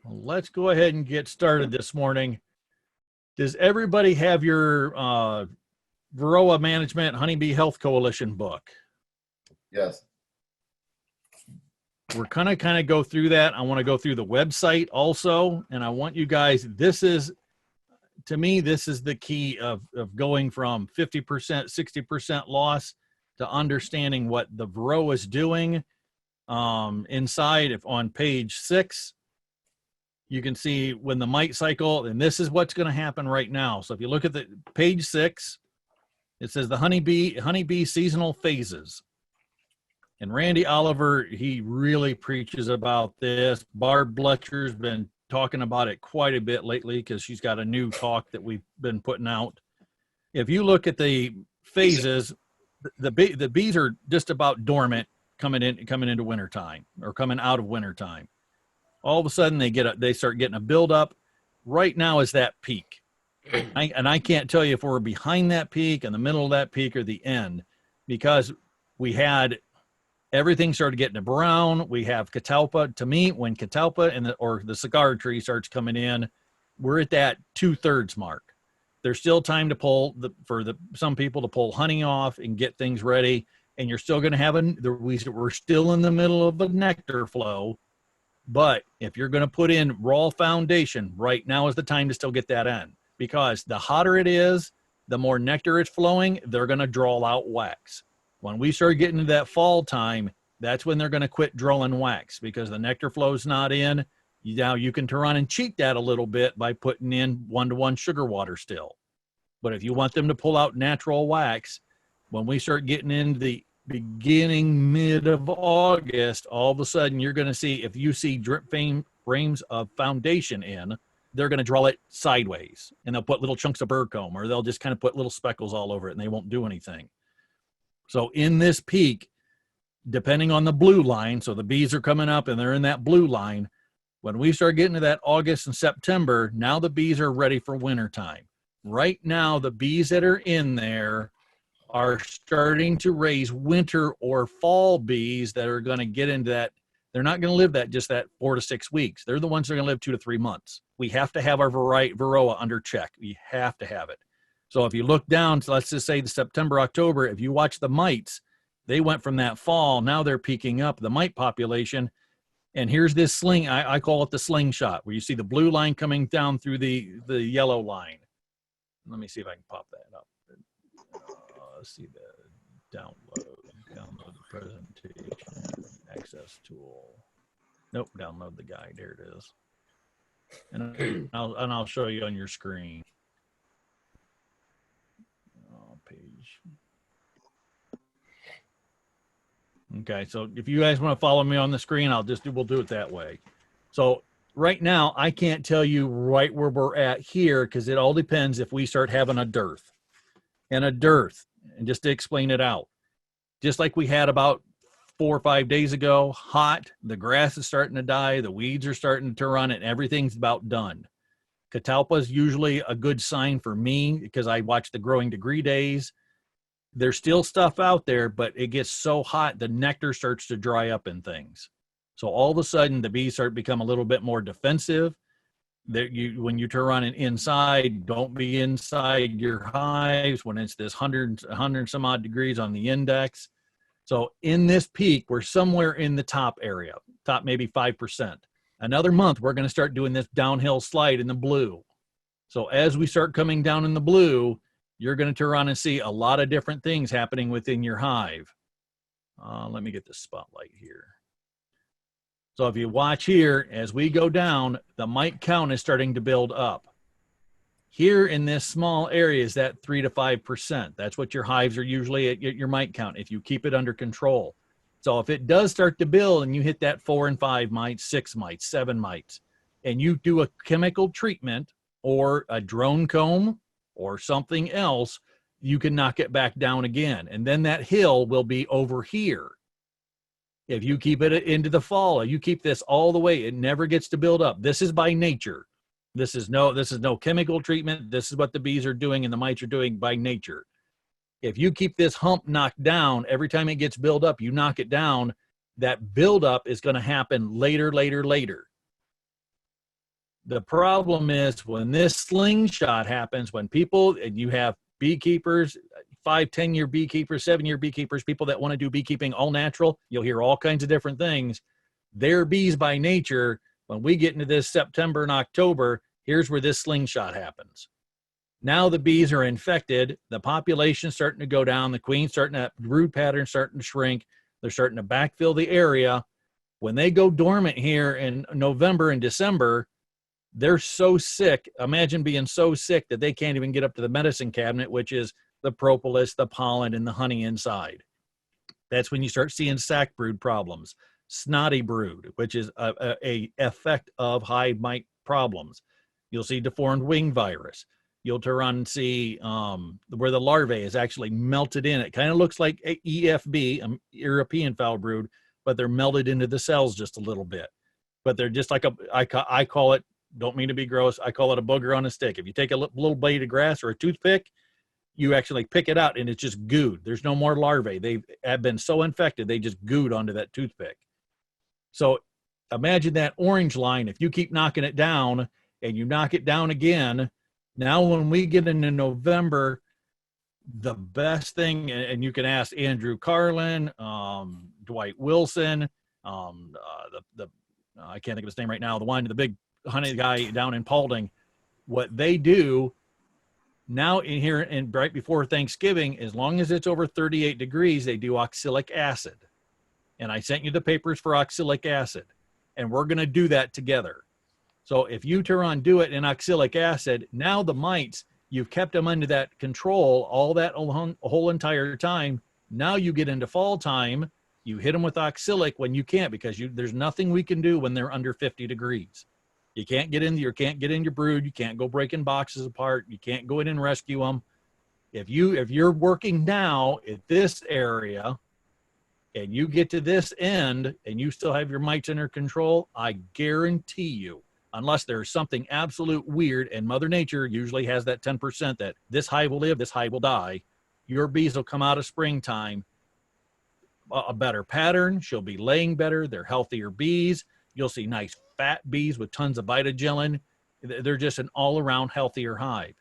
Well, let's go ahead and get started this morning. Does everybody have your Varroa Management Honeybee Health Coalition book? Yes. We're kind of go through that. I want to go through the website also, and I want you guys, to me, this is the key of going from 50%, 60% loss to understanding what the Varroa is doing. Inside, if on page 6, you can see when the mite cycle, and this is what's going to happen right now. So if you look at the page 6, it says the honeybee seasonal phases. And Randy Oliver, he really preaches about this. Barb Bletcher's been talking about it quite a bit lately because she's got a new talk that we've been putting out. If you look at the phases, the bees are just about dormant coming into wintertime or coming out of wintertime. All of a sudden they start getting a buildup. Right now is that peak. I can't tell you if we're behind that peak, in the middle of that peak, or the end, because we had everything started getting to brown. We have catalpa. To me, when catalpa or the cigar tree starts coming in, we're at that 2/3 mark. There's still time to pull some people to pull honey off and get things ready, and you're still going to have we're still in the middle of a nectar flow. But if you're going to put in raw foundation, right now is the time to still get that in, because the hotter it is, the more nectar it's flowing, they're going to draw out wax. When we start getting to that fall time, that's when they're going to quit drawing wax because the nectar flow's not in. Now you can turn on and cheat that a little bit by putting in 1-to-1 sugar water still. But if you want them to pull out natural wax, when we start getting into the mid of August, all of a sudden you're going to see, if you see drip frames of foundation in, they're going to draw it sideways, and they'll put little chunks of bird comb, or they'll just kind of put little speckles all over it, and they won't do anything. So in this peak, depending on the blue line, so the bees are coming up and they're in that blue line, when we start getting to that August and September, now the bees are ready for wintertime. Right now, the bees that are in there are starting to raise winter or fall bees that are going to get into that. They're not going to live that 4 to 6 weeks. They're the ones that are going to live 2 to 3 months. We have to have our Varroa under check. We have to have it. So if you look down, so let's just say the September, October, if you watch the mites, they went from that fall. Now they're peaking up, the mite population. And here's this sling. I call it the slingshot, where you see the blue line coming down through the yellow line. Let me see if I can pop that up. Let's see the download the presentation, access tool. Nope, download the guide. There it is. And I'll show you on your screen. Page. Okay, so if you guys want to follow me on the screen, we'll do it that way. So right now, I can't tell you right where we're at here because it all depends if we start having a dearth. And just to explain it out, just like we had about 4 or 5 days ago, hot, the grass is starting to die, the weeds are starting to turn on, and everything's about done. Catalpa is usually a good sign for me because I watch the growing degree days. There's still stuff out there, but it gets so hot, the nectar starts to dry up in things. So all of a sudden, the bees start to become a little bit more defensive. When you turn on and inside, don't be inside your hives when it's this 100 some odd degrees on the index. So in this peak, we're somewhere in the top area, top maybe 5%. Another month, we're going to start doing this downhill slide in the blue. So as we start coming down in the blue, you're going to turn on and see a lot of different things happening within your hive. Let me get the spotlight here. So if you watch here, as we go down, the mite count is starting to build up. Here in this small area is that 3 to 5%. That's what your hives are usually at your mite count if you keep it under control. So if it does start to build and you hit that 4 and 5 mites, 6 mites, 7 mites, and you do a chemical treatment or a drone comb or something else, you can knock it back down again. And then that hill will be over here. If you keep it into the fall, you keep this all the way, it never gets to build up. This is by nature. This is no chemical treatment. This is what the bees are doing and the mites are doing by nature. If you keep this hump knocked down, every time it gets built up, you knock it down, that buildup is going to happen later. The problem is when this slingshot happens, when people, and you have beekeepers, 5, 10-year beekeepers, 7-year beekeepers, people that want to do beekeeping all natural, you'll hear all kinds of different things. They're bees by nature. When we get into this September and October, here's where this slingshot happens. Now the bees are infected. The population's starting to go down. The queen's starting to, brood pattern starting to shrink. They're starting to backfill the area. When they go dormant here in November and December, they're so sick. Imagine being so sick that they can't even get up to the medicine cabinet, which is the propolis, the pollen, and the honey inside. That's when you start seeing sac brood problems, snotty brood, which is a effect of hive mite problems. You'll see deformed wing virus. You'll turn on and see where the larvae is actually melted in. It kind of looks like a EFB, European foul brood, but they're melted into the cells just a little bit. But they're just like I call it, don't mean to be gross, I call it a booger on a stick. If you take a little blade of grass or a toothpick, you actually pick it out and it's just gooed. There's no more larvae. They have been so infected, they just gooed onto that toothpick. So imagine that orange line. If you keep knocking it down and you knock it down again, now when we get into November, the best thing, and you can ask Andrew Carlin, Dwight Wilson, I can't think of his name right now, the big honey guy down in Paulding, what they do now in here and right before Thanksgiving, as long as it's over 38 degrees, they do oxalic acid. And I sent you the papers for oxalic acid, and we're going to do that together. So if you turn on do it in oxalic acid, now the mites, you've kept them under that control all that whole entire time. Now you get into fall time, you hit them with oxalic when you can't, because there's nothing we can do when they're under 50 degrees. You can't get in your brood. You can't go breaking boxes apart. You can't go in and rescue them. If you're working now at this area and you get to this end and you still have your mites under control, I guarantee you, unless there's something absolute weird, and Mother Nature usually has that 10% that this hive will live, this hive will die, your bees will come out of springtime a better pattern. She'll be laying better. They're healthier bees. You'll see nice fat bees with tons of vitagelin. They're just an all-around healthier hive.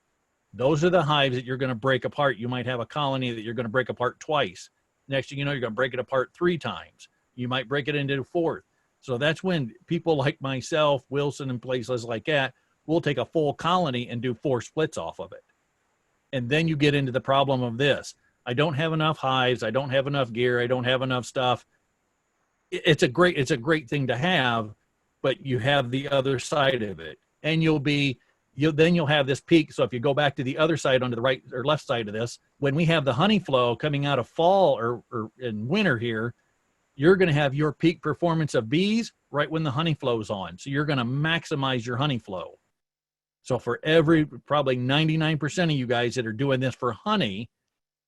Those are the hives that you're going to break apart. You might have a colony that you're going to break apart twice. Next thing you know, you're going to break it apart 3 times. You might break it into a 4th. So that's when people like myself, Wilson, and places like that, will take a full colony and do 4 splits off of it. And then you get into the problem of this. I don't have enough hives. I don't have enough gear. I don't have enough stuff. It's a great thing to have, but you have the other side of it. And you'll have this peak. So if you go back to the other side, onto the right or left side of this, when we have the honey flow coming out of fall or in winter here, you're going to have your peak performance of bees right when the honey flow's on. So you're going to maximize your honey flow. So for probably 99% of you guys that are doing this for honey,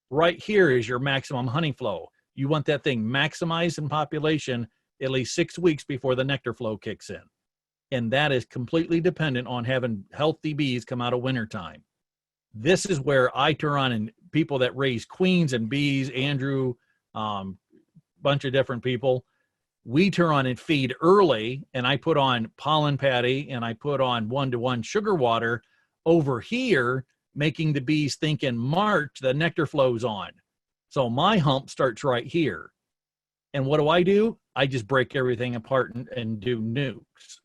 right here is your maximum honey flow. You want that thing maximized in population at least 6 weeks before the nectar flow kicks in. And that is completely dependent on having healthy bees come out of wintertime. This is where I turn on, and people that raise queens and bees, Andrew, bunch of different people, we turn on and feed early, and I put on pollen patty and I put on 1-to-1 sugar water over here, making the bees think in March the nectar flows on. So my hump starts right here. And what do? I just break everything apart and do nukes.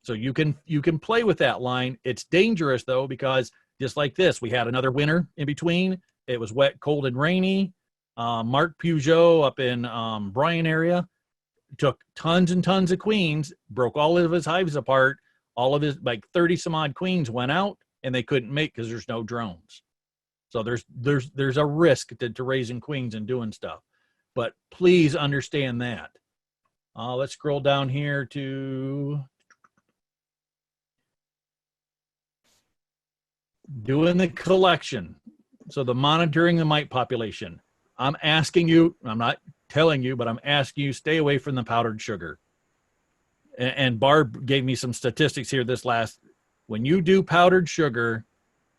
So you can play with that line. It's dangerous though, because just like this, we had another winter in between. It was wet, cold, and rainy. Mark Peugeot up in Bryan area took tons and tons of queens, broke all of his hives apart. All of his, like 30 some odd queens went out, and they couldn't make because there's no drones. So there's a risk to raising queens and doing stuff. But please understand that. Let's scroll down here to doing the collection. So the monitoring the mite population. I'm asking you, I'm not telling you, but I'm asking you, stay away from the powdered sugar. And Barb gave me some statistics here when you do powdered sugar,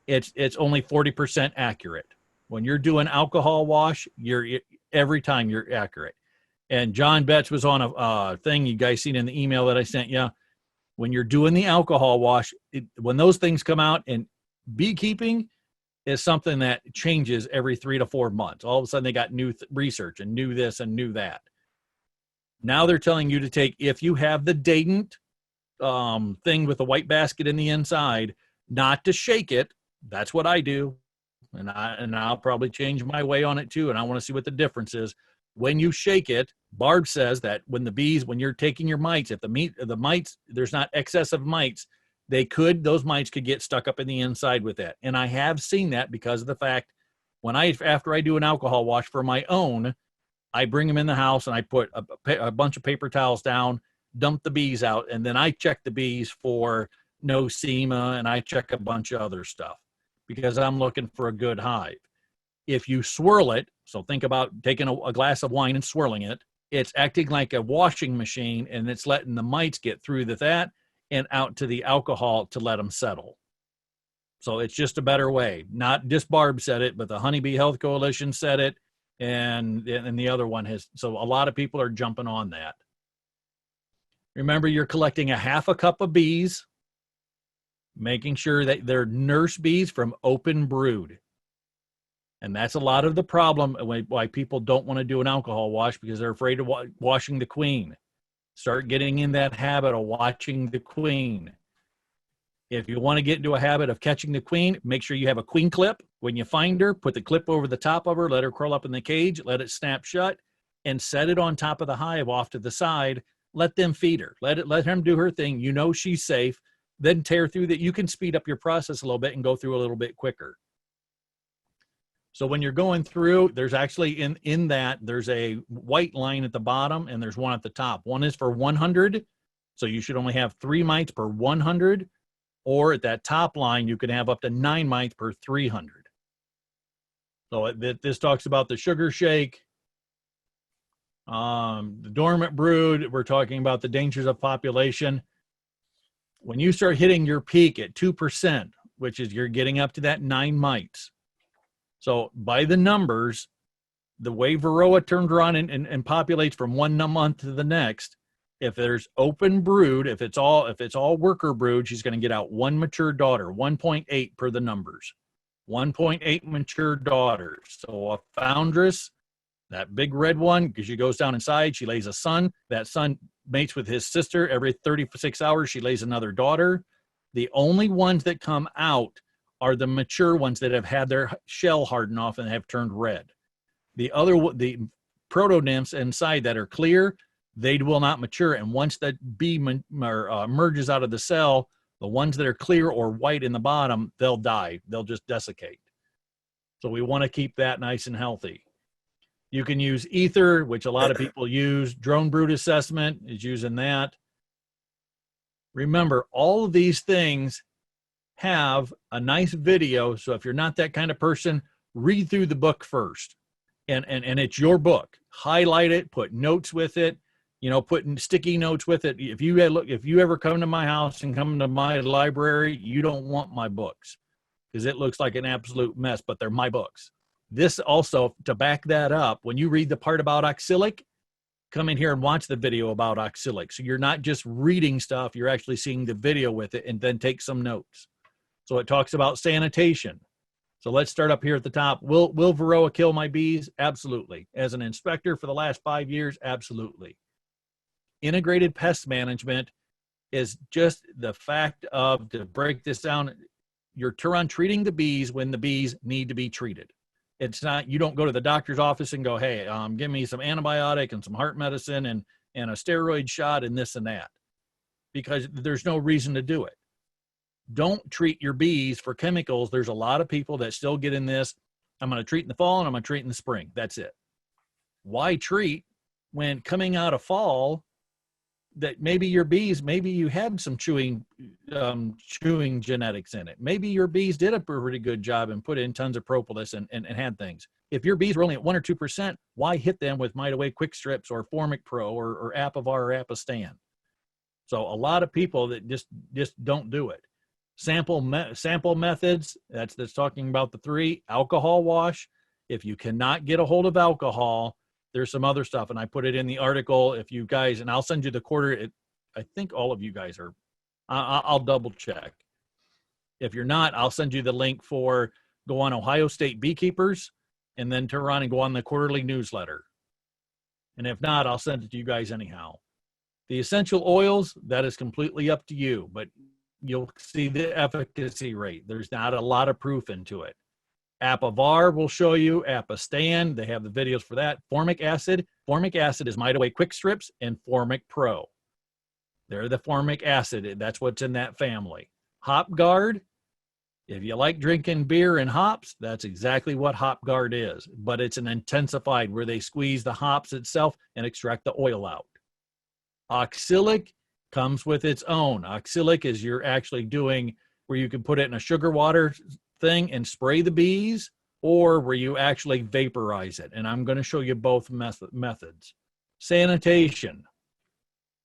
it's only 40% accurate. When you're doing alcohol wash, every time you're accurate. And John Betts was on a thing you guys seen in the email that I sent you. when you're doing the alcohol wash, when those things come out, and beekeeping is something that changes every 3 to 4 months. All of a sudden they got new research and new this and new that. Now they're telling you to take, if you have the Dadant thing with the white basket in the inside, not to shake it. That's what I do. And I'll probably change my way on it too. And I want to see what the difference is. When you shake it, Barb says that when you're taking your mites, if the mites, there's not excessive mites, those mites could get stuck up in the inside with that. And I have seen that because of the fact after I do an alcohol wash for my own, I bring them in the house and I put a bunch of paper towels down, dump the bees out, and then I check the bees for nosema, and I check a bunch of other stuff because I'm looking for a good hive. If you swirl it, so think about taking a glass of wine and swirling it, it's acting like a washing machine, and it's letting the mites get through that and out to the alcohol to let them settle. So it's just a better way. Not just Barb said it, but the Honeybee Health Coalition said it, and the other one has. So a lot of people are jumping on that. Remember, you're collecting a half a cup of bees, making sure that they're nurse bees from open brood. And that's a lot of the problem why people don't want to do an alcohol wash, because they're afraid of washing the queen. Start getting in that habit of watching the queen. If you want to get into a habit of catching the queen, make sure you have a queen clip. When you find her, put the clip over the top of her, let her curl up in the cage, let it snap shut, and set it on top of the hive off to the side. Let them feed her. Let her do her thing. You know she's safe. Then tear through that. You can speed up your process a little bit and go through a little bit quicker. So when you're going through, there's actually in that, there's a white line at the bottom and there's one at the top. One is for 100. So you should only have 3 mites per 100. Or at that top line, you can have up to 9 mites per 300. So this talks about the sugar shake, the dormant brood. We're talking about the dangers of population. When you start hitting your peak at 2%, which is you're getting up to that 9 mites. So by the numbers, the way Varroa turns around and populates from one month to the next, if there's open brood, if it's all worker brood, she's going to get out 1 mature daughter, 1.8 per the numbers, 1.8 mature daughters. So a foundress, that big red one, because she goes down inside, she lays a son. That son mates with his sister. Every 36 hours, she lays another daughter. The only ones that come out are the mature ones that have had their shell harden off and have turned red. The proto-nymphs inside that are clear, they will not mature. And once that bee merges out of the cell, the ones that are clear or white in the bottom, they'll die. They'll just desiccate. So we want to keep that nice and healthy. You can use ether, which a lot of people use. Drone brood assessment is using that. Remember, all of these things have a nice video. So if you're not that kind of person, read through the book first. And it's your book. Highlight it, put notes with it, putting sticky notes with it. If you ever come to my house and come to my library, you don't want my books because it looks like an absolute mess, but they're my books. This also, to back that up, when you read the part about oxalic, come in here and watch the video about oxalic. So you're not just reading stuff, you're actually seeing the video with it, and then take some notes. So it talks about sanitation. So let's start up here at the top. Will Varroa kill my bees? Absolutely. As an inspector for the last 5 years, absolutely. Integrated pest management is just the fact of, to break this down, you're treating the bees when the bees need to be treated. It's not, you don't go to the doctor's office and go, hey, give me some antibiotic and some heart medicine and a steroid shot and this and that, because there's no reason to do it. Don't treat your bees for chemicals. There's a lot of people that still get in this. I'm going to treat in the fall and I'm going to treat in the spring. That's it. Why treat when coming out of fall that maybe your bees, maybe you had some chewing genetics in it. Maybe your bees did a pretty good job and put in tons of propolis and had things. If your bees were only at 1 or 2%, why hit them with Mite Away Quick Strips or Formic Pro or Apivar or Apistan? So a lot of people that just don't do it. Sample methods, that's talking about the 3. Alcohol wash. If you cannot get a hold of alcohol, there's some other stuff, and I put it in the article. If you guys, and I'll send you the quarter. I think all of you guys are I'll double check. If you're not, I'll send you the link for go on Ohio State Beekeepers and then turn around and go on the quarterly newsletter. And if not, I'll send it to you guys anyhow. The essential oils, that is completely up to you, but you'll see the efficacy rate. There's not a lot of proof into it. Apivar will show you, Apistan, they have the videos for that. Formic acid is Mitaway Quick Strips and Formic Pro. They're the formic acid. That's what's in that family. Hop Guard, if you like drinking beer and hops, that's exactly what Hop Guard is. But it's an intensified where they squeeze the hops itself and extract the oil out. Oxalic comes with its own. Oxalic is you're actually doing where you can put it in a sugar water thing and spray the bees, or where you actually vaporize it. And I'm going to show you both methods. Sanitation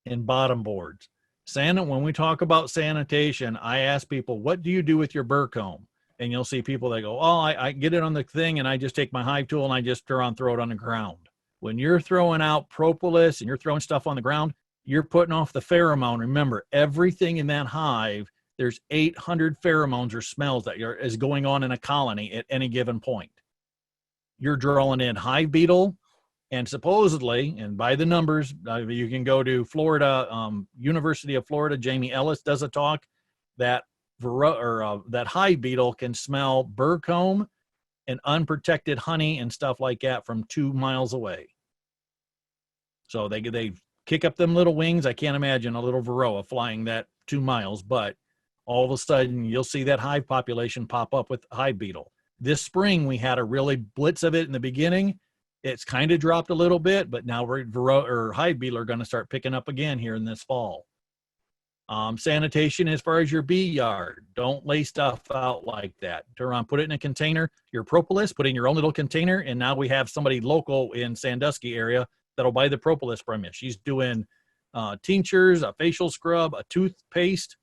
and bottom boards. When we talk about sanitation, I ask people, what do you do with your burr comb? And you'll see people that go, oh, I get it on the thing and I just take my hive tool and I just throw it on the ground. When you're throwing out propolis and you're throwing stuff on the ground, you're putting off the pheromone. Remember, everything in that hive, there's 800 pheromones or smells that is going on in a colony at any given point. You're drawing in hive beetle, and supposedly, and by the numbers, you can go to Florida, University of Florida, Jamie Ellis does a talk that that hive beetle can smell burr comb and unprotected honey and stuff like that from 2 miles away. So they kick up them little wings. I can't imagine a little varroa flying that 2 miles, but all of a sudden you'll see that hive population pop up with hive beetle. This spring, we had a really blitz of it in the beginning. It's kind of dropped a little bit, but now hive beetle are going to start picking up again here in this fall. Sanitation as far as your bee yard. Don't lay stuff out like that. Turn around, put it in a container. Your propolis, put in your own little container. And now we have somebody local in Sandusky area that'll buy the propolis from you. She's doing tinctures, a facial scrub, a toothpaste,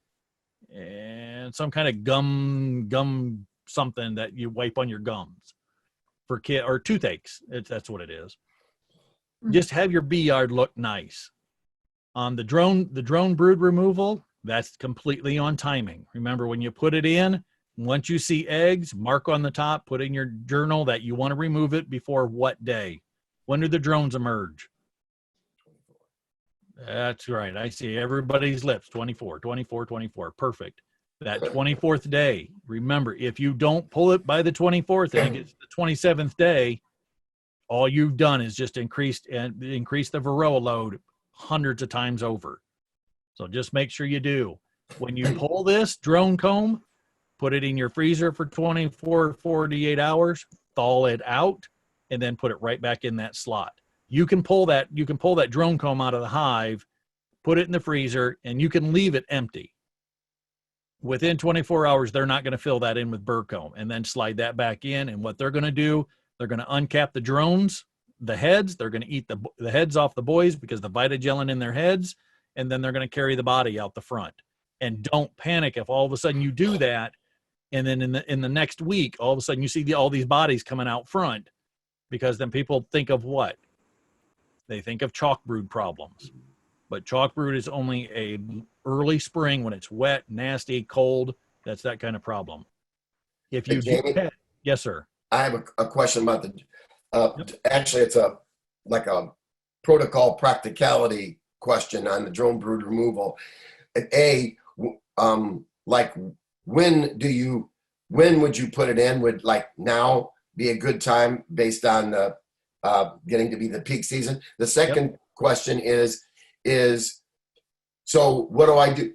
and some kind of gum something that you wipe on your gums for kid or toothaches. That's what it is. Just have your bee yard look nice. On the drone brood removal, that's completely on timing. Remember, when you put it in, once you see eggs, mark on the top, put in your journal that you want to remove it before what day. When do the drones emerge? That's right. I see everybody's lips. 24. Perfect. That 24th day, remember, if you don't pull it by the 24th and it gets the 27th day, all you've done is just increase the varroa load hundreds of times over. So just make sure you do. When you pull this drone comb, put it in your freezer for 24, 48 hours, thaw it out, and then put it right back in that slot. You can pull that drone comb out of the hive, put it in the freezer, and you can leave it empty. Within 24 hours, they're not going to fill that in with burr comb, and then slide that back in. And what they're going to do, they're going to uncap the drones, the heads. They're going to eat the heads off the boys because the vitagelin in their heads, and then they're going to carry the body out the front. And don't panic if all of a sudden you do that, and then in the next week, all of a sudden you see all these bodies coming out front, because then people think of what? They think of chalk brood problems. But chalk brood is only a early spring when it's wet, nasty, cold. That's that kind of problem. If you Jamie, yes, sir. I have a question about the. Yep. Actually, it's a protocol practicality question on the drone brood removal. Like when would you put it in? Would like now be a good time based on the getting to be the peak season? The second question is so what do I do?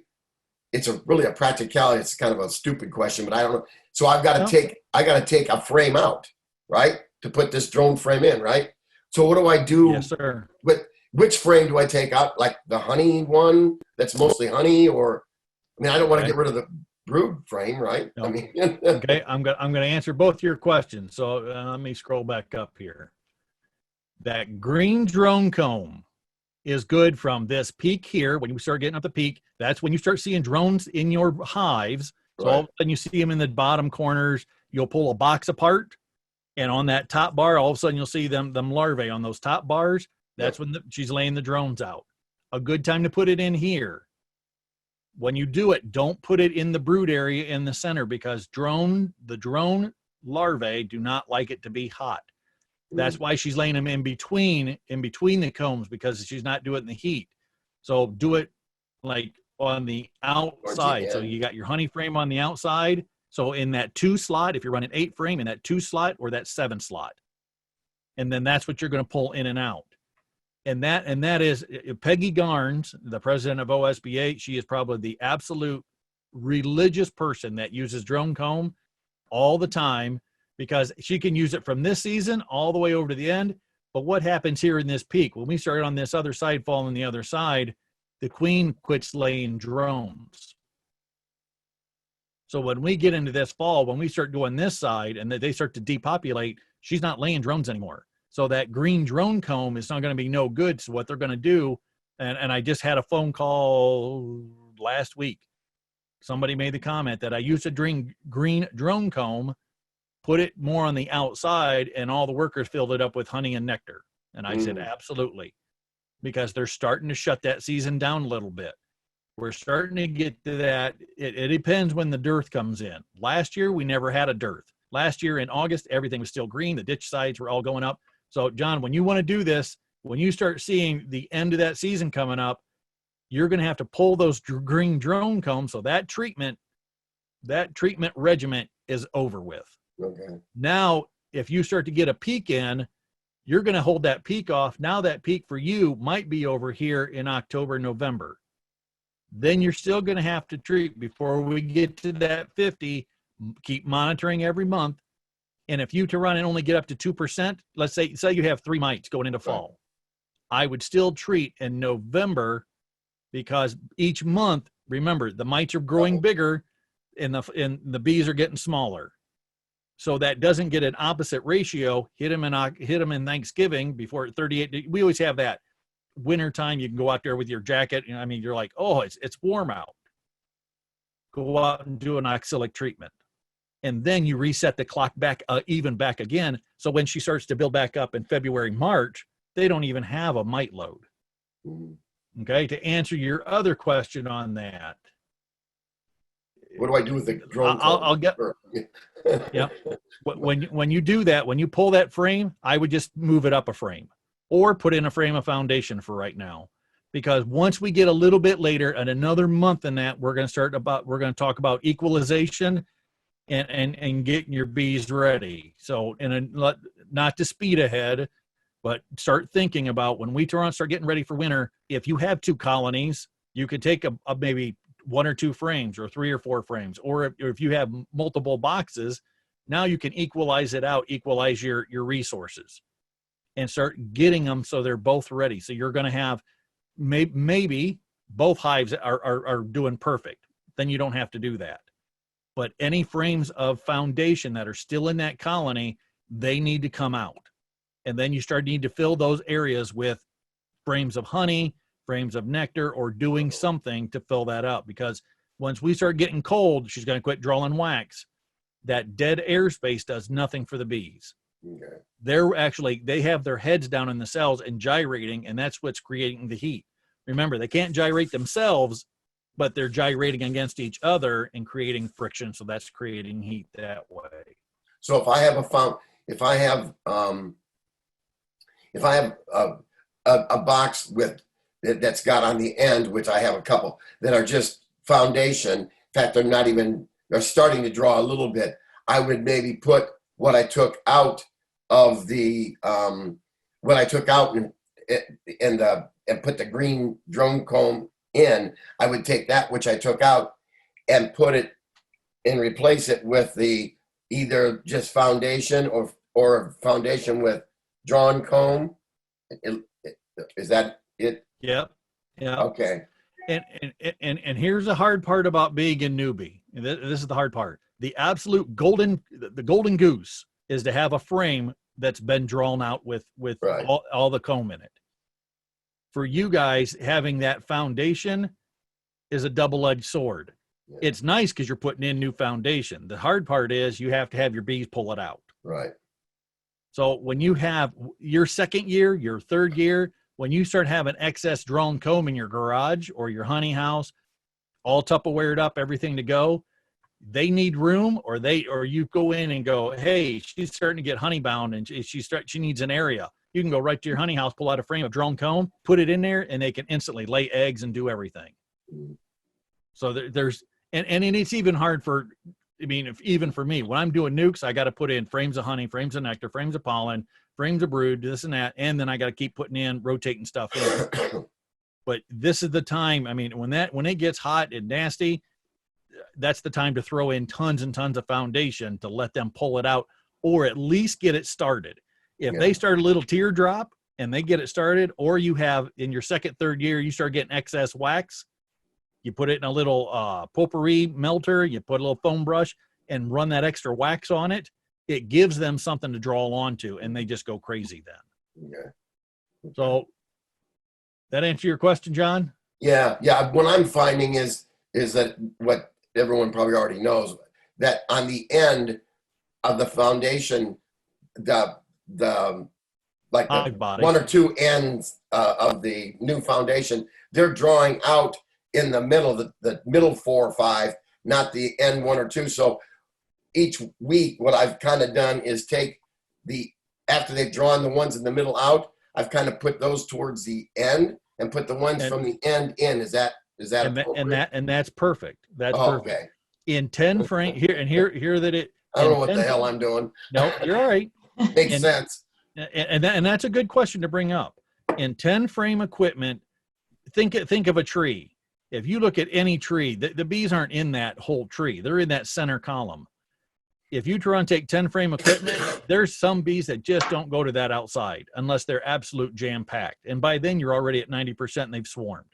It's really a practicality. It's kind of a stupid question, but I don't know. So I've got to take a frame out, right? To put this drone frame in, right? So what do I do? Yes, sir. Which frame do I take out? Like the honey one that's mostly honey, or I mean, I don't want to get rid of the brood frame, right? No. I mean, okay, I'm going to answer both your questions. So let me scroll back up here. That green drone comb is good from this peak here. When you start getting up the peak, that's when you start seeing drones in your hives. So all of a sudden you see them in the bottom corners. You'll pull a box apart, and on that top bar, all of a sudden you'll see them larvae on those top bars. That's when she's laying the drones out. A good time to put it in here When you do it, don't put it in the brood area in the center, because the drone larvae do not like it to be hot. That's why she's laying them in between the combs, because she's not doing it in the heat. So do it like on the outside. So you got your honey frame on the outside. So in that 2 slot, if you're running 8 frame, in that 2 slot or that 7 slot, and then that's what you're going to pull in and out. And that is Peggy Garnes, the president of OSBA. She is probably the absolute religious person that uses drone comb all the time, because she can use it from this season all the way over to the end. But what happens here in this peak, when we start on this other side, fall on the other side, the queen quits laying drones. So when we get into this fall, when we start doing this side and they start to depopulate, she's not laying drones anymore. So that green drone comb is not going to be no good. So what they're going to do, and I just had a phone call last week. Somebody made the comment that I used a green drone comb, put it more on the outside, and all the workers filled it up with honey and nectar. And I said, absolutely, because they're starting to shut that season down a little bit. We're starting to get to that. It depends when the dearth comes in. Last year, we never had a dearth. Last year in August, everything was still green. The ditch sides were all going up. So, John, when you want to do this, when you start seeing the end of that season coming up, you're going to have to pull those green drone combs. So that treatment regimen is over with. Okay. Now, if you start to get a peak in, you're going to hold that peak off. Now that peak for you might be over here in October, November. Then you're still going to have to treat before we get to that 50. Keep monitoring every month. And if you to run and only get up to 2%, let's say you have 3 mites going into fall, I would still treat in November, because each month, remember, the mites are growing bigger and the bees are getting smaller. So that doesn't get an opposite ratio. Hit them in Thanksgiving before 38. We always have that wintertime. You can go out there with your jacket. I mean, you're like, oh, it's warm out. Go out and do an oxalic treatment. And then you reset the clock back, even back again. So when she starts to build back up in February, March, they don't even have a mite load. Okay. To answer your other question on that. What do I do with the drone? I'll get. Yeah. When you do that, when you pull that frame, I would just move it up a frame or put in a frame of foundation for right now. Because once we get a little bit later and another month in that, we're going to talk about equalization and getting your bees ready. So, not to speed ahead, but start thinking about when we start getting ready for winter. If you have 2 colonies, you could take a maybe 1 or 2 frames or 3 or 4 frames, or if you have multiple boxes, now you can equalize it out, equalize your resources, and start getting them so they're both ready. So you're going to have maybe both hives are doing perfect. Then you don't have to do that. But any frames of foundation that are still in that colony, they need to come out. And then you need to fill those areas with frames of honey, frames of nectar, or doing something to fill that up. Because once we start getting cold, she's going to quit drawing wax. That dead airspace does nothing for the bees. Okay. They have their heads down in the cells and gyrating, and that's what's creating the heat. Remember, they can't gyrate themselves, but they're gyrating against each other and creating friction. So that's creating heat that way. So if I have a box that's got on the end, which I have a couple that are just foundation. In fact, they're starting to draw a little bit. I would maybe put what I took out of the, and put the green drone comb in. I would take that which I took out and put it and replace it with the either just foundation or foundation with drawn comb. Is that it? Yep. Yeah. Okay. And here's the hard part about being a newbie. And this is the hard part. The absolute golden goose is to have a frame that's been drawn out with right. all the comb in it. For you guys, having that foundation is a double-edged sword. Yeah. It's nice because you're putting in new foundation. The hard part is you have to have your bees pull it out. Right. So when you have your second year, your third year, when you start having excess drawn comb in your garage or your honey house, all Tupperwared up, everything to go. They need room, or you go in and go, hey, she's starting to get honey bound and she needs an area. You can go right to your honey house, pull out a frame of drone comb, put it in there, and they can instantly lay eggs and do everything. So there's it's even hard for, I mean, even for me, when I'm doing nukes, I got to put in frames of honey, frames of nectar, frames of pollen, frames of brood, this and that, and then I got to keep putting in, rotating stuff in. But this is the time. I mean, when it gets hot and nasty, that's the time to throw in tons and tons of foundation to let them pull it out, or at least get it started. If they start a little teardrop and they get it started, or you have in your second, third year, you start getting excess wax, you put it in a little potpourri melter, you put a little foam brush and run that extra wax on it. It gives them something to draw onto, and they just go crazy then. Yeah. Okay. So that answer your question, John? Yeah. What I'm finding is that what everyone probably already knows, that on the end of the foundation, the like the one or two ends of the new foundation, they're drawing out in the middle, the middle 4 or 5, not the end 1 or 2. So each week, what I've kind of done is take after they've drawn the ones in the middle out, I've kind of put those towards the end and put the ones from the end in. Is that appropriate? And that's perfect. That's perfect. Okay. In 10 frame here that it. I don't know what the hell I'm doing. No, you're all right. Makes sense. And that's a good question to bring up. In 10 frame equipment, think of a tree. If you look at any tree, the bees aren't in that whole tree. They're in that center column. If you try and take 10 frame equipment, there's some bees that just don't go to that outside unless they're absolute jam packed. And by then you're already at 90% and they've swarmed.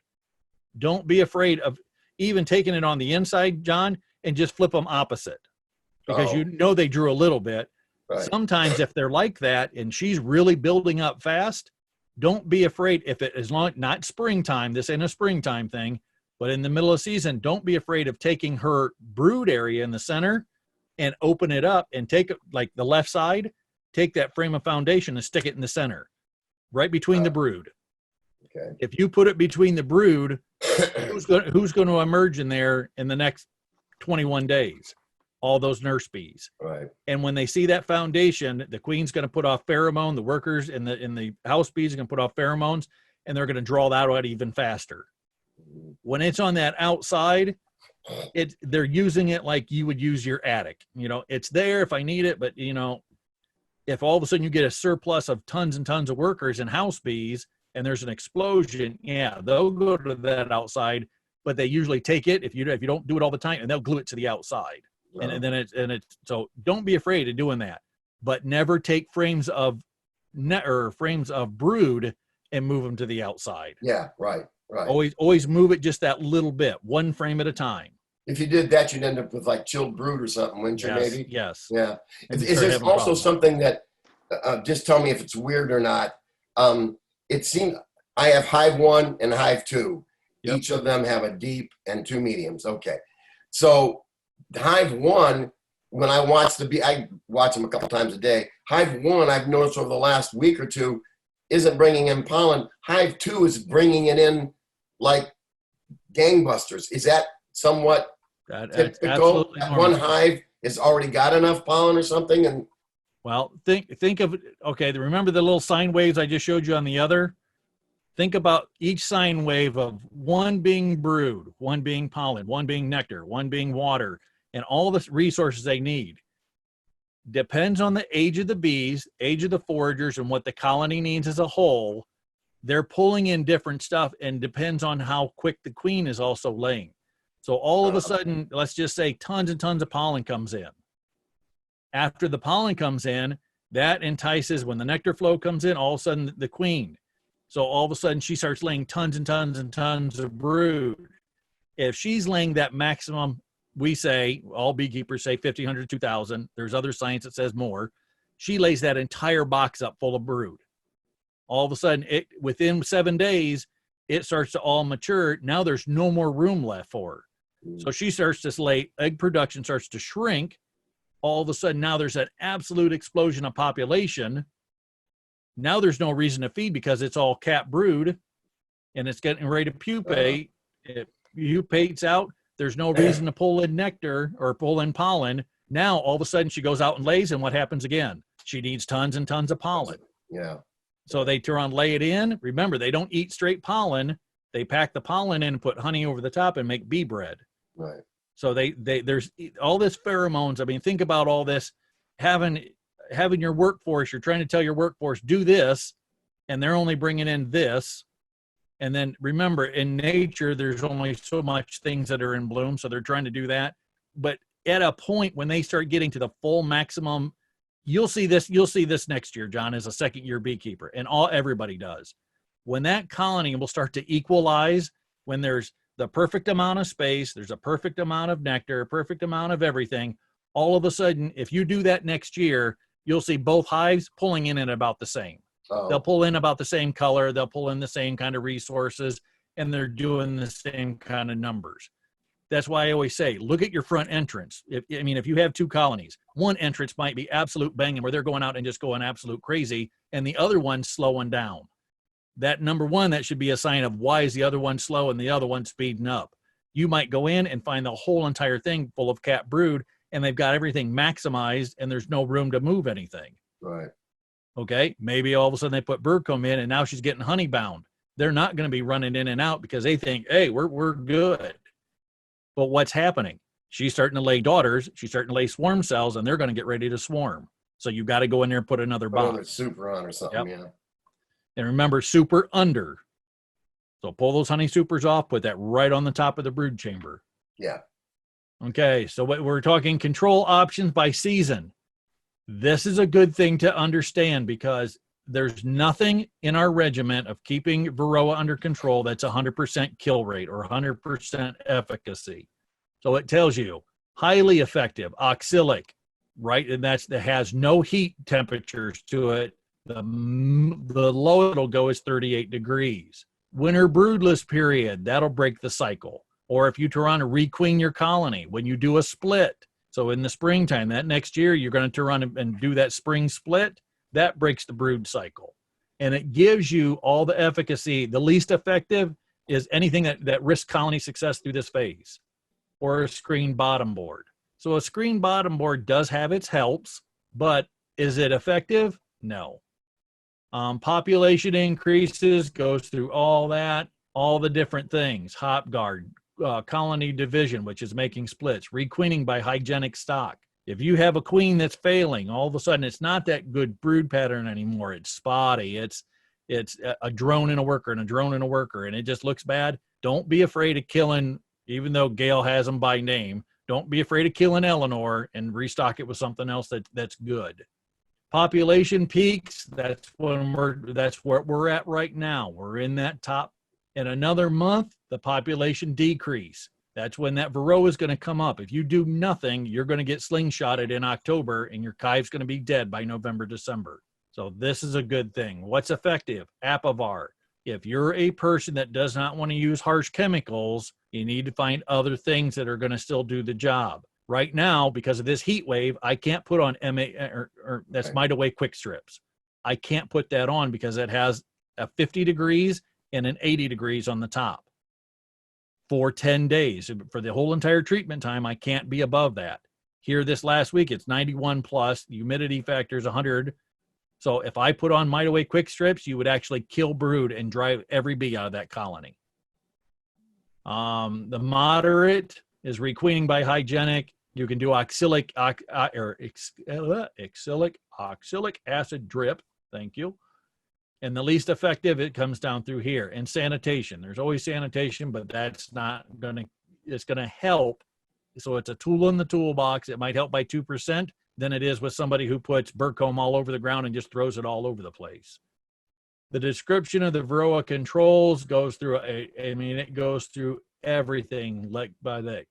Don't be afraid of even taking it on the inside, John, and just flip them opposite, because you know they drew a little bit. Right. Sometimes if they're like that and she's really building up fast, don't be afraid. If it is not springtime, this ain't a springtime thing, but in the middle of season, don't be afraid of taking her brood area in the center and open it up and take it like the left side, take that frame of foundation and stick it in the center, right between the brood. Okay. If you put it between the brood, who's going to emerge in there in the next 21 days? All those nurse bees. Right. And when they see that foundation, the queen's going to put off pheromone, the workers in the house bees are going to put off pheromones, and they're going to draw that out even faster. When it's on that outside, they're using it like you would use your attic. It's there if I need it, but if all of a sudden you get a surplus of tons and tons of workers and house bees and there's an explosion, they'll go to that outside, but they usually take it if you don't do it all the time, and they'll glue it to the outside. Wow. And then it's so don't be afraid of doing that, but never take frames of brood and move them to the outside. Yeah, right. Always move it just that little bit, one frame at a time. If you did that, you'd end up with like chilled brood or something, wouldn't you? Yes, maybe. Yes. Yeah. Is there also something that? Just tell me if it's weird or not. It seems I have Hive 1 and Hive 2. Yep. Each of them have a deep and 2 mediums. Okay, so Hive 1, when I watch I watch them a couple times a day. Hive 1, I've noticed over the last week or two, isn't bringing in pollen. Hive 2 is bringing it in like gangbusters. Is that somewhat typical? That one hive has already got enough pollen or something? And well, think of, okay, remember the little sine waves I just showed you on the other? Think about each sine wave of one being brood, one being pollen, one being nectar, one being water, and all the resources they need. Depends on the age of the bees, age of the foragers, and what the colony needs as a whole. They're pulling in different stuff, and depends on how quick the queen is also laying. So all of a sudden, let's just say tons and tons of pollen comes in. After the pollen comes in, that entices, when the nectar flow comes in, all of a sudden the queen. So all of a sudden she starts laying tons and tons and tons of brood. If she's laying that maximum, we say, all beekeepers say 1,500 to 2,000. There's other science that says more. She lays that entire box up full of brood. All of a sudden, within 7 days, it starts to all mature. Now there's no more room left for her. So she starts to lay, egg production starts to shrink. All of a sudden, now there's an absolute explosion of population. Now there's no reason to feed because it's all capped brood and it's getting ready to pupate. It pupates out. There's no reason to pull in nectar or pull in pollen. Now, all of a sudden, she goes out and lays, and what happens again? She needs tons and tons of pollen. Yeah. So they turn on, lay it in. Remember, they don't eat straight pollen. They pack the pollen in and put honey over the top and make bee bread. Right. So there's all this pheromones. I mean, think about all this. Having your workforce, you're trying to tell your workforce, do this, and they're only bringing in this. And then remember, in nature, there's only so much things that are in bloom, so they're trying to do that. But at a point when they start getting to the full maximum, you'll see this next year, John, as a second-year beekeeper, and everybody does. When that colony will start to equalize, when there's the perfect amount of space, there's a perfect amount of nectar, a perfect amount of everything, all of a sudden, if you do that next year, you'll see both hives pulling in at about the same. Oh. They'll pull in about the same color, they'll pull in the same kind of resources, and they're doing the same kind of numbers. That's why I always say, look at your front entrance. If you have two colonies, one entrance might be absolute banging where they're going out and just going absolute crazy, and the other one's slowing down. That number one, that should be a sign of why is the other one slow and the other one speeding up. You might go in and find the whole entire thing full of cat brood, and they've got everything maximized, and there's no room to move anything. Right. Okay, maybe all of a sudden they put bird comb in, and now she's getting honey bound. They're not going to be running in and out because they think, hey, we're good. But what's happening? She's starting to lay daughters. She's starting to lay swarm cells, and they're going to get ready to swarm. So you've got to go in there and put another box. Super on or something, Yep. Yeah. And remember, super under. So pull those honey supers off, put that right on the top of the brood chamber. Yeah. Okay, so what we're talking control options by season. This is a good thing to understand because there's nothing in our regiment of keeping Varroa under control that's 100% kill rate or 100% efficacy. So it tells you highly effective, oxalic, right? And that has no heat temperatures to it. The low it'll go is 38 degrees. Winter broodless period, that'll break the cycle. Or if you turn on to requeen your colony, when you do a split. So in the springtime, that next year, you're going to turn on and do that spring split. That breaks the brood cycle. And it gives you all the efficacy. The least effective is anything that risks colony success through this phase, or a screen bottom board. So a screen bottom board does have its helps, but is it effective? No. Population increases, goes through all that, all the different things. Hop guard, colony division, which is making splits, requeening by hygienic stock. If you have a queen that's failing, all of a sudden it's not that good brood pattern anymore. It's spotty. It's a drone and a worker and a drone and a worker, and it just looks bad. Don't be afraid of killing, even though Gail has them by name. Don't be afraid of killing Eleanor and restock it with something else that's good. Population peaks, that's where we're at right now. We're in that top. In another month, the population decrease. That's when that Varroa is going to come up. If you do nothing, you're going to get slingshotted in October, and your hive's going to be dead by November, December. So this is a good thing. What's effective? Apivar. If you're a person that does not want to use harsh chemicals, you need to find other things that are going to still do the job. Right now, because of this heat wave, I can't put on that's Mite Away quick strips. I can't put that on because it has a 50 degrees and an 80 degrees on the top for 10 days. For the whole entire treatment time, I can't be above that. Here this last week, it's 91 plus, the humidity factor is 100. So if I put on Mite Away quick strips, you would actually kill brood and drive every bee out of that colony. The moderate is requeening by hygienic. You can do oxalic acid drip. Thank you. And the least effective, it comes down through here. And sanitation. There's always sanitation, but that's not going to, it's going to help. So it's a tool in the toolbox. It might help by 2% than it is with somebody who puts bird comb all over the ground and just throws it all over the place. The description of the Varroa controls goes through, it goes through everything like by that.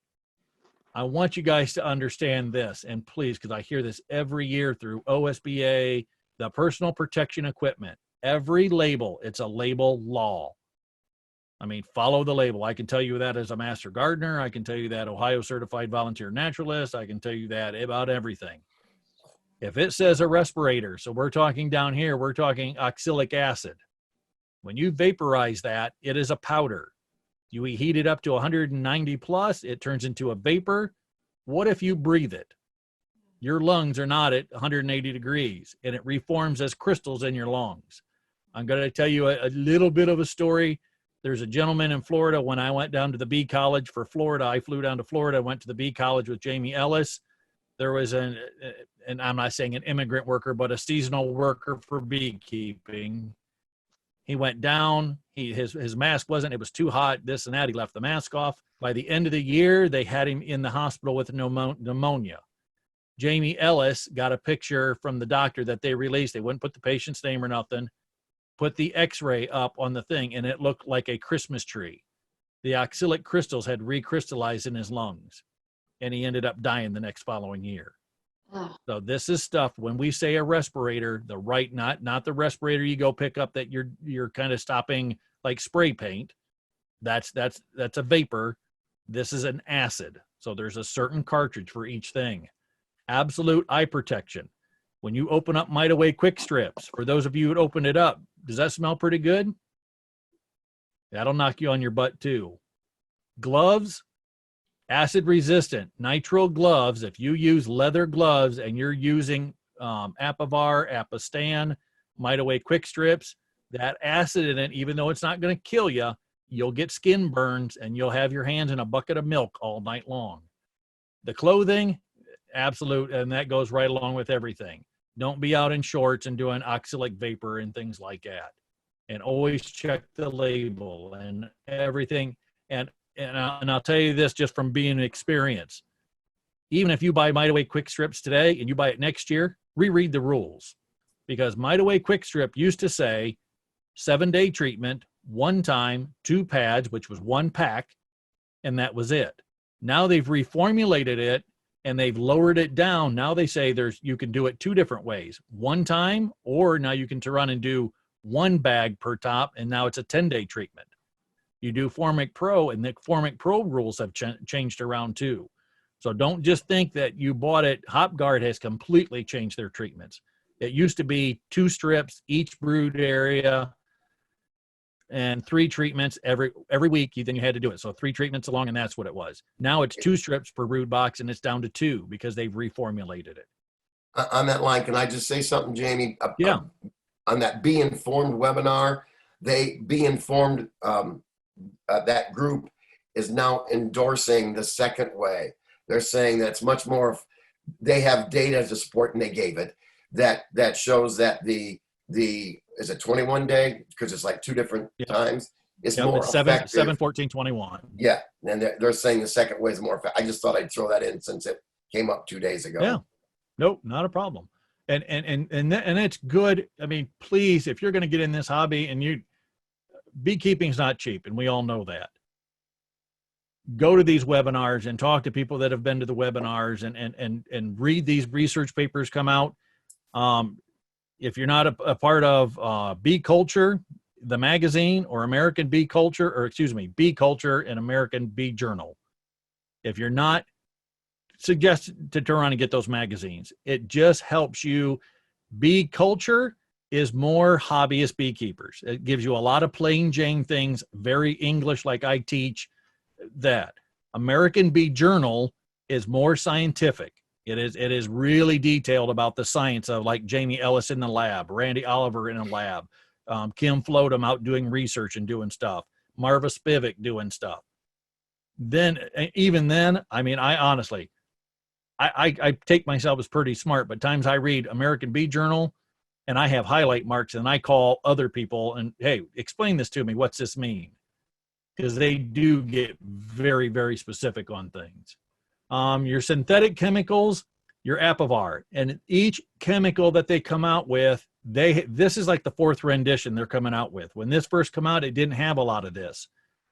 I want you guys to understand this, and please, because I hear this every year through OSBA, the personal protection equipment. Every label, it's a label law. Follow the label. I can tell you that as a master gardener. I can tell you that Ohio certified volunteer naturalist. I can tell you that about everything. If it says a respirator, so we're talking down here, we're talking oxalic acid. When you vaporize that, it is a powder. You heat it up to 190 plus, it turns into a vapor. What if you breathe it? Your lungs are not at 180 degrees, and it reforms as crystals in your lungs. I'm going to tell you a little bit of a story. There's a gentleman in Florida. When I went down to the Bee College for Florida, I flew down to Florida, went to the Bee College with Jamie Ellis. There was and I'm not saying an immigrant worker, but a seasonal worker for beekeeping. He went down. His mask wasn't. It was too hot. This and that. He left the mask off. By the end of the year, they had him in the hospital with pneumonia. Jamie Ellis got a picture from the doctor that they released. They wouldn't put the patient's name or nothing. Put the X-ray up on the thing, and it looked like a Christmas tree. The oxalic crystals had recrystallized in his lungs, and he ended up dying the next following year. Oh. So this is stuff, when we say a respirator, the right, not the respirator you go pick up that you're kind of stopping like spray paint. That's a vapor. This is an acid. So there's a certain cartridge for each thing. Absolute eye protection. When you open up Mite Away Quick Strips, for those of you who opened it up, does that smell pretty good? That'll knock you on your butt too. Gloves, acid resistant, nitrile gloves. If you use leather gloves and you're using Apivar, Apistan, Mite Away Quick Strips, that acid in it, even though it's not going to kill you, you'll get skin burns and you'll have your hands in a bucket of milk all night long. The clothing, absolute, and that goes right along with everything. Don't be out in shorts and doing oxalic vapor and things like that. And always check the label and everything. And I'll tell you this just from being an experience. Even if you buy Mite Away Quick Strips today and you buy it next year, reread the rules. Because Mite Away Quick Strip used to say 7-day treatment, 1 time, 2 pads, which was 1 pack, and that was it. Now they've reformulated it and they've lowered it down. Now they say you can do it 2 different ways. 1 time, or now you can run and do 1 bag per top, and now it's a 10-day treatment. You do Formic Pro, and the Formic Pro rules have changed around too. So don't just think that you bought it. HopGuard has completely changed their treatments. It used to be 2 strips each brood area and 3 treatments every week. Then you had to do it. So 3 treatments along, and that's what it was. Now it's 2 strips per brood box, and it's down to 2 because they've reformulated it. On that line, can I just say something, Jamie? Yeah. On that Be Informed webinar, Be Informed, that group is now endorsing the second way. They're saying that's much more, they have data to support, and they gave it, that shows that the is it 21 day? Because it's like 2 different times. It's more it's effective. 7, 14, 21. Yeah, and they're saying the second way is more effective. I just thought I'd throw that in since it came up 2 days ago. Yeah, nope, not a problem. And it's good. I mean, please, if you're going to get in this hobby, and beekeeping's not cheap, and we all know that. Go to these webinars and talk to people that have been to the webinars and read these research papers come out. If you're not a part of Bee Culture, the magazine, or American Bee Culture, or excuse me, Bee Culture and American Bee Journal, if you're not, suggest to turn around and get those magazines. It just helps you. Bee Culture is more hobbyist beekeepers. It gives you a lot of plain Jane things, very English like I teach. That American Bee Journal is more scientific. It is really detailed about the science of, like, Jamie Ellis in the lab, Randy Oliver in a lab, Kim Floatum out doing research and doing stuff, Marva Spivak doing stuff. Then, even then, I mean, I honestly, I take myself as pretty smart, but times I read American Bee Journal and I have highlight marks and I call other people and, hey, explain this to me. What's this mean? Because they do get very, very specific on things. Your synthetic chemicals, your Apivar, and each chemical that they come out with, this is like the 4th rendition they're coming out with. When this first came out, it didn't have a lot of this.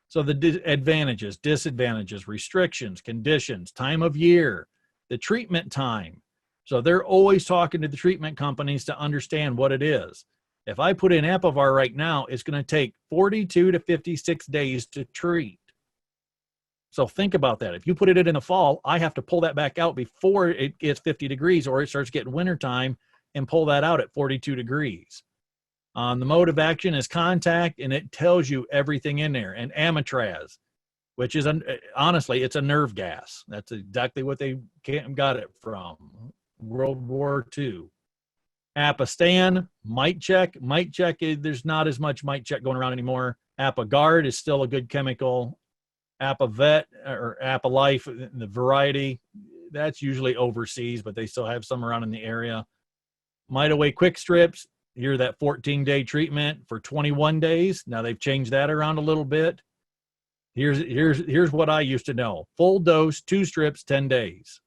So the advantages, disadvantages, restrictions, conditions, time of year, the treatment time. So they're always talking to the treatment companies to understand what it is. If I put in Apivar right now, it's going to take 42 to 56 days to treat. So think about that. If you put it in the fall, I have to pull that back out before it gets 50 degrees, or it starts getting wintertime, and pull that out at 42 degrees. The mode of action is contact, and it tells you everything in there. And Amitraz, which is honestly, it's a nerve gas. That's exactly what they got it from World War II. Apistan, Mite Check. Mite Check, there's not as much Mite Check going around anymore. Apiguard is still a good chemical. Apivet or Apilife, the variety, that's usually overseas, but they still have some around in the area. Mite Away Quick Strips, here's that 14-day treatment for 21 days. Now they've changed that around a little bit. Here's what I used to know. Full dose, 2 strips, 10 days.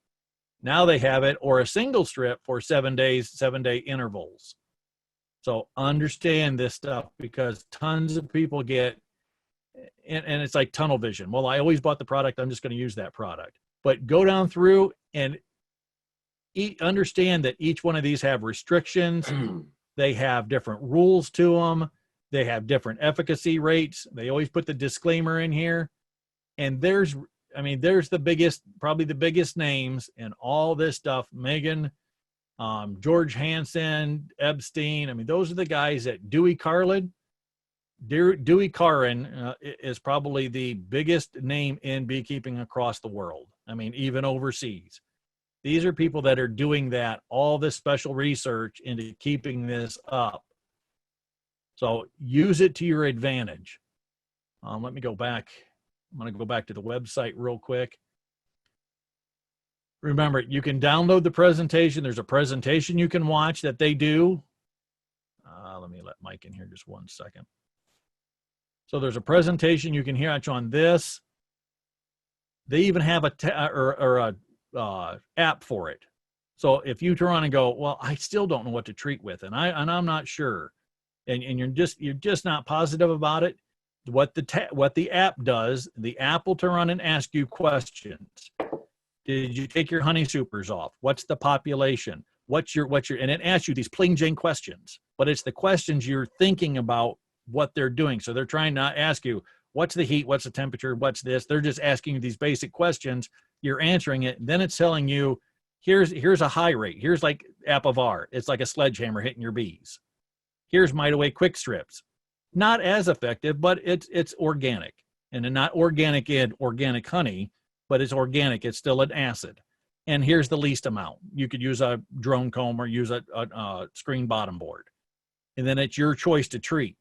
Now they have it, or a single strip for 7 days, 7-day intervals. So understand this stuff, because tons of people get, and it's like tunnel vision. Well, I always bought the product, I'm just going to use that product. But go down through and understand that each one of these have restrictions. They have different rules to them. They have different efficacy rates. They always put the disclaimer in here. And there's the biggest, probably the biggest names in all this stuff. Megan, George Hansen, Epstein. I mean, those are the guys that Dewey Carlin. Dewey Carlin is probably the biggest name in beekeeping across the world. I mean, even overseas. These are people that are doing that, all this special research into keeping this up. So use it to your advantage. Let me go back. I'm going to go back to the website real quick. Remember, you can download the presentation. There's a presentation you can watch that they do. Let me let Mike in here just 1 second. So there's a presentation you can watch on this. They even have a app for it. So if you turn on and go, well, I still don't know what to treat with, and I'm not sure, and you're just not positive about it. What the app does, the app will turn on and ask you questions. Did you take your honey supers off? What's the population? What's your, and it asks you these plain Jane questions, but it's the questions you're thinking about what they're doing. So they're trying to ask you, what's the heat? What's the temperature? What's this? They're just asking you these basic questions. You're answering it. Then it's telling you, here's a high rate. Here's like Apivar. It's like a sledgehammer hitting your bees. Here's Mite Away Quick Strips. Not as effective, but it's organic. And not organic in organic honey, but it's organic. It's still an acid. And here's the least amount. You could use a drone comb or use a screen bottom board. And then it's your choice to treat.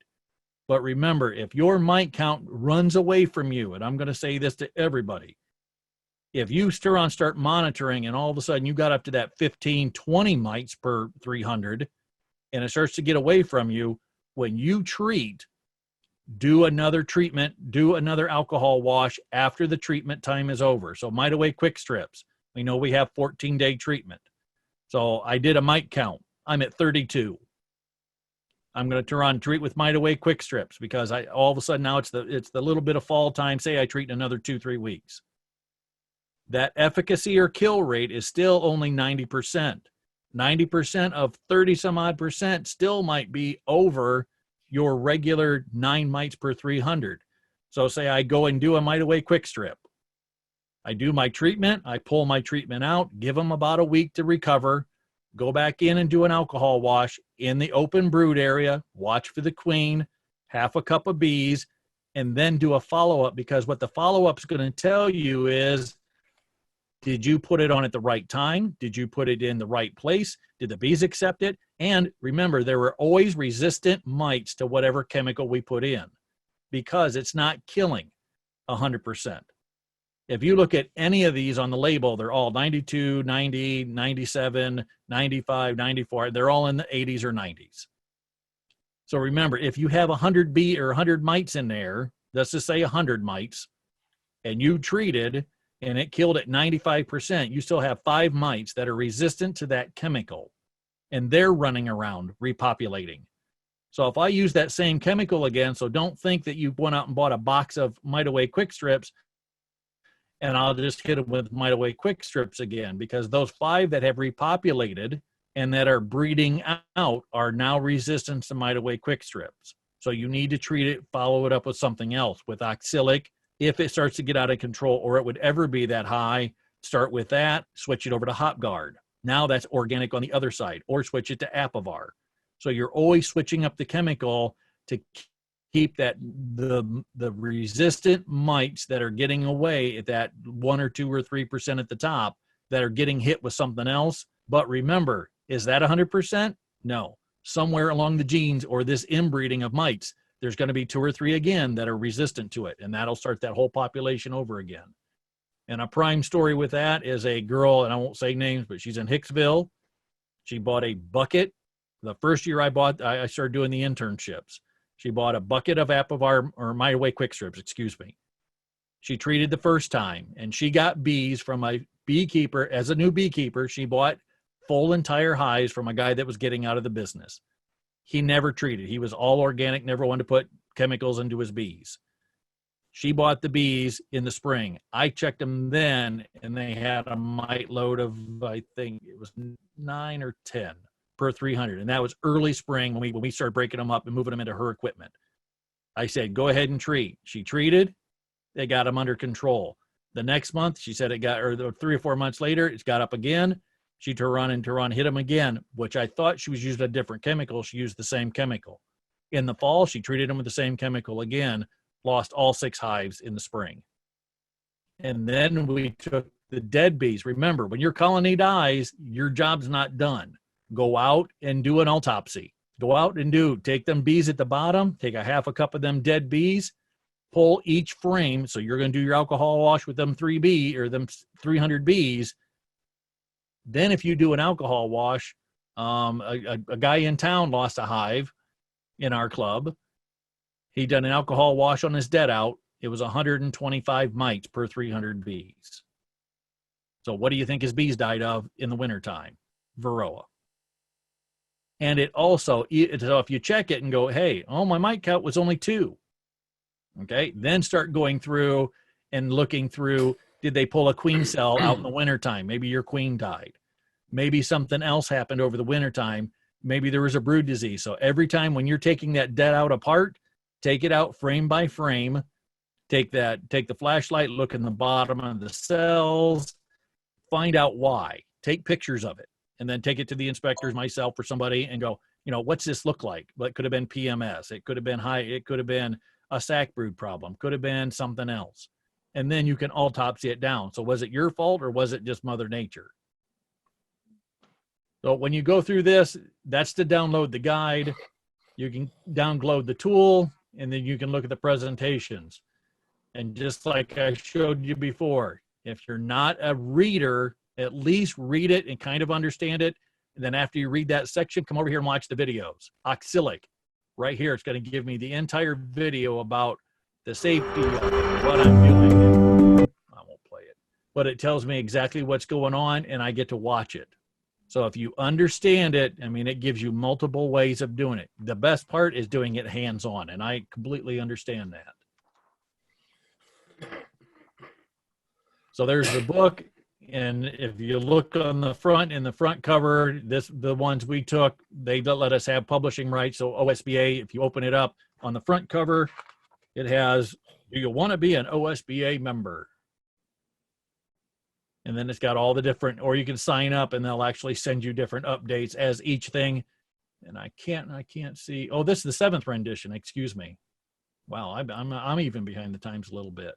But remember, if your mite count runs away from you, and I'm going to say this to everybody, if you start monitoring and all of a sudden you got up to that 15, 20 mites per 300, and it starts to get away from you, when you treat, do another treatment, do another alcohol wash after the treatment time is over. So Mite Away Quick Strips, we know we have 14-day treatment. So I did a mite count. I'm at 32. I'm going to turn on treat with Mite Away Quick Strips, because all of a sudden now it's the little bit of fall time. Say I treat in another 2-3 weeks. That efficacy or kill rate is still only 90%. 90% of 30 some odd percent still might be over your regular 9 mites per 300. So say I go and do a Mite Away Quick Strip. I do my treatment. I pull my treatment out, give them about a week to recover, go back in and do an alcohol wash in the open brood area, watch for the queen, half a cup of bees, and then do a follow-up, because what the follow-up is going to tell you is, did you put it on at the right time? Did you put it in the right place? Did the bees accept it? And remember, there were always resistant mites to whatever chemical we put in, because it's not killing 100%. If you look at any of these on the label, they're all 92, 90, 97, 95, 94. They're all in the 80s or 90s. So remember, if you have 100 bee or 100 mites in there, let's just say 100 mites, and you treated and it killed at 95%, you still have 5 mites that are resistant to that chemical, and they're running around repopulating. So if I use that same chemical again, so don't think that you went out and bought a box of Mite Away Quick Strips and I'll just hit them with Mite Away Quick Strips again, because those 5 that have repopulated and that are breeding out are now resistant to Mite Away Quick Strips. So you need to treat it, follow it up with something else, with oxalic. If it starts to get out of control, or it would ever be that high, start with that, switch it over to HopGuard. Now that's organic on the other side, or switch it to Apivar. So you're always switching up the chemical to keep the resistant mites that are getting away at that 1 or 2 or 3% at the top that are getting hit with something else. But remember, is that 100%? No. Somewhere along the genes or this inbreeding of mites, there's going to be 2 or 3 again that are resistant to it, and that'll start that whole population over again. And a prime story with that is a girl, and I won't say names, but she's in Hicksville. She bought a bucket. The first year I started doing the internships. She bought a bucket of Apivar, or My Way Quick Strips, excuse me. She treated the first time, and she got bees from a beekeeper. As a new beekeeper, she bought full entire hives from a guy that was getting out of the business. He never treated. He was all organic, never wanted to put chemicals into his bees. She bought the bees in the spring. I checked them then, and they had a mite load of, I think it was 9 or 10 per 300. And that was early spring when we started breaking them up and moving them into her equipment. I said, go ahead and treat. She treated. They got them under control. The next month, she said it got, or 3 or 4 months later, it's got up again. She turned around, hit them again, which I thought she was using a different chemical. She used the same chemical. In the fall, she treated them with the same chemical again, lost all 6 hives in the spring. And then we took the dead bees. Remember, when your colony dies, your job's not done. Go out and do an autopsy. Go out and take them bees at the bottom, take a half a cup of them dead bees, pull each frame. So you're going to do your alcohol wash with them 3B or them 300 bees. Then if you do an alcohol wash, a guy in town lost a hive in our club. He done an alcohol wash on his dead out. It was 125 mites per 300 bees. So what do you think his bees died of in the wintertime? Varroa. And it also, so if you check it and go, hey, my mite count was only 2. Okay, then start going through and looking through, did they pull a queen cell out in the wintertime? Maybe your queen died. Maybe something else happened over the wintertime. Maybe there was a brood disease. So every time when you're taking that dead out apart, take it out frame by frame. Take the flashlight, look in the bottom of the cells, find out why. Take pictures of it, and then take it to the inspectors, myself or somebody, and go, what's this look like? What could have been PMS? It could have been it could have been a sac brood problem, could have been something else. And then you can autopsy it down. So was it your fault or was it just Mother Nature? So when you go through this, that's to download the guide. You can download the tool, and then you can look at the presentations. And just like I showed you before, if you're not a reader, at least read it and kind of understand it. And then after you read that section, come over here and watch the videos. Oxalic, right here, it's going to give me the entire video about the safety of what I'm doing. I won't play it, but it tells me exactly what's going on, and I get to watch it. So if you understand it, it gives you multiple ways of doing it. The best part is doing it hands-on, and I completely understand that. So there's the book, and if you look on the front, in the front cover, the ones we took, they let us have publishing rights. So OSBA, if you open it up on the front cover, it has, do you want to be an OSBA member? And then it's got all the different, or you can sign up and they'll actually send you different updates as each thing. And I can't see. Oh, this is the 7th rendition. Excuse me. Wow, I'm even behind the times a little bit.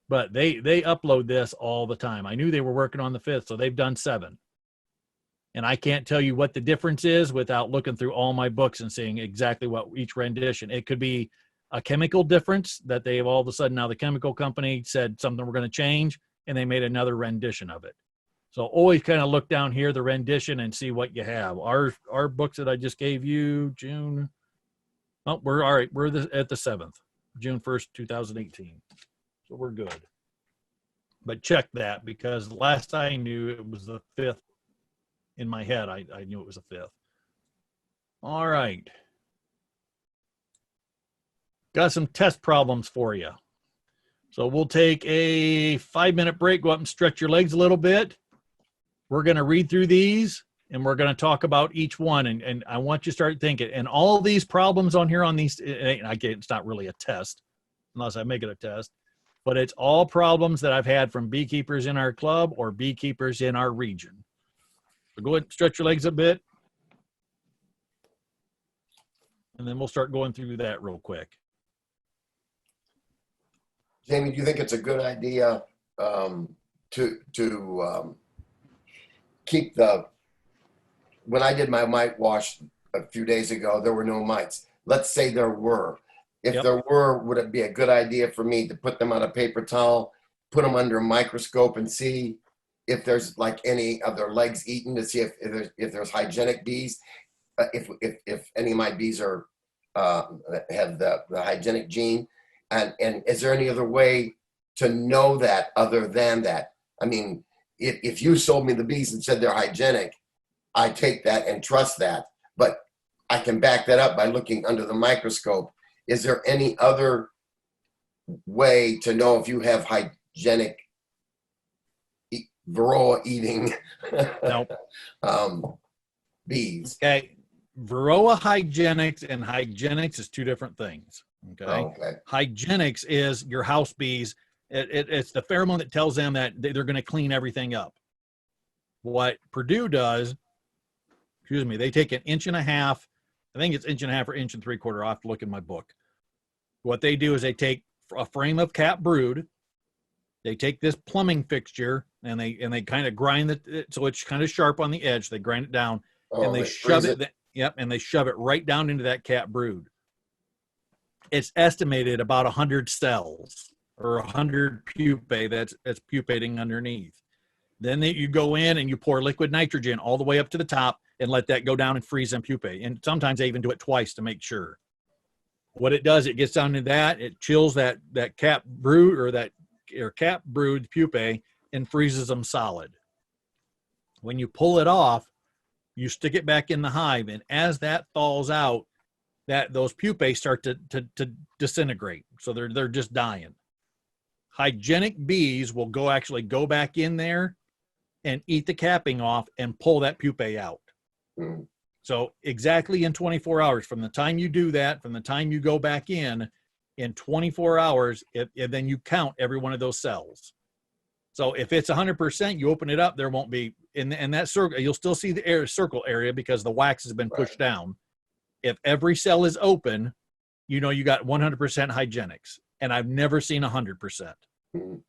But they upload this all the time. I knew they were working on the 5th, so they've done 7. And I can't tell you what the difference is without looking through all my books and seeing exactly what each rendition. It could be a chemical difference that they've all of a sudden, now the chemical company said something we're going to change, and they made another rendition of it. So always kind of look down here, the rendition, and see what you have. Our books that I just gave you, June. Oh, we're all right. We're at the 7th, June 1st, 2018. So we're good. But check that, because last I knew it was the 5th. In my head, I knew it was the 5th. All right. Got some test problems for you. So we'll take a 5-minute break, go up and stretch your legs a little bit. We're going to read through these, and we're going to talk about each one. And I want you to start thinking. And all these problems on here on these, it's not really a test, unless I make it a test. But it's all problems that I've had from beekeepers in our club or beekeepers in our region. So go ahead and stretch your legs a bit. and then we'll start going through that real quick. Jamie, do you think it's a good idea to keep the, when I did my mite wash a few days ago, there were no mites. Let's say there were. If Yep. there were, would it be a good idea for me to put them on a paper towel, put them under a microscope and see if there's like any of their legs eaten, to see if there's hygienic bees, if any of my bees are have the hygienic gene, and is there any other way to know that other than that? I mean, if you sold me the bees and said they're hygienic, I take that and trust that, but I can back that up by looking under the microscope. Is there any other way to know if you have hygienic varroa eating Nope. bees? Okay. Varroa hygienics and hygienics is two different things. Okay. Okay. Hygienics is your house bees. It's the pheromone that tells them that they're going to clean everything up. What Purdue does, excuse me, they take 1.5 inches. I think it's 1.5 inches or 1 3/4. I have to look in my book. What they do is they take a frame of cap brood. They take this plumbing fixture and they kind of grind it so it's kind of sharp on the edge. They grind it down and they shove it. Yep, and they shove it right down into that cap brood. It's estimated about 100 cells or 100 pupae that's pupating underneath. Then you go in and you pour liquid nitrogen all the way up to the top and let that go down and freeze them pupae. And sometimes they even do it twice to make sure. What it does, it gets down to that, it chills that cap brood or cap brood pupae and freezes them solid. When you pull it off, you stick it back in the hive, and as that thaws out, those pupae start to disintegrate. So they're just dying. Hygienic bees will actually go back in there and eat the capping off and pull that pupae out. Mm. So exactly in 24 hours, from the time you do that, from the time you go back in 24 hours, then you count every one of those cells. So if it's 100%, you open it up, there won't be, in that circle, you'll still see the circle area because the wax has been pushed down. If every cell is open, you know you got 100% hygienics. And I've never seen 100%. Mm.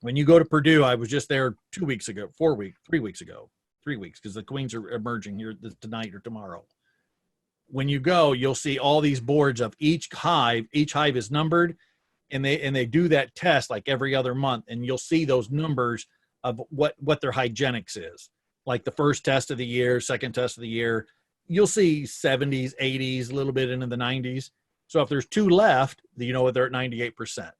When you go to Purdue, I was just there 3 weeks ago, 3 weeks ago, 3 weeks, because the queens are emerging here tonight or tomorrow. When you go, you'll see all these boards of each hive. Each hive is numbered, and they do that test like every other month, and you'll see those numbers of what their hygienics is. Like the first test of the year, second test of the year, you'll see 70s, 80s, a little bit into the 90s. So if there's 2 left, you know they're at 98%.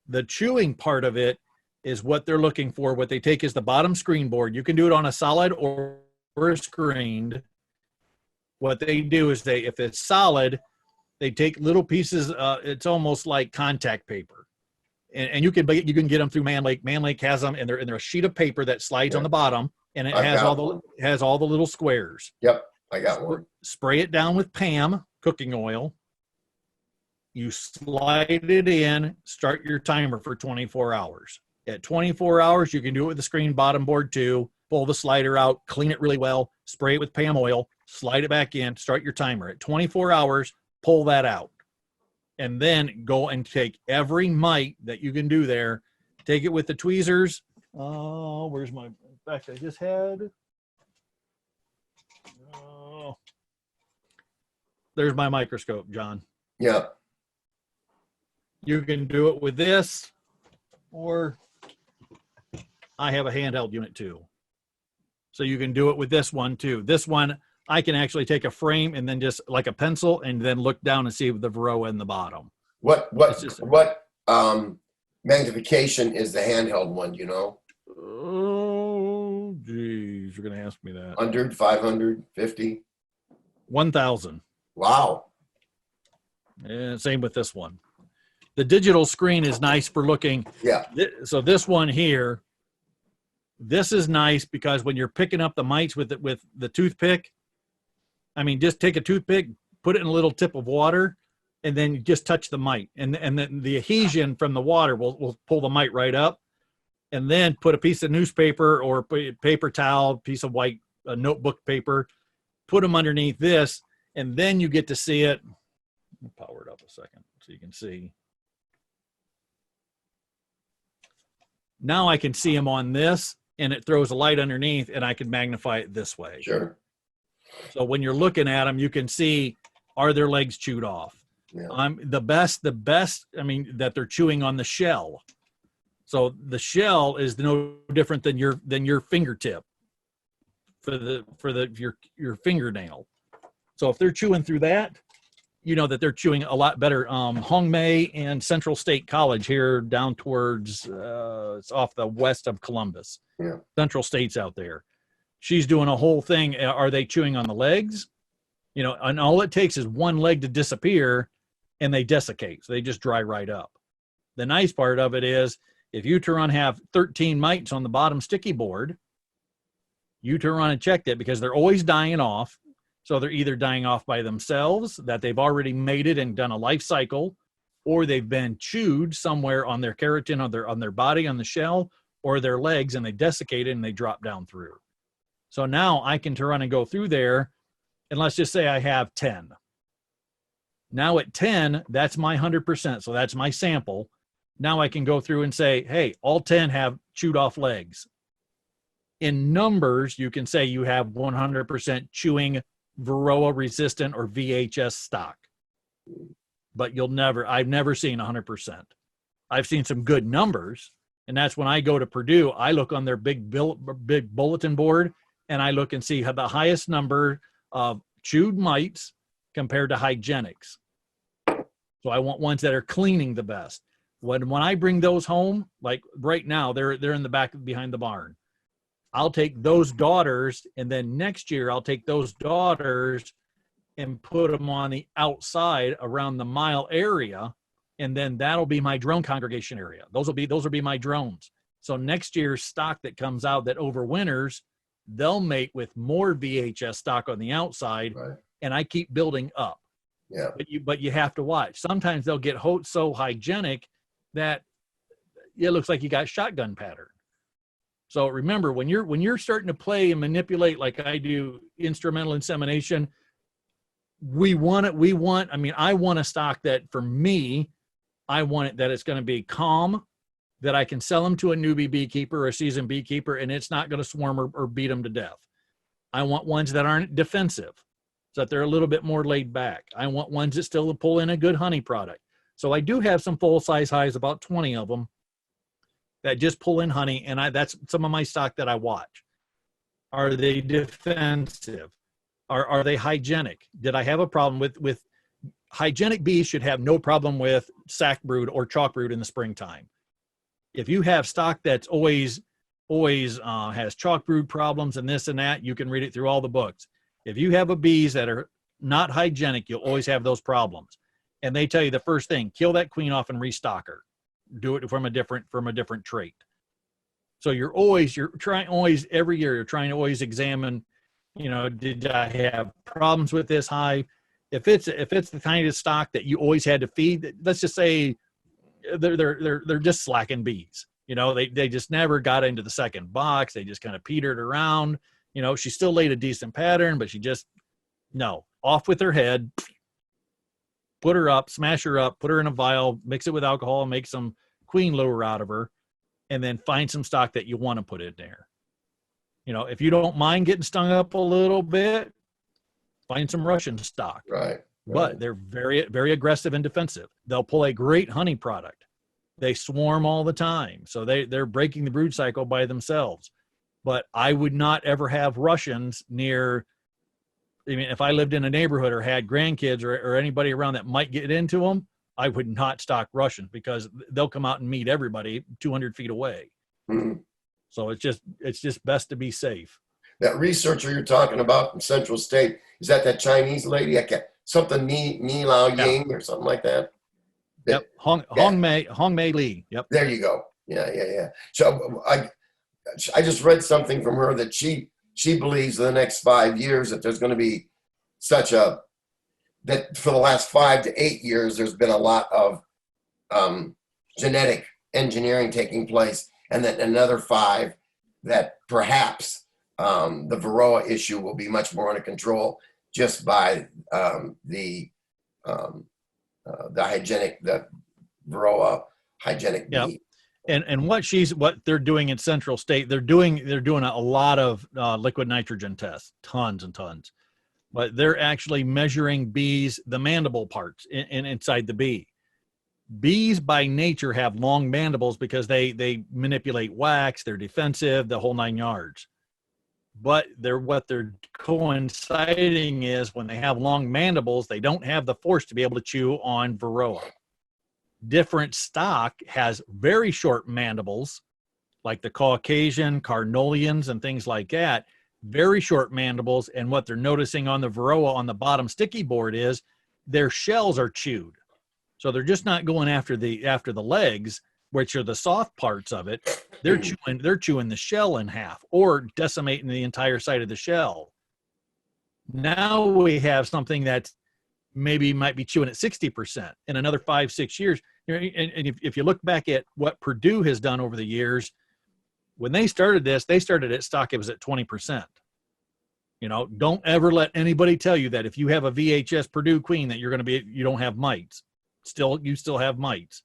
The chewing part of it is what they're looking for. What they take is the bottom screen board. You can do it on a solid or a screened. What they do is if it's solid, they take little pieces. It's almost like contact paper, and you can get them through Man Lake. Man Lake has them, and they're a sheet of paper that slides on the bottom, and it has all the little squares. Yep, I got one. Spray it down with Pam cooking oil. You slide it in. Start your timer for 24 hours. At 24 hours, you can do it with the screen bottom board too. Pull the slider out, clean it really well, spray it with Pam oil, slide it back in, start your timer. At 24 hours, pull that out. And then go and take every mite that you can do there. Take it with the tweezers. Oh, where's my, in fact, I just had. Oh, there's my microscope, John. Yeah. You can do it with this, or I have a handheld unit too. So you can do it with this one too. This one, I can actually take a frame and then just like a pencil and then look down and see the varroa in the bottom. What magnification is the handheld one, you know? Oh, geez, you're going to ask me that. 100, 500, 50? 1,000. Wow. And same with this one. The digital screen is nice for looking. Yeah. So this one here, this is nice because when you're picking up the mites with the toothpick, I mean, just take a toothpick, put it in a little tip of water, and then you just touch the mite. And then the adhesion from the water will pull the mite right up. And then put a piece of newspaper or paper towel, piece of white notebook paper, put them underneath this, And then you get to see it. I'll power it up a second so you can see. Now I can see them on this, and it throws a light underneath, and I can magnify it this way. Sure. So when you're looking at them, you can see, are their legs chewed off? Yeah. The best, I mean, that they're chewing on the shell. So the shell is no different than your fingertip for your fingernail. So if they're chewing through that, you know that they're chewing a lot better. Honeybee and Central State College here down towards it's off the west of Columbus. Yeah. Central State's out there. She's doing a whole thing. Are they chewing on the legs? You know, and all it takes is one leg to disappear and they desiccate. So they just dry right up. The nice part of it is if you turn on have 13 mites on the bottom sticky board, you turn on and check that because they're always dying off. So they're either dying off by themselves, that they've already mated and done a life cycle, or they've been chewed somewhere on their keratin, on their body, on the shell, or their legs, and they desiccated and they drop down through. So now I can turn on and go through there, and let's just say I have 10. Now at 10, that's my 100%. So that's my sample. Now I can go through and say, hey, all 10 have chewed off legs. In numbers, you can say you have 100% chewing Varroa resistant or VHS stock, but I've never seen 100%. I've seen some good numbers, and that's when I go to Purdue, I look on their big bulletin board, and I look and see how the highest number of chewed mites compared to hygienics. So I want ones that are cleaning the best. When I bring those home, like right now, they're in the back behind the barn. I'll take those daughters, and then next year I'll take those daughters and put them on the outside around the mile area, and then that'll be my drone congregation area. Those will be my drones. So next year's stock that comes out that overwinters, they'll mate with more VHS stock on the outside, right. And I keep building up. Yeah. But you have to watch. Sometimes they'll get so hygienic that it looks like you got shotgun pattern. So remember, when you're starting to play and manipulate like I do instrumental insemination, I want a stock that for me, I want it that it's going to be calm, that I can sell them to a newbie beekeeper or a seasoned beekeeper, and it's not going to swarm or beat them to death. I want ones that aren't defensive, so that they're a little bit more laid back. I want ones that still pull in a good honey product. So I do have some full-size hives, about 20 of them, that just pull in honey, and that's some of my stock that I watch. Are they defensive? Are they hygienic? Did I have a problem with hygienic bees should have no problem with sac brood or chalk brood in the springtime. If you have stock that's always has chalk brood problems and this and that, you can read it through all the books. If you have bees that are not hygienic, you'll always have those problems. And they tell you the first thing, kill that queen off and restock her. Do it from a different trait. So you're trying every year, you're trying to always examine, did I have problems with this hive? If it's the kind of stock that you always had to feed, let's just say they're just slacking bees. They just never got into the second box. They just kind of petered around. She still laid a decent pattern, but off with her head. Put her up, smash her up, put her in a vial, mix it with alcohol, make some queen lure out of her, and then find some stock that you want to put in there. If you don't mind getting stung up a little bit, find some Russian stock. Right. But they're very, very aggressive and defensive. They'll pull a great honey product. They swarm all the time. So they're breaking the brood cycle by themselves. But I would not ever have Russians near. I mean, if I lived in a neighborhood or had grandkids or anybody around that might get into them, I would not stock Russians because they'll come out and meet everybody 200 feet away. Mm-hmm. So it's just best to be safe. That researcher you're talking about in Central State, is that Chinese lady? Something Mi Lao Ying or something like that? Yep. Hongmei Li. Yep. There you go. Yeah. So I just read something from her that she believes in the next 5 years that there's going to be that for the last 5 to 8 years, there's been a lot of genetic engineering taking place, and that another 5 that perhaps the Varroa issue will be much more under control just by the Varroa hygienic Yeah. bee. And what they're doing in Central State, they're doing a lot of liquid nitrogen tests, tons and tons. But they're actually measuring bees, the mandible parts inside the bee. Bees by nature have long mandibles because they manipulate wax, they're defensive, the whole 9 yards. But what they're coinciding is when they have long mandibles, they don't have the force to be able to chew on Varroa. Different stock has very short mandibles, like the Caucasian, Carnolians, and things like that, very short mandibles. And what they're noticing on the Varroa on the bottom sticky board is their shells are chewed. So they're just not going after the legs, which are the soft parts of it. They're chewing the shell in half or decimating the entire side of the shell. Now we have something that's maybe might be chewing at 60% in another 5-6 years. And if you look back at what Purdue has done over the years, when they started this, they started at stock, it was at 20%. Don't ever let anybody tell you that if you have a VHS Purdue queen that you don't have mites. You still have mites.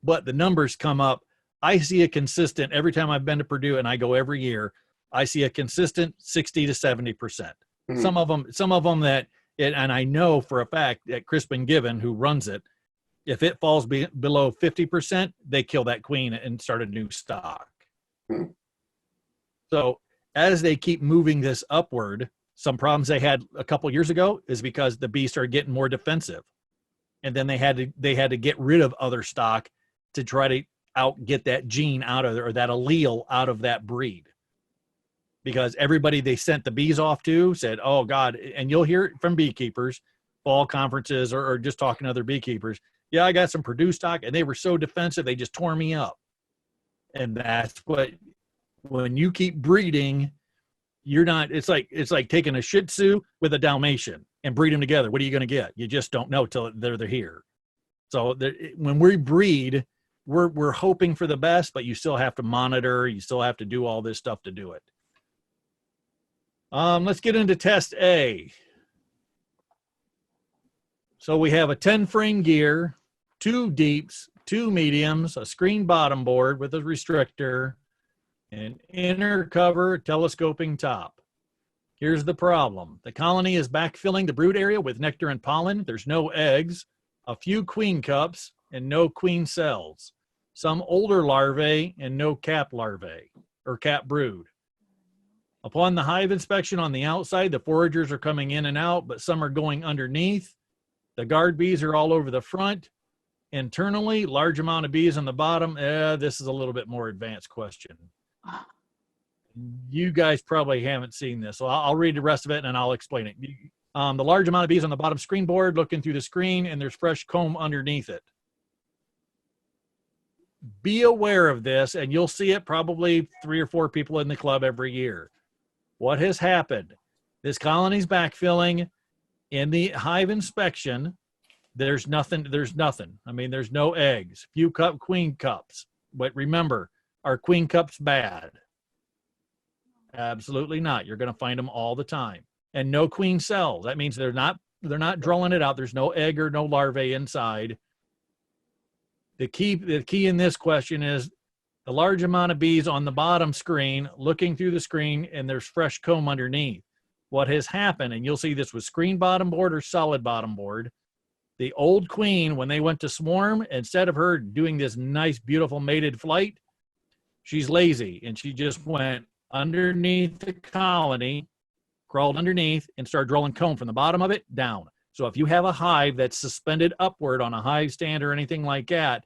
But the numbers come up. I see a consistent, every time I've been to Purdue, and I go every year, I see a consistent 60 to 70%. Mm-hmm. Some of them and I know for a fact that Crispin Given, who runs it, if it falls below 50%, they kill that queen and start a new stock. Mm-hmm. So as they keep moving this upward, some problems they had a couple years ago is because the bees started getting more defensive. And then they had to get rid of other stock to try to get that gene out of there, or that allele out of that breed. Because everybody they sent the bees off to said, oh God, and you'll hear it from beekeepers, fall conferences, or just talking to other beekeepers. Yeah, I got some Purdue stock and they were so defensive, they just tore me up. And that's when you keep breeding, it's like taking a Shih Tzu with a Dalmatian and breed them together. What are you going to get? You just don't know till they're here. So when we breed, we're hoping for the best, but you still have to monitor. You still have to do all this stuff to do it. Let's get into test A. So we have a 10 frame gear, 2 deeps, 2 mediums, a screen bottom board with a restrictor, an inner cover telescoping top. Here's the problem. The colony is backfilling the brood area with nectar and pollen. There's no eggs, a few queen cups, and no queen cells. Some older larvae and no cap larvae or cap brood. Upon the hive inspection on the outside, the foragers are coming in and out, but some are going underneath. The guard bees are all over the front. Internally, large amount of bees on the bottom. This is a little bit more advanced question. You guys probably haven't seen this, so I'll read the rest of it and I'll explain it. The large amount of bees on the bottom screen board looking through the screen, and there's fresh comb underneath it. Be aware of this, and you'll see it probably 3 or 4 people in the club every year. What has happened? This colony's backfilling. In the hive inspection, there's nothing. I mean, there's no eggs. Few queen cups. But remember, are queen cups bad? Absolutely not. You're going to find them all the time. And no queen cells. That means they're not drawing it out. There's no egg or no larvae inside. The key in this question is the large amount of bees on the bottom screen looking through the screen, and there's fresh comb underneath. What has happened, and you'll see this with screen bottom board or solid bottom board, the old queen, when they went to swarm, instead of her doing this nice, beautiful mated flight, she's lazy, and she just went underneath the colony, crawled underneath, and started drawing comb from the bottom of it down. So if you have a hive that's suspended upward on a hive stand or anything like that,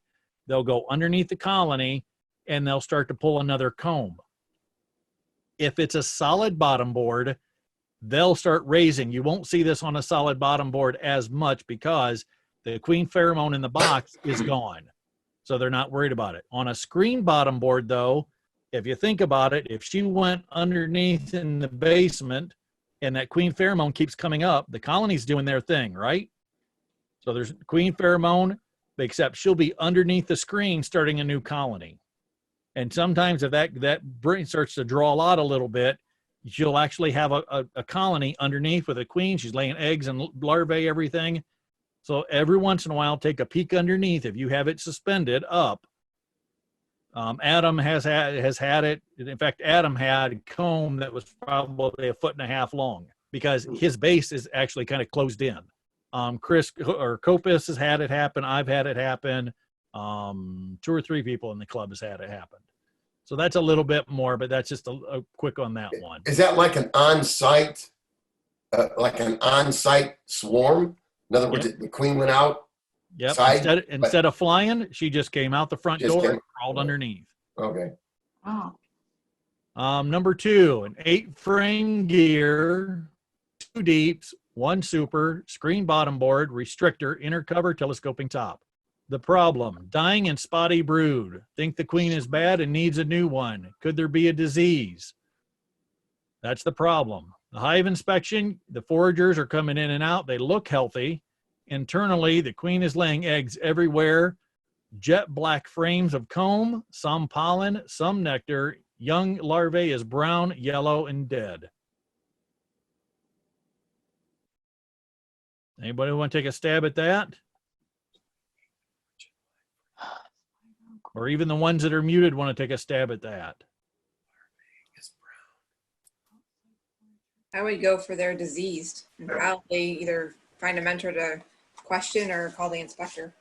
they'll go underneath the colony, and they'll start to pull another comb. If it's a solid bottom board, they'll start raising. You won't see this on a solid bottom board as much because the queen pheromone in the box is gone. So they're not worried about it. On a screen bottom board, though, if you think about it, if she went underneath in the basement and that queen pheromone keeps coming up, the colony's doing their thing, right? So there's queen pheromone, except she'll be underneath the screen starting a new colony. And sometimes if that brain starts to draw out a little bit, she'll actually have a colony underneath with a queen. She's laying eggs and larvae, everything. So every once in a while, take a peek underneath. If you have it suspended up, Adam has had it. In fact, Adam had a comb that was probably 1.5 feet long because his base is actually kind of closed in. Chris or Copus has had it happen. I've had it happen. 2 or 3 people in the club has had it happen. So that's a little bit more, but that's just a quick on that one. Is that like an on-site, swarm? In other words, Yep. the queen went out. Yep. Side, Instead of flying, she just came out the front Just door came- and crawled underneath. Okay. Oh, Number 2, an 8-frame gear, 2 deeps, 1 super, screen bottom board, restrictor, inner cover, telescoping top. The problem, dying and spotty brood. Think the queen is bad and needs a new one. Could there be a disease? That's the problem. The hive inspection, the foragers are coming in and out. They look healthy. Internally, the queen is laying eggs everywhere. Jet black frames of comb, some pollen, some nectar. Young larvae is brown, yellow, and dead. Anybody want to take a stab at that? Or even the ones that are muted want to take a stab at that? I would go for their diseased and probably either find a mentor to question or call the inspector.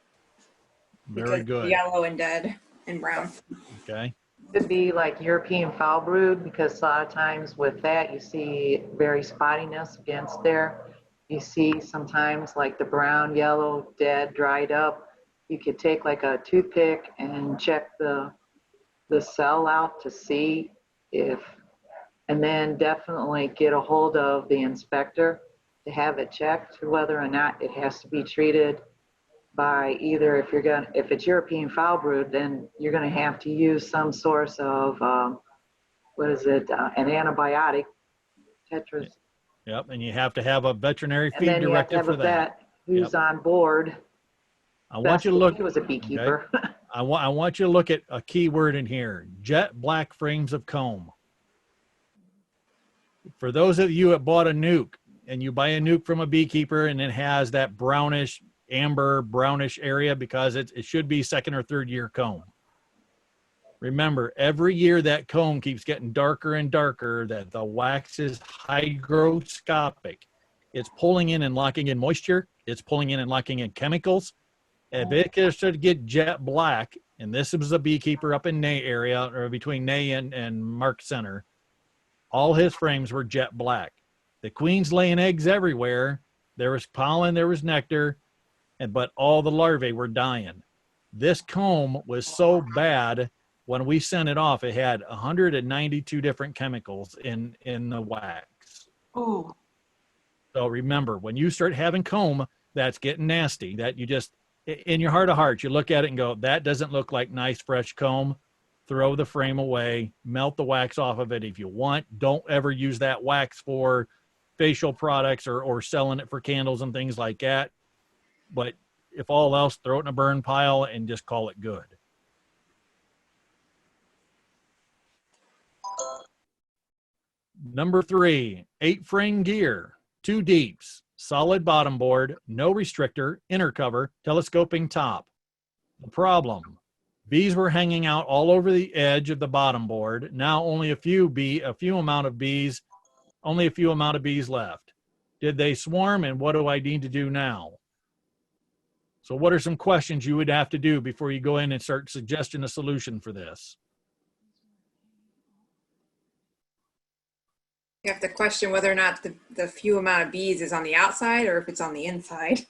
Very Because good. yellow and dead and brown. Okay. could be like European foul brood, because a lot of times with that, you see very spottiness against there. You see sometimes like the brown, yellow, dead, dried up. You could take like a toothpick and check the cell out to see if, and then definitely get a hold of the inspector to have it checked whether or not it has to be treated by either, if it's European foul brood, then you're gonna have to use some source of, an antibiotic, tetras. Yep. And you have to have a veterinary And feed then you have to directive have for a that. vet who's on board. I want you to Best if look. he was a beekeeper. Okay. I want you to look at a key word in here: jet black frames of comb. For those of you that bought a nuke and you buy a nuke from a beekeeper and it has that brownish, amber, brownish area because it should be 2nd or 3rd year comb. Remember, every year that comb keeps getting darker and darker, that the wax is hygroscopic. It's pulling in and locking in moisture. It's pulling in and locking in chemicals. If it could start to get jet black, and this was a beekeeper up in Ney area, or between Ney and Mark Center, all his frames were jet black. The queen's laying eggs everywhere. There was pollen, there was nectar, but all the larvae were dying. This comb was so bad, when we sent it off, it had 192 different chemicals in the wax. Ooh. So remember, when you start having comb that's getting nasty, that you just, in your heart of hearts, you look at it and go, that doesn't look like nice, fresh comb. Throw the frame away, melt the wax off of it if you want. Don't ever use that wax for facial products or selling it for candles and things like that. But if all else, throw it in a burn pile and just call it good. Number 3, 8-frame gear, 2 deeps, solid bottom board, no restrictor, inner cover, telescoping top. The problem, bees were hanging out all over the edge of the bottom board. Now only a few amount of bees left. Did they swarm, and what do I need to do now? So what are some questions you would have to do before you go in and start suggesting a solution for this? You have to question whether or not the few amount of bees is on the outside or if it's on the inside,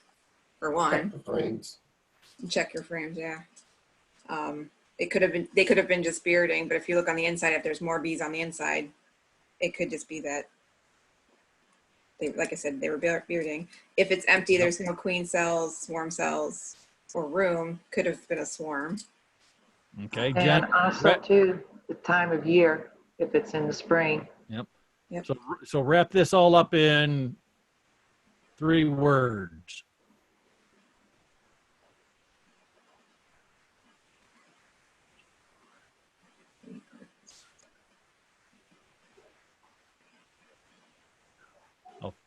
for one. Frames. Check your frames, yeah. They could have been just bearding, but if you look on the inside, if there's more bees on the inside, it could just be that like I said, they were bearding. If it's empty, there's no queen cells, swarm cells, or room. Could have been a swarm. Okay, And Jen. also too, the time of year, if it's in the spring. Yep. So wrap this all up in 3 words.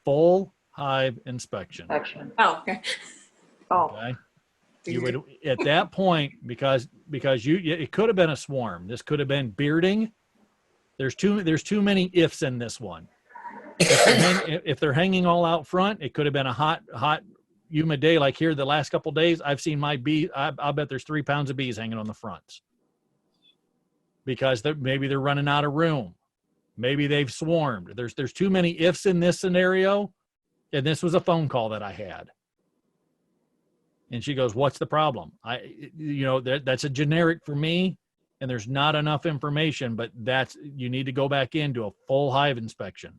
full hive inspection. Action. Oh, okay. Oh, Okay. You would, at that point, because it could have been a swarm. This could have been bearding. There's too many ifs in this one. If they're hanging all out front, it could have been a hot, humid day like here the last couple of days. I've seen my bee. I'll bet there's 3 pounds of bees hanging on the fronts because maybe they're running out of room. Maybe they've swarmed. There's too many ifs in this scenario. And this was a phone call that I had. And she goes, what's the problem? That's a generic for me, and there's not enough information, but you need to go back into a full hive inspection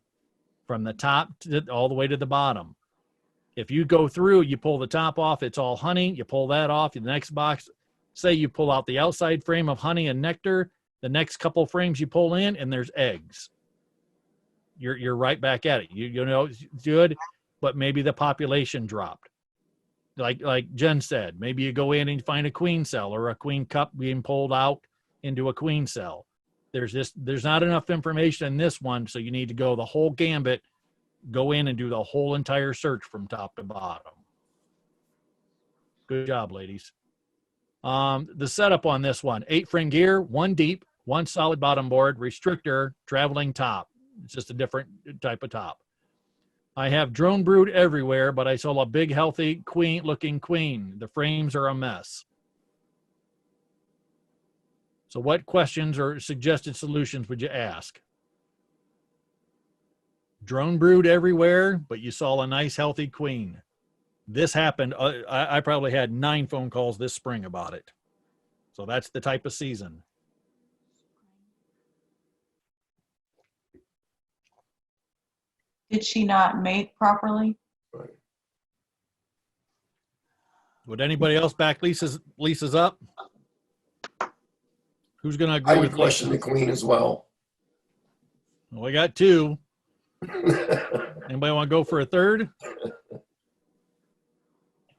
from the top all the way to the bottom. If you go through, you pull the top off, it's all honey, you pull that off, the next box, say you pull out the outside frame of honey and nectar, the next couple frames you pull in, and there's eggs. You're right back at it. You know, it's good, but maybe the population dropped. Like Jen said, maybe you go in and find a queen cell or a queen cup being pulled out into a queen cell. There's not enough information in this one, so you need to go the whole gambit, go in and do the whole entire search from top to bottom. Good job, ladies. The setup on this one, 8-frame gear, 1 deep, 1 solid bottom board, restrictor, traveling top. It's just a different type of top. I have drone brood everywhere, but I saw a big, healthy, looking queen. The frames are a mess. So what questions or suggested solutions would you ask? Drone brood everywhere, but you saw a nice, healthy queen. This happened. I probably had 9 phone calls this spring about it. So that's the type of season. Did she not mate properly? Would anybody else back Lisa's up? Who's going to agree I with would question the queen as well. Well, we got 2. Anybody want to go for a third?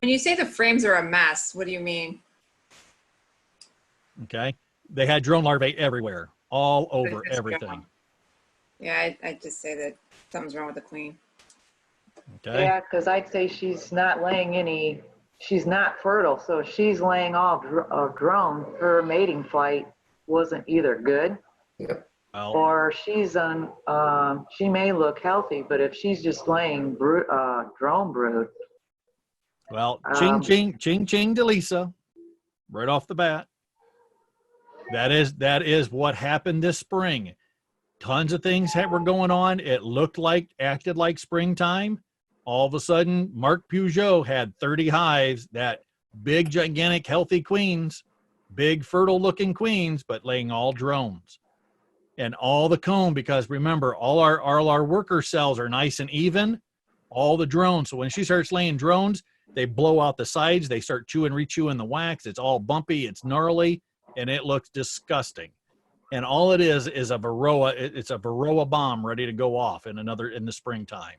When you say the frames are a mess, what do you mean? Okay. They had drone larvae everywhere, all over everything. Yeah, I just say that something's wrong with the queen. Okay. yeah, because I'd say she's not laying any, she's not fertile. So if she's laying all drone, her mating flight wasn't either good Well, or she's she may look healthy, but if she's just laying drone brood. well, ching to Lisa, right off the bat. That is what happened this spring. Tons of things were going on. It acted like springtime. All of a sudden, Mark Peugeot had 30 hives, that big, gigantic, healthy queens, big, fertile-looking queens, but laying all drones. And all the comb, because remember, all our worker cells are nice and even, all the drones. So when she starts laying drones, they blow out the sides. They start rechewing the wax. It's all bumpy. It's gnarly, and it looks disgusting. And all it is a Varroa. It's a Varroa bomb ready to go off in the springtime.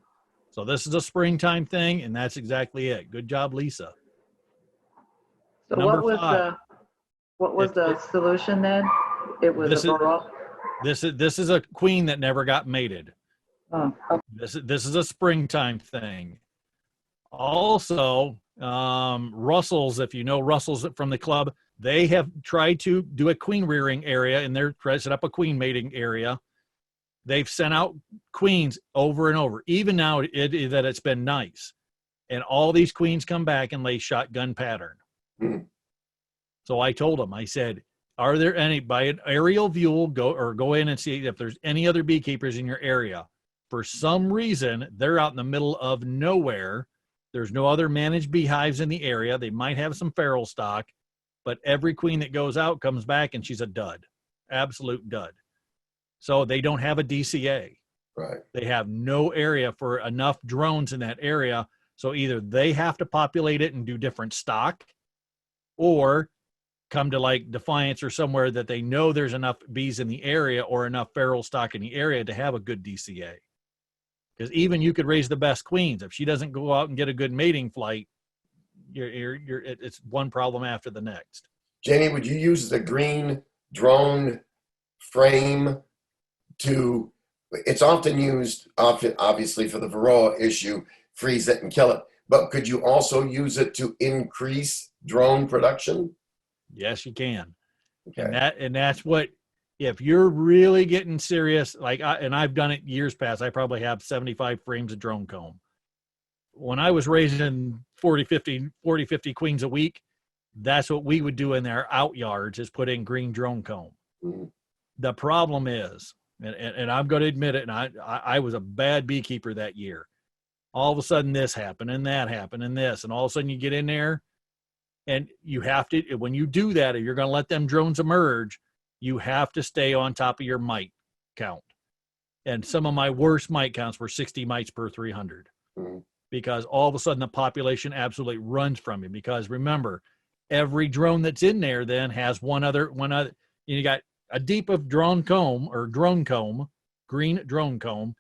So this is a springtime thing, and that's exactly it. Good job, Lisa. So Number what was the solution then? It was a Varroa. This is a queen that never got mated. Oh, okay. This is a springtime thing. Also, Russell's, if you know Russell's from the club, they have tried to do a queen rearing area and they're trying to set up a queen mating area. They've sent out queens over and over, even now that it's been nice. And all these queens come back and lay shotgun pattern. So I told them, I said, are there any, by an aerial view, go in and see if there's any other beekeepers in your area. For some reason, they're out in the middle of nowhere. There's no other managed beehives in the area. They might have some feral stock, but every queen that goes out comes back and she's a dud, absolute dud. So they don't have a DCA. Right. They have no area for enough drones in that area. So either they have to populate it and do different stock, or come to like Defiance or somewhere that they know there's enough bees in the area or enough feral stock in the area to have a good DCA. Because even you could raise the best queens. If she doesn't go out and get a good mating flight, it's one problem after the next. Jamie, would you use the green drone frame to it's often used, obviously for the Varroa issue, freeze it and kill it. But could you also use it to increase drone production? Yes, you can. Okay. And that's what, if you're really getting serious, like and I've done it years past, I probably have 75 frames of drone comb. When I was raising 40, 50 queens a week, that's what we would do in their out yards, is put in green drone comb. Mhm. The problem is, and I'm going to admit it, and I was a bad beekeeper that year. All of a sudden this happened and that happened and this, and all of a sudden you get in there and you have to, when you do that, if you're going to let them drones emerge, you have to stay on top of your mite count. And some of my worst mite counts were 60 mites per 300, Mhm. because all of a sudden the population absolutely runs from you. Because remember, every drone that's in there then has one other, you got a deep of drone comb, green drone comb.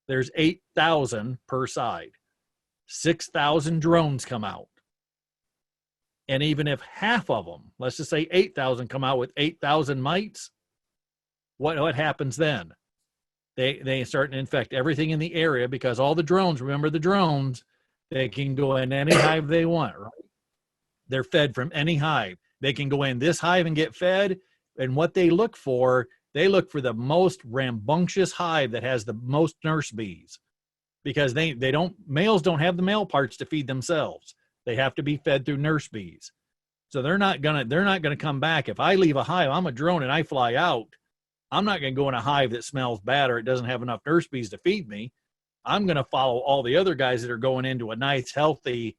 There's 8,000 per side. 6,000 drones come out. And even if half of them, let's just say 8,000, come out with 8,000 mites, what happens then? They start to infect everything in the area, because all the drones, remember the drones, they can go in any hive they want, right? They're fed from any hive. They can go in this hive and get fed. And what they look for the most rambunctious hive that has the most nurse bees, because males don't have the male parts to feed themselves. They have to be fed through nurse bees. So they're not gonna come back. If I leave a hive, I'm a drone and I fly out, I'm not gonna go in a hive that smells bad or it doesn't have enough nurse bees to feed me. I'm gonna follow all the other guys that are going into a nice, healthy,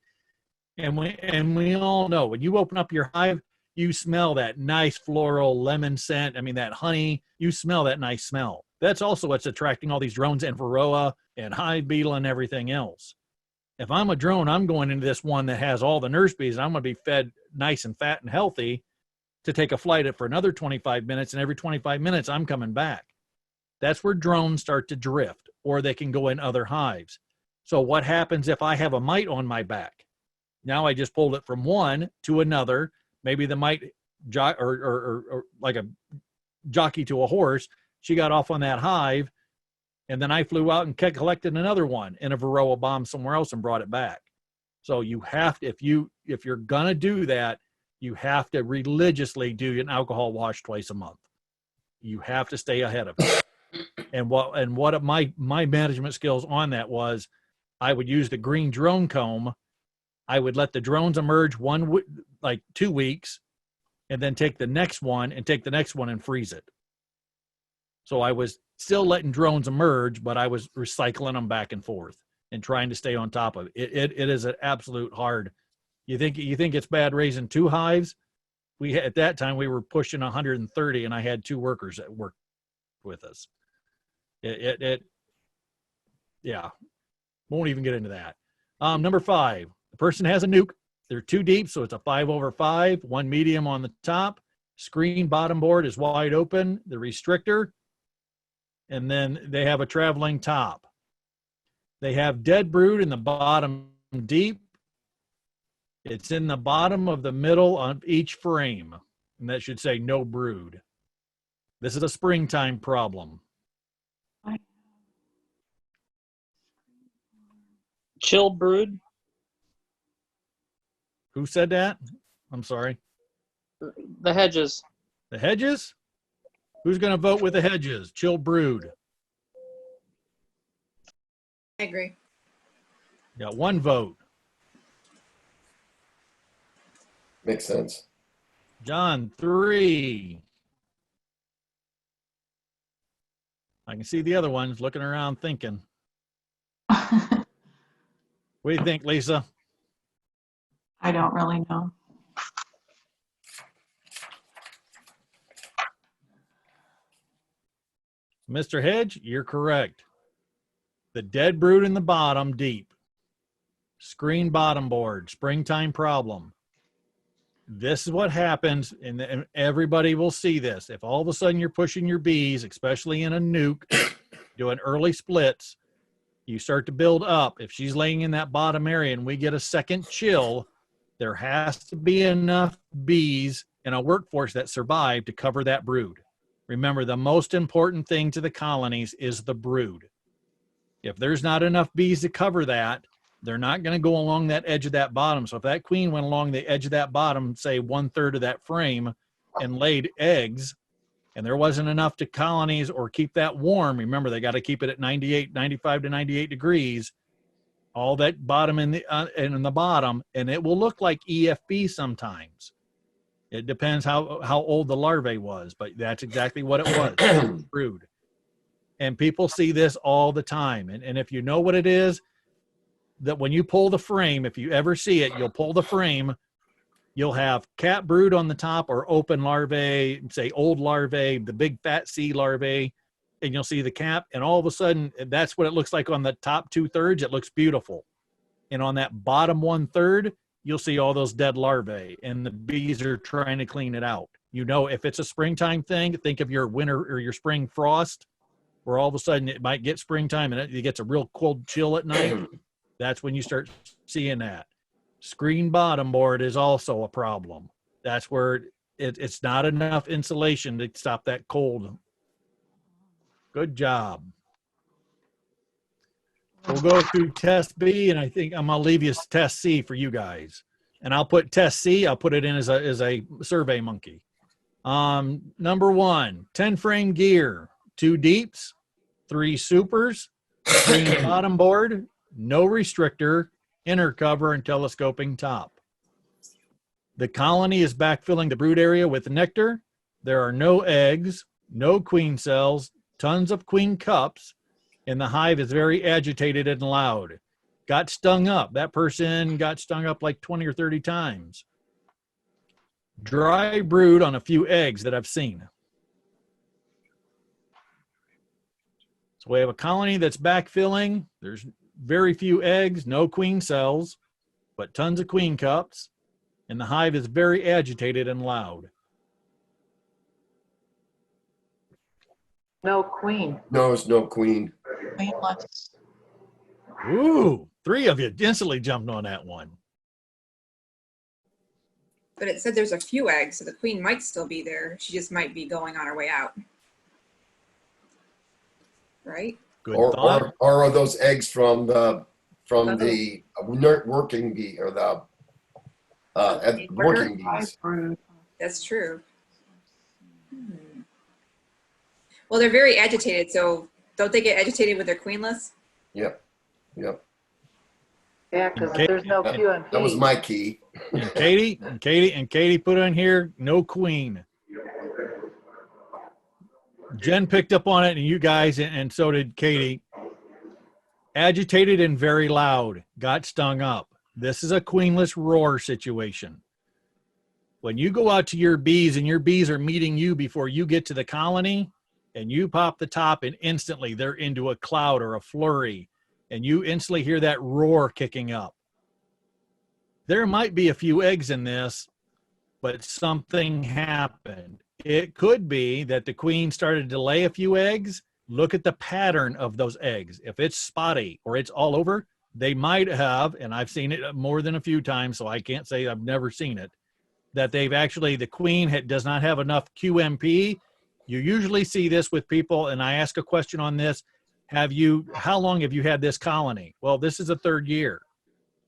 and we all know, when you open up your hive, you smell that nice floral lemon scent. I mean, that honey, you smell that nice smell. That's also what's attracting all these drones and Varroa and hive beetle and everything else. If I'm a drone, I'm going into this one that has all the nurse bees, and I'm going to be fed nice and fat and healthy to take a flight for another 25 minutes. And every 25 minutes, I'm coming back. That's where drones start to drift, or they can go in other hives. So what happens if I have a mite on my back? Now I just pulled it from one to another. Maybe the mite, or like a jockey to a horse, she got off on that hive, and then I flew out and collected another one in a Varroa bomb somewhere else and brought it back. So you have to, if you're gonna do that, you have to religiously do an alcohol wash twice a month. You have to stay ahead of it. And what my management skills on that was, I would use the green drone comb. I would let the drones emerge 2 weeks, and then take the next one and freeze it. So I was still letting drones emerge, but I was recycling them back and forth and trying to stay on top of it. It is an absolute hard. You think it's bad raising 2 hives? At that time we were pushing 130, and I had 2 workers that worked with us. Yeah, won't even get into that. Number 5, the person has a nuke. They're 2 deep, so it's a 5/5, 1 medium on the top. Screen bottom board is wide open, the restrictor, and then they have a traveling top. They have dead brood in the bottom deep. It's in the bottom of the middle of each frame, and that should say no brood. This is a springtime problem. Chill brood. Who said that? I'm sorry. The hedges. The hedges? Who's going to vote with the hedges? Chill brood. I agree. Got 1 vote. Makes sense. John, 3. I can see the other ones looking around thinking. What do you think, Lisa? I don't really know. Mr. Hedge, you're correct. The dead brood in the bottom deep. Screen bottom board, springtime problem. This is what happens, and everybody will see this. If all of a sudden you're pushing your bees, especially in a nuke, doing early splits, you start to build up. If she's laying in that bottom area and we get a second chill, there has to be enough bees in a workforce that survive to cover that brood. Remember, the most important thing to the colonies is the brood. If there's not enough bees to cover that, they're not going to go along that edge of that bottom. So if that queen went along the edge of that bottom, say 1/3 of that frame, and laid eggs, and there wasn't enough to colonies or keep that warm, remember, they got to keep it at 95 to 98 degrees, all that bottom in the bottom, and it will look like EFB sometimes. It depends how old the larvae was, but that's exactly what it was, brood. And people see this all the time. And if you know what it is, that when you pull the frame, if you ever see it, you'll pull the frame, you'll have cat brood on the top or open larvae, say old larvae, the big fat C larvae, and you'll see the cap. And all of a sudden, that's what it looks like on the top 2/3. It looks beautiful. And on that bottom 1/3, you'll see all those dead larvae, and the bees are trying to clean it out. You know, if it's a springtime thing, think of your winter or your spring frost, where all of a sudden it might get springtime and it gets a real cold chill at night. That's when you start seeing that. Screen bottom board is also a problem. That's where it's not enough insulation to stop that cold. Good job. We'll go through test B, and I think I'm going to leave you test C for you guys. And I'll put test C, I'll put it in as a survey monkey. Number 1, 10 frame gear, 2 deeps, 3 supers, screen bottom board, no restrictor, inner cover, and telescoping top. The colony is backfilling the brood area with nectar. There are no eggs, no queen cells, tons of queen cups, and the hive is very agitated and loud. Got stung up. That person got stung up like 20 or 30 times. Dry brood on a few eggs that I've seen. So we have a colony that's backfilling. There's very few eggs, no queen cells, but tons of queen cups, and the hive is very agitated and loud. No queen. No, it's no queen. Queenless. Ooh, 3 of you instantly jumped on that one. But it said there's a few eggs, so the queen might still be there. She just might be going on her way out. Right? Good thought. Or are those eggs from the working bee or the working bees? Brood. That's true. Well, they're very agitated, so don't they get agitated with their queenless? Yep. Yeah, because Okay. there's no QMP. That was my key. And Katie put on here, no queen. Jen picked up on it, and you guys, and so did Katie. Agitated and very loud, got stung up. This is a queenless roar situation. When you go out to your bees and your bees are meeting you before you get to the colony, and you pop the top and instantly they're into a cloud or a flurry, and you instantly hear that roar kicking up. There might be a few eggs in this, but something happened. It could be that the queen started to lay a few eggs. Look at the pattern of those eggs. If it's spotty or it's all over, they might have, and I've seen it more than a few times, so I can't say I've never seen it, that they've actually, the queen does not have enough QMP. You usually see this with people, and I ask a question on this. How long have you had this colony? Well, this is the 3rd year.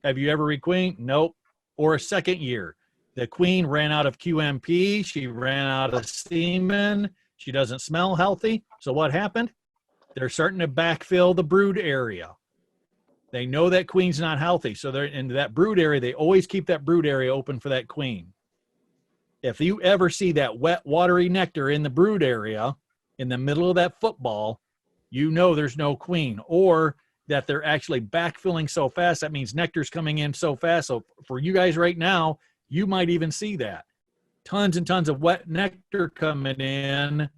Have you ever requeened? Nope. Or a 2nd year. The queen ran out of QMP. She ran out of semen. She doesn't smell healthy. So what happened? They're starting to backfill the brood area. They know that queen's not healthy. So they're in that brood area. They always keep that brood area open for that queen. If you ever see that wet, watery nectar in the brood area, in the middle of that football, you know there's no queen, or that they're actually backfilling so fast. That means nectar's coming in so fast. So for you guys right now, you might even see that. Tons and tons of wet nectar coming in.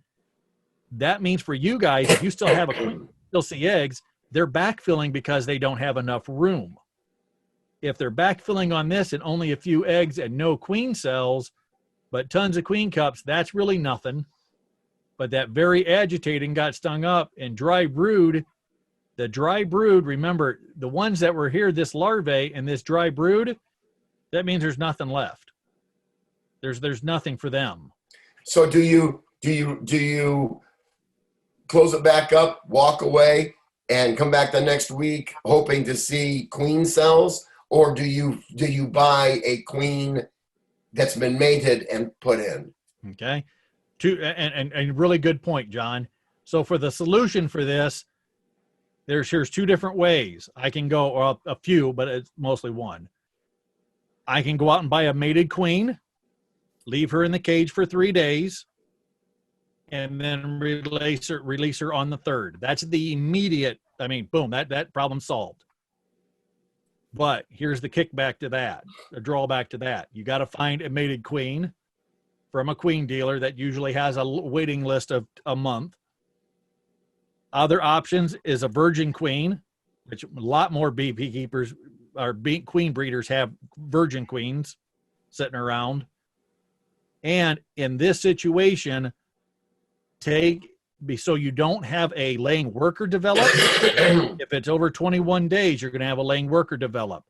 That means for you guys, if you still have a queen, still see eggs, they're backfilling because they don't have enough room. If they're backfilling on this and only a few eggs and no queen cells, but tons of queen cups, that's really nothing. But that very agitating got stung up, and dry brood, the dry brood, remember, the ones that were here, this larvae and this dry brood, that means there's nothing left. There's nothing for them. So do you do you close it back up, walk away, and come back the next week hoping to see queen cells, or do you buy a queen that's been mated and put in? Okay. And really good point, John. So for the solution for this, here's two different ways. I can go, or a few, but it's mostly one. I can go out and buy a mated queen, leave her in the cage for 3 days, and then release her on the third. That's the immediate, I mean, boom, that problem solved. But here's the kickback to that, a drawback to that. You got to find a mated queen from a queen dealer that usually has a waiting list of a month. Other options is a virgin queen, which a lot more beekeepers or queen breeders have virgin queens sitting around. And in this situation, so you don't have a laying worker develop. If it's over 21 days, you're going to have a laying worker develop.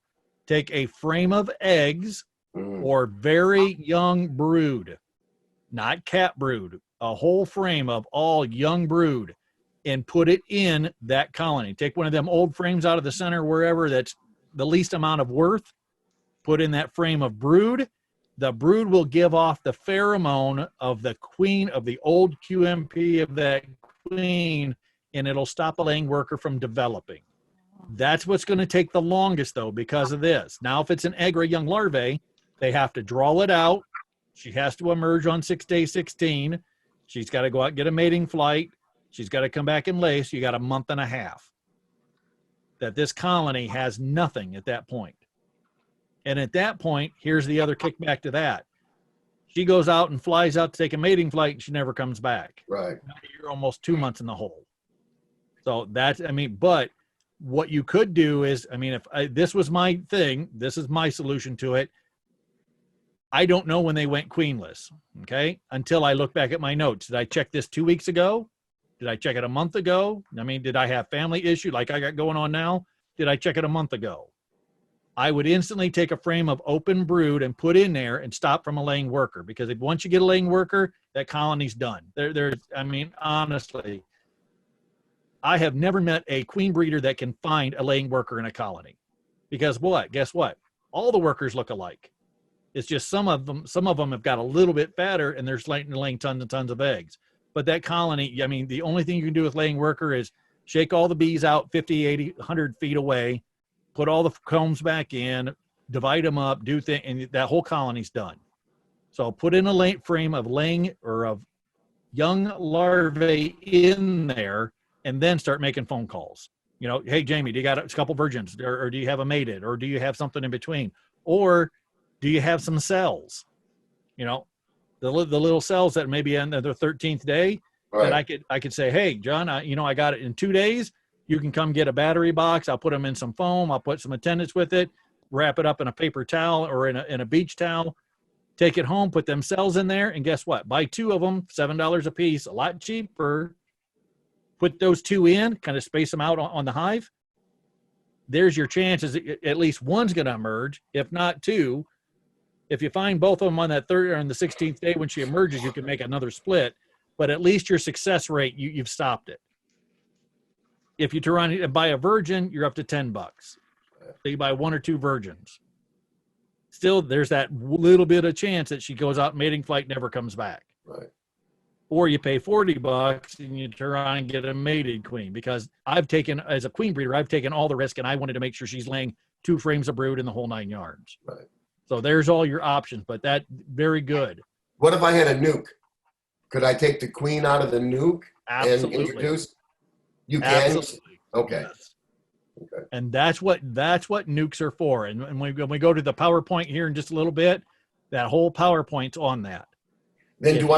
Take a frame of eggs or very young brood, not cat brood, a whole frame of all young brood, and put it in that colony. Take one of them old frames out of the center, wherever that's the least amount of worth, put in that frame of brood. The brood will give off the pheromone of the queen, of the old QMP of that queen, and it'll stop a laying worker from developing. That's what's going to take the longest, though, because of this. Now, if it's an egg or a young larvae, they have to draw it out. She has to emerge on day 16. She's got to go out and get a mating flight. She's got to come back and lay. So you got a month and a half that this colony has nothing at that point. And at that point, here's the other kickback to that. She goes out and flies out to take a mating flight, and she never comes back. Right. Now you're almost 2 months in the hole. So that's, I mean, but what you could do is, I mean, this was my thing, this is my solution to it. I don't know when they went queenless, okay? Until I look back at my notes. Did I check this 2 weeks ago? Did I check it a month ago? I mean, did I have family issue like I got going on now? Did I check it a month ago? I would instantly take a frame of open brood and put in there and stop from a laying worker, because once you get a laying worker, that colony's done. I mean, honestly, I have never met a queen breeder that can find a laying worker in a colony, because guess what? All the workers look alike. It's just some of them have got a little bit fatter and they're laying tons and tons of eggs. But that colony, I mean, the only thing you can do with laying worker is shake all the bees out 50, 80, 100 feet away, put all the combs back in, divide them up, and that whole colony's done. So put in a frame of laying or of young larvae in there, and then start making phone calls. You know, hey, Jamie, do you got a couple virgins, or do you have a mated, or do you have something in between? Or do you have some cells? You know, the little cells that maybe on their 13th day, Right. that I could say, hey, John, I got it in 2 days. You can come get a battery box. I'll put them in some foam. I'll put some attendants with it, wrap it up in a paper towel or in a beach towel, take it home, put them cells in there. And guess what? Buy 2 of them, $7 a piece, a lot cheaper. Put those 2 in, kind of space them out on the hive. There's your chances. At least one's going to emerge, if not 2. If you find both of them on that 3rd or on the 16th day when she emerges, you can make another split. But at least your success rate, you've stopped it. If you turn around and buy a virgin, you're up to $10. So you buy 1 or 2 virgins. Still, there's that little bit of chance that she goes out mating flight, never comes back. Right. Or you pay $40 and you turn around and get a mated queen, because as a queen breeder, I've taken all the risk and I wanted to make sure she's laying 2 frames of brood in the whole 9 yards. Right. So there's all your options, but that very good. What if I had a nuke? Could I take the queen out of the nuke Absolutely. and introduce? You can? Absolutely. Okay. Yes. Okay. And that's what nukes are for. And when we go to the PowerPoint here in just a little bit, that whole PowerPoint's on that. Then do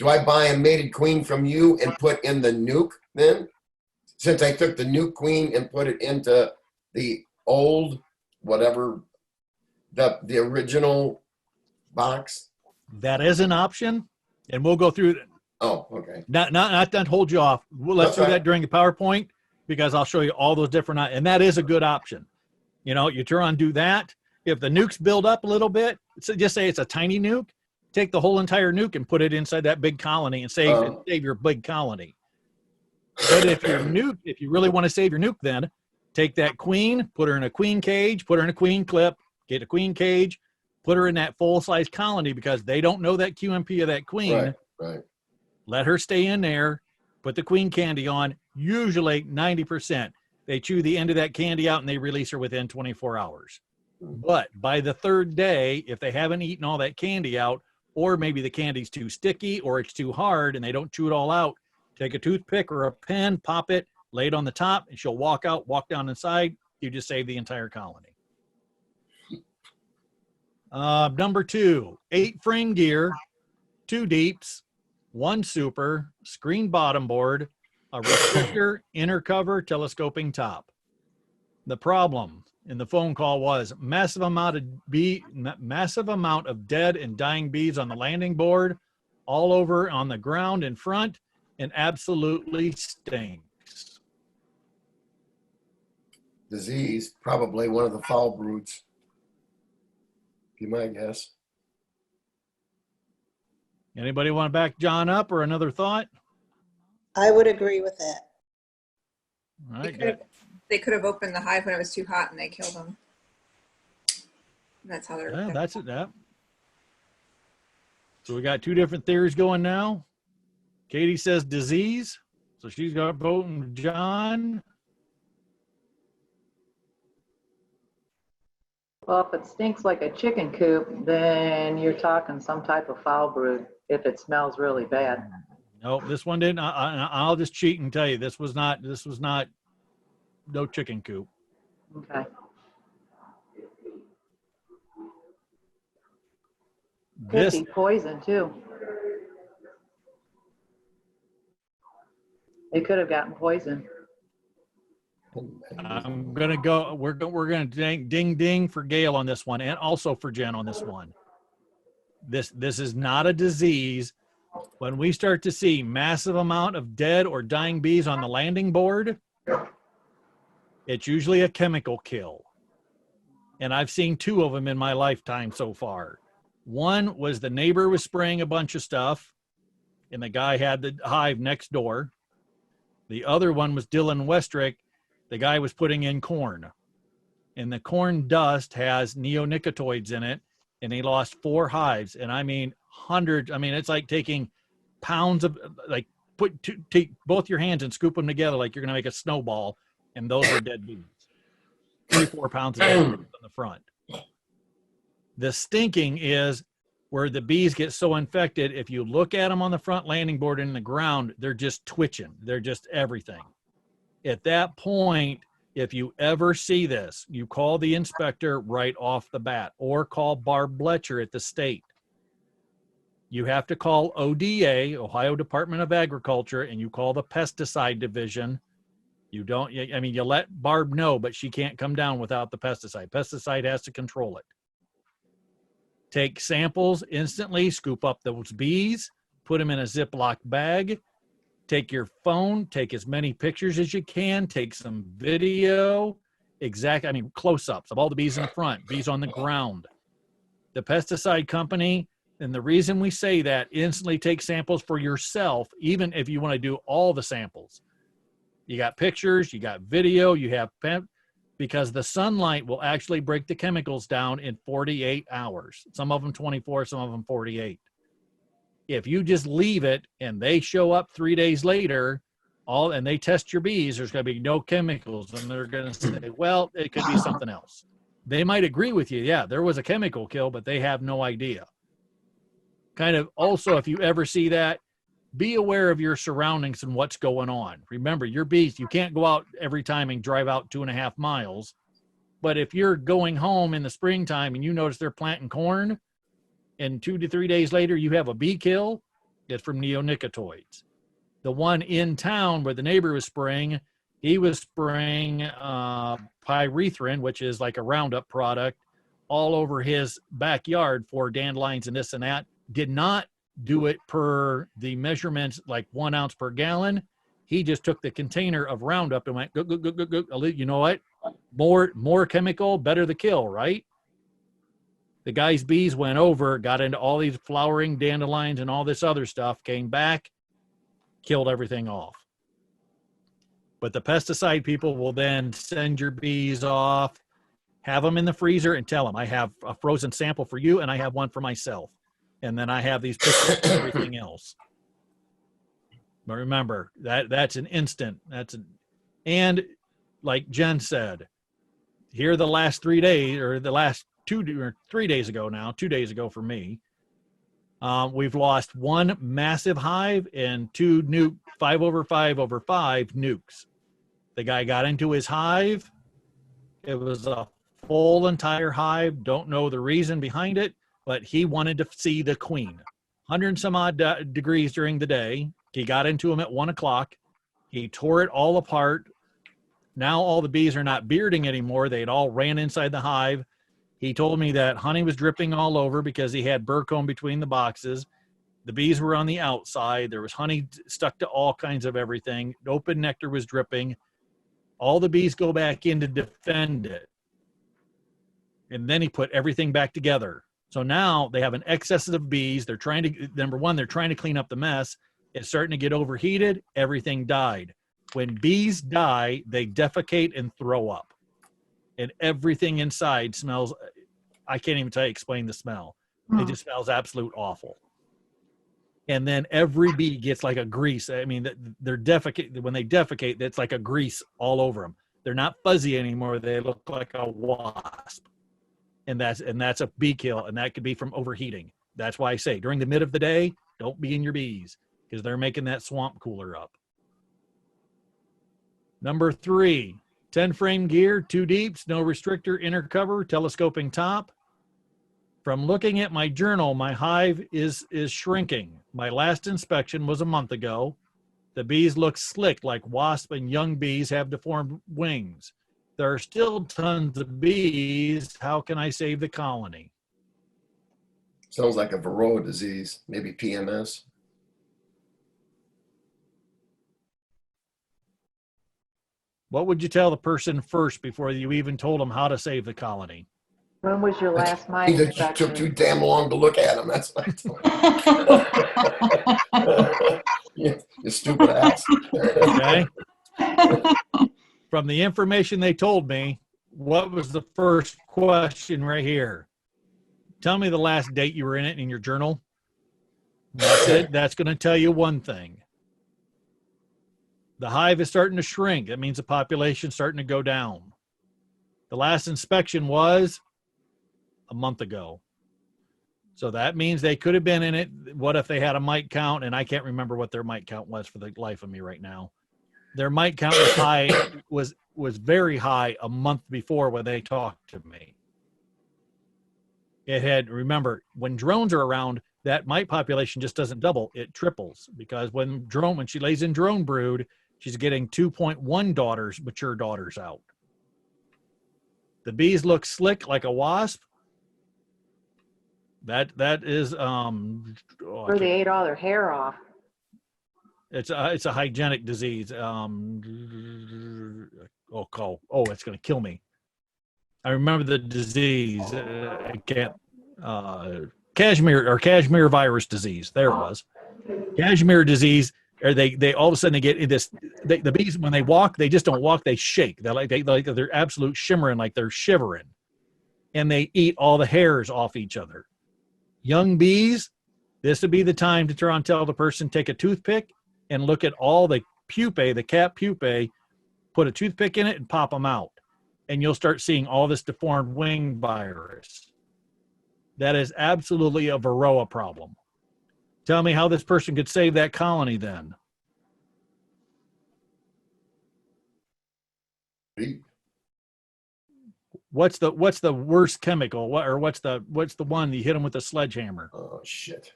I buy a mated queen from you and put in the nuke then? Since I took the nuke queen and put it into the old, whatever, the original box? That is an option, and we'll go through. Oh, okay. Not to hold you off. Let's do that during the PowerPoint, because I'll show you all those different, and that is a good option. You know, you turn on, do that. If the nukes build up a little bit, so just say it's a tiny nuke, take the whole entire nuke and put it inside that big colony and save your big colony. But if you really want to save your nuke, then take that queen, put her in a queen cage, put her in a queen clip, get a queen cage, put her in that full-size colony, because they don't know that QMP of that queen. Right. Let her stay in there, put the queen candy on. Usually 90%. They chew the end of that candy out and they release her within 24 hours. But by the third day, if they haven't eaten all that candy out, or maybe the candy's too sticky or it's too hard and they don't chew it all out, take a toothpick or a pen, pop it, lay it on the top, and she'll walk out, walk down inside. You just save the entire colony. Number 2, 8-frame gear, 2 deeps, 1 super, screen bottom board, a restrictor, inner cover, telescoping top. The problem in the phone call was massive amount of dead and dying bees on the landing board, all over on the ground in front, and absolutely stinks. Disease, probably one of the foul broods. Be my guess. Anybody want to back John up or another thought? I would agree with that. All They right, could, they could have opened the hive when it was too hot and they killed them. That's how they're. yeah, that's it. That. So we got 2 different theories going now. Katie says disease, so she's got voting John. Well, if it stinks like a chicken coop, then you're talking some type of foul brood if it smells really bad. Nope, this one didn't. I'll just cheat and tell you this was not no chicken coop. Okay. Could This be poison too. They could have gotten poison. I'm gonna go. We're gonna ding ding for Gail on this one, and also for Jen on this one. This is not a disease. When we start to see massive amount of dead or dying bees on the landing board, it's usually a chemical kill. And I've seen 2 of them in my lifetime so far. One was the neighbor was spraying a bunch of stuff, and the guy had the hive next door. The other one was Dylan Westrick. The guy was putting in corn, and the corn dust has neonicotinoids in it, and he lost 4 hives. And I mean hundreds. I mean, it's like taking pounds of, like, take both your hands and scoop them together like you're gonna make a snowball, and those were dead bees. 3-4 pounds of dead bees on the front. The stinking is where the bees get so infected. If you look at them on the front landing board and in the ground, they're just twitching. They're just everything. At that point, if you ever see this, you call the inspector right off the bat, or call Barb Bletcher at the state. You have to call ODA, Ohio Department of Agriculture, and you call the pesticide division. You don't, I mean, you let Barb know, but she can't come down without the pesticide. Pesticide has to control it. Take samples instantly, scoop up those bees, put them in a Ziploc bag. Take your phone, take as many pictures as you can, take some video, close-ups of all the bees in the front, bees on the ground. The pesticide company, and the reason we say that, instantly take samples for yourself, even if you want to do all the samples. You got pictures, you got video, you have, because the sunlight will actually break the chemicals down in 48 hours. Some of them 24, some of them 48. If you just leave it and they show up 3 days later, and they test your bees, there's going to be no chemicals, and they're going to say, well, it could be something else. They might agree with you. Yeah, there was a chemical kill, but they have no idea. Kind of also, if you ever see that, be aware of your surroundings and what's going on. Remember, your bees, you can't go out every time and drive out 2.5 miles. But if you're going home in the springtime and you notice they're planting corn, and 2 to 3 days later you have a bee kill, it's from neonicotinoids. The one in town where the neighbor was spraying, he was spraying pyrethrin, which is like a Roundup product, all over his backyard for dandelions and this and that. Did not do it per the measurements, like 1 ounce per gallon. He just took the container of Roundup and went, go, go, go, go, go. You know what? More chemical, better the kill, right? The guy's bees went over, got into all these flowering dandelions and all this other stuff, came back, killed everything off. But the pesticide people will then send your bees off, have them in the freezer, and tell them, I have a frozen sample for you and I have one for myself. And then I have these pictures and everything else. But remember, that's an instant. And like Jen said, here the last 3 days, or the last 3 days ago now, 2 days ago for me, we've lost one massive hive and 2 nuke 5/5/5 nukes. The guy got into his hive. It was a full entire hive. Don't know the reason behind it, but he wanted to see the queen. 100 and some odd degrees during the day. He got into him at 1 o'clock. He tore it all apart. Now all the bees are not bearding anymore. They'd all ran inside the hive. He told me that honey was dripping all over because he had burr comb between the boxes. The bees were on the outside. There was honey stuck to all kinds of everything. Open nectar was dripping. All the bees go back in to defend it. And then he put everything back together. So now they have an excess of bees. They're trying to, number one, they're trying to clean up the mess. It's starting to get overheated. Everything died. When bees die, they defecate and throw up. And everything inside smells, I can't even explain the smell. It just smells absolute awful. And then every bee gets like a grease. I mean, they're defecate. When they defecate, it's like a grease all over them. They're not fuzzy anymore. They look like a wasp. And that's a bee kill, and that could be from overheating. That's why I say during the mid of the day, don't be in your bees because they're making that swamp cooler up. Number 3, 10-frame gear, 2 deeps, no restrictor, inner cover, telescoping top. From looking at my journal, my hive is shrinking. My last inspection was a month ago. The bees look slick like wasp and young bees have deformed wings. There are still tons of bees. How can I save the colony? Sounds like a Varroa disease, maybe PMS. What would you tell the person first before you even told them how to save the colony? When was your last I mite think that you took too inspection? damn long to look at them. That's what I told you. You stupid ass. Okay. From the information they told me, what was the first question right here? Tell me the last date you were in it in your journal. That's it. That's going to tell you one thing. The hive is starting to shrink. That means the population's starting to go down. The last inspection was a month ago. So that means they could have been in it. What if they had a mite count? And I can't remember what their mite count was for the life of me right now. Their mite count was high, was very high a month before when they talked to me. It had, remember, when drones are around, that mite population just doesn't double, it triples, because when she lays in drone brood, she's getting 2.1 mature daughters out. The bees look slick like a wasp. That is Or they ate all their hair off. it's a hygienic disease. It's gonna kill me. I remember the disease. I can't. Cashmere virus disease. There it was. Cashmere disease. Or they all of a sudden they get this. The bees, when they walk, they just don't walk. They shake. They're absolute shimmering, like they're shivering, and they eat all the hairs off each other. Young bees, this would be the time to try and tell the person, take a toothpick and look at all the pupae, the cat pupae, put a toothpick in it and pop them out. And you'll start seeing all this deformed wing virus. That is absolutely a Varroa problem. Tell me how this person could save that colony then. What's the worst chemical? What's the one you hit them with a sledgehammer? Oh shit.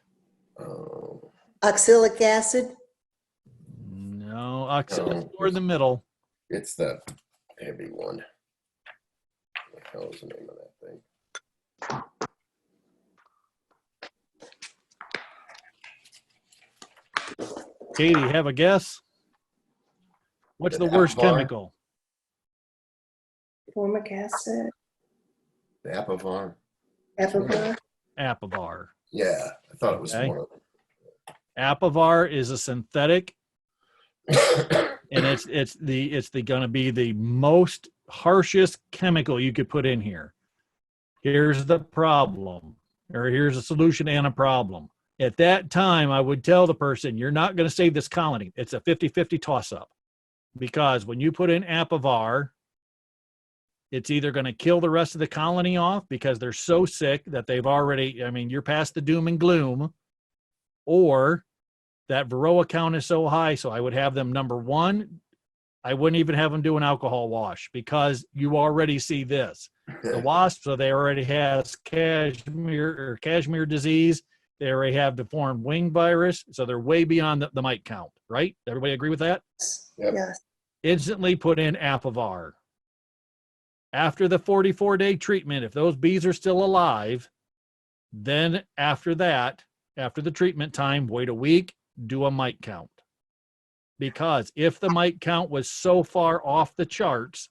Oh. Oxalic acid? No, oxalic more in the middle. It's the heavy one. What the hell is the name of that thing? Katie, have a guess? What's the worst chemical? Formic acid. The Apivar. Epivar? Apivar. Yeah, I thought it was Okay. one. Apivar is a synthetic, and it's gonna be the most harshest chemical you could put in here. Here's the problem, or here's a solution and a problem. At that time, I would tell the person, you're not going to save this colony. It's a 50-50 toss-up, because when you put in Apivar, it's either going to kill the rest of the colony off because they're so sick that they've already, I mean, you're past the doom and gloom, or that Varroa count is so high. So I would have them, number one, I wouldn't even have them do an alcohol wash, because you already see this. The wasp, so they already has cashmere disease. They already have deformed wing virus. So they're way beyond the mite count, right? Everybody agree with that? Yep. Yes. Instantly put in Apivar. After the 44-day treatment, if those bees are still alive, then after that, after the treatment time, wait a week, do a mite count. Because if the mite count was so far off the charts,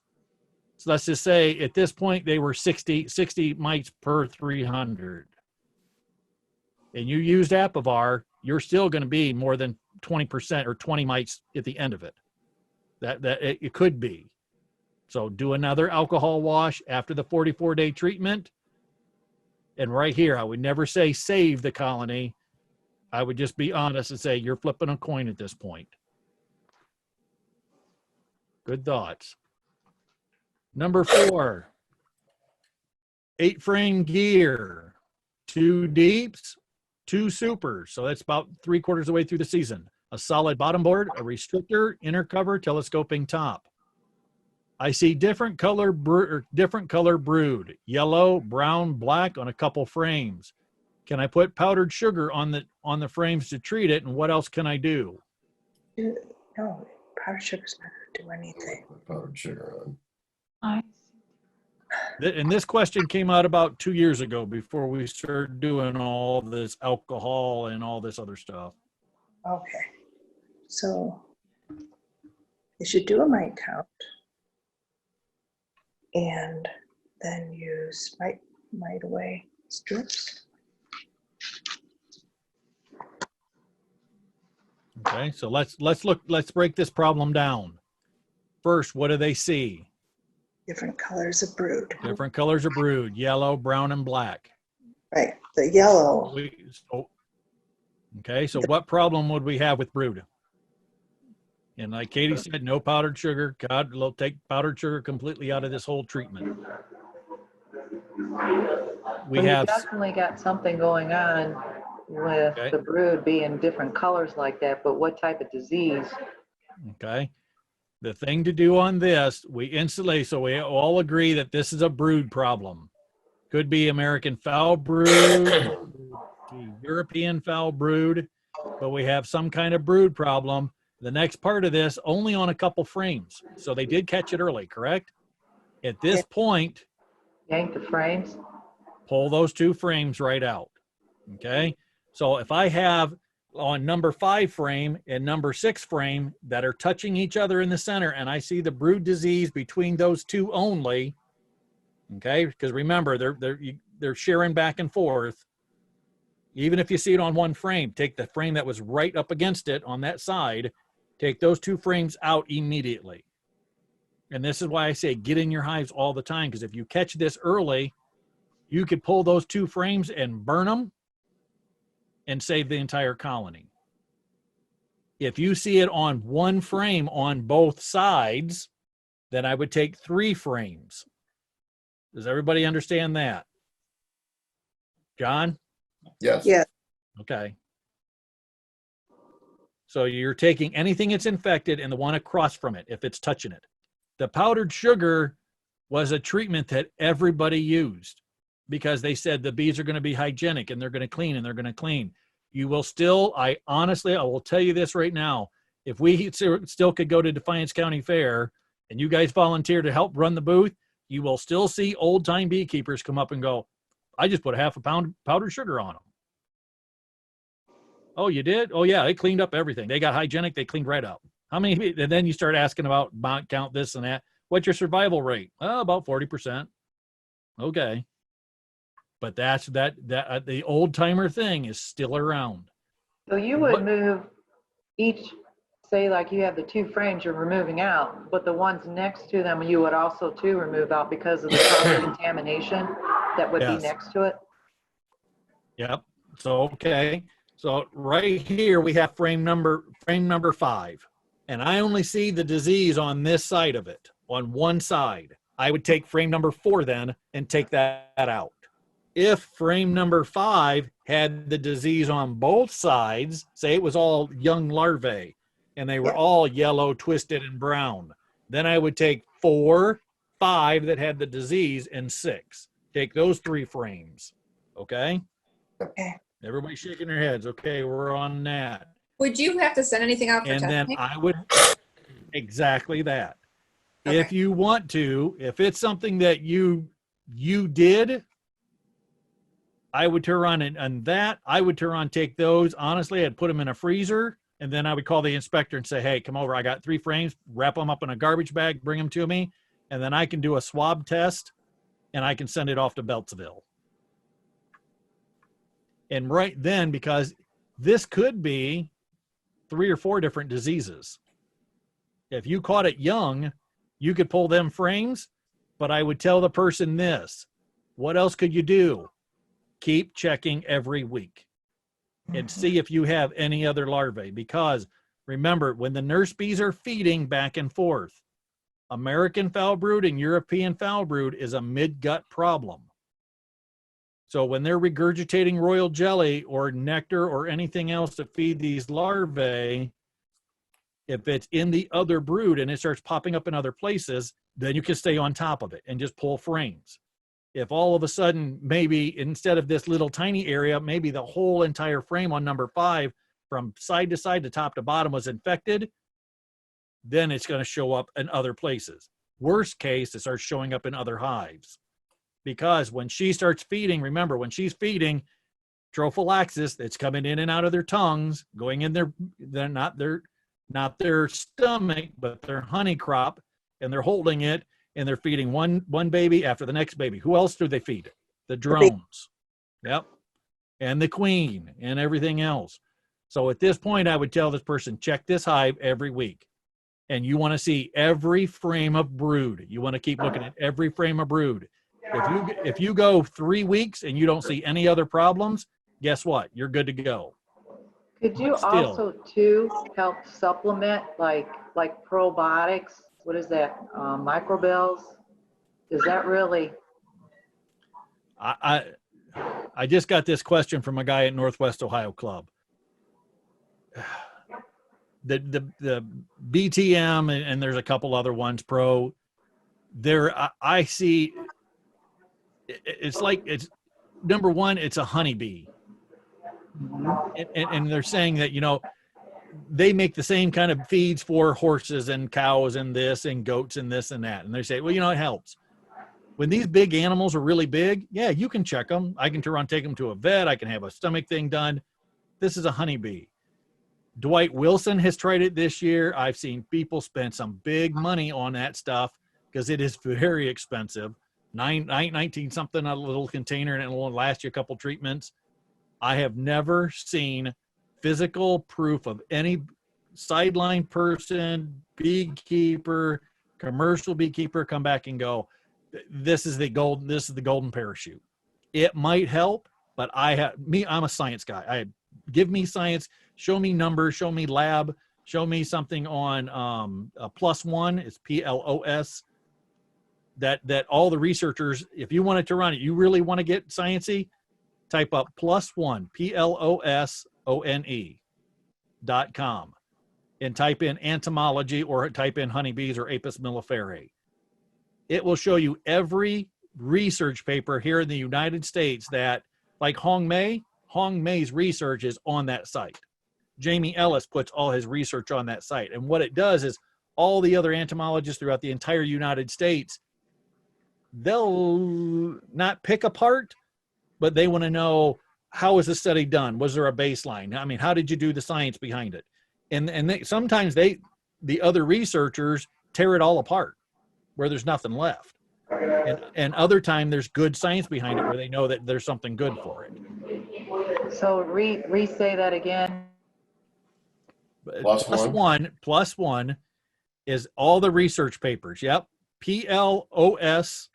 so let's just say at this point they were 60 mites per 300, and you used Apivar, you're still going to be more than 20% or 20 mites at the end of it. That it could be. So do another alcohol wash after the 44-day treatment. And right here, I would never say save the colony. I would just be honest and say you're flipping a coin at this point. Good thoughts. Number 4, 8-frame gear, 2 deeps, 2 supers. So that's about 3/4 of the way through the season. A solid bottom board, a restrictor, inner cover, telescoping top. I see different color brood, yellow, brown, black on a couple frames. Can I put powdered sugar on the frames to treat it? And what else can I do? No, powdered sugar's not going to do anything. Put powdered sugar on. I And this question came out about 2 years ago, before we started doing all this alcohol and all this other stuff. Okay. So you should do a mite count and then use mite away strips. Okay, so let's break this problem down. First, what do they see? Different colors of brood. Different colors of brood, yellow, brown, and black. Right. The yellow. Okay, so what problem would we have with brood? And like Katie said, no powdered sugar. God, we'll take powdered sugar completely out of this whole treatment. We Well, you have, definitely got something going on with Okay. the brood being different colors like that, but what type of disease? okay, the thing to do on this, we instantly, so we all agree that this is a brood problem. Could be American foul brood, European foul brood, but we have some kind of brood problem. The next part of this, only on a couple frames. So they did catch it early, correct? At this point, Yank the frames? pull those 2 frames right out. Okay. So if I have on number 5 frame and number 6 frame that are touching each other in the center, and I see the brood disease between those 2 only, okay, because remember, they're sharing back and forth. Even if you see it on one frame, take the frame that was right up against it on that side, take those 2 frames out immediately. And this is why I say get in your hives all the time, because if you catch this early, you could pull those 2 frames and burn them and save the entire colony. If you see it on one frame on both sides, then I would take 3 frames. Does everybody understand that? John? Yes. Yeah. Okay. So you're taking anything that's infected and the one across from it, if it's touching it. The powdered sugar was a treatment that everybody used because they said the bees are going to be hygienic and they're going to clean and they're going to clean. You will still, I will tell you this right now. If we still could go to Defiance County Fair and you guys volunteer to help run the booth, you will still see old time beekeepers come up and go, I just put a half a pound powdered sugar on them. Oh, you did? Oh yeah, they cleaned up everything. They got hygienic. They cleaned right up. How many? And then you start asking about mount count, this and that. What's your survival rate? Oh, about 40%. Okay. But that's the old timer thing is still around. So you would move each, say like you have the 2 frames you're removing out, but the ones next to them you would also too remove out because of the cross contamination that would be Yes. next to it? Yep. So, okay. So right here we have frame number 5. And I only see the disease on this side of it, on one side. I would take frame number 4 then and take that out. If frame number 5 had the disease on both sides, say it was all young larvae and they were all yellow, twisted, and brown, then I would take 4, 5 that had the disease, and 6. Take those 3 frames. Okay? Okay. Everybody shaking their heads. Okay, we're on that. Would you have to send anything out for And then testing? I would, exactly that. Okay. If you want to, if it's something that you did, I would turn on and that I would turn on, take those. Honestly, I'd put them in a freezer, and then I would call the inspector and say, hey, come over. I got 3 frames, wrap them up in a garbage bag, bring them to me. And then I can do a swab test and I can send it off to Beltsville. And right then, because this could be 3 or 4 different diseases. If you caught it young, you could pull them frames, but I would tell the person this. What else could you do? Keep checking every week and see if you have any other larvae, because remember, when the nurse bees are feeding back and forth, American foul brood and European foul brood is a mid-gut problem. So when they're regurgitating royal jelly or nectar or anything else to feed these larvae, if it's in the other brood and it starts popping up in other places, then you can stay on top of it and just pull frames. If all of a sudden, maybe instead of this little tiny area, maybe the whole entire frame on number 5 from side to side to top to bottom was infected, then it's going to show up in other places. Worst case, it starts showing up in other hives. Because when she starts feeding, remember, when she's feeding, trophallaxis, it's coming in and out of their tongues, going in they're not their stomach, but their honey crop, and they're holding it, and they're feeding one baby after the next baby. Who else do they feed? The drones. Yep. And the queen and everything else. So at this point, I would tell this person, check this hive every week. And you want to see every frame of brood. You want to keep looking at every frame of brood. If you go 3 weeks and you don't see any other problems, guess what? You're good to go. Could you But still. also too help supplement like probiotics? What is that? Microbills? Is that really? I just got this question from a guy at Northwest Ohio Club. The BTM and there's a couple other ones, Pro. I see. It's like it's number one. It's a honeybee, and they're saying that they make the same kind of feeds for horses and cows and this and goats and this and that. And they say, well, it helps. When these big animals are really big, yeah, you can check them. I can turn around, take them to a vet. I can have a stomach thing done. This is a honeybee. Dwight Wilson has tried it this year. I've seen people spend some big money on that stuff because it is very expensive. 19 something a little container, and it will last you a couple treatments. I have never seen physical proof of any sideline person, beekeeper, commercial beekeeper come back and go, this is the golden parachute. It might help, but I'm a science guy. Give me science, show me numbers, show me lab, show me something on a +1, it's PLOS, that all the researchers, if you wanted to run it, you really want to get sciencey, type up +1, PLOSONE.com, and type in entomology or type in honeybees or Apis melliferae. It will show you every research paper here in the United States that, like Hong May's research is on that site. Jamie Ellis puts all his research on that site. And what it does is all the other entomologists throughout the entire United States, they'll not pick apart, but they want to know, how was the study done? Was there a baseline? I mean, how did you do the science behind it? And sometimes the other researchers tear it all apart where there's nothing left. And other time there's good science behind it where they know that there's something good for it. So re-say that again. But Plus one. plus one is all the research papers. Yep. PLOSONE.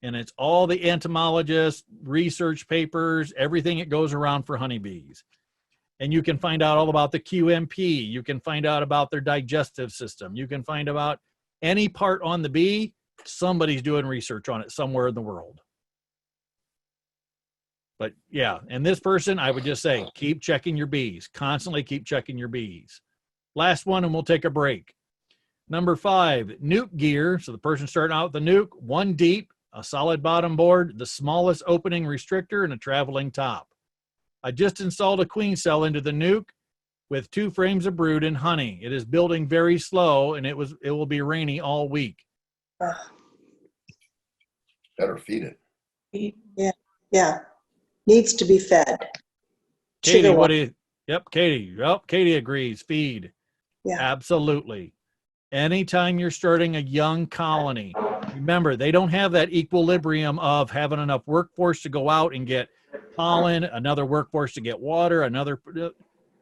And it's all the entomologist research papers, everything that goes around for honeybees. And you can find out all about the QMP. You can find out about their digestive system. You can find about any part on the bee. Somebody's doing research on it somewhere in the world. But yeah, and this person, I would just say, keep checking your bees. Constantly keep checking your bees. Last one, and we'll take a break. Number 5, nuke gear. So the person starting out with the nuke, 1 deep, a solid bottom board, the smallest opening restrictor, and a traveling top. I just installed a queen cell into the nuke with 2 frames of brood and honey. It is building very slow, and it will be rainy all week. Better feed it. Yeah. Needs to be fed. Katie, Sugar what water. do you? Yep, Katie. Yep, Katie agrees. Feed. Yeah. Absolutely. Anytime you're starting a young colony, remember, they don't have that equilibrium of having enough workforce to go out and get pollen, another workforce to get water,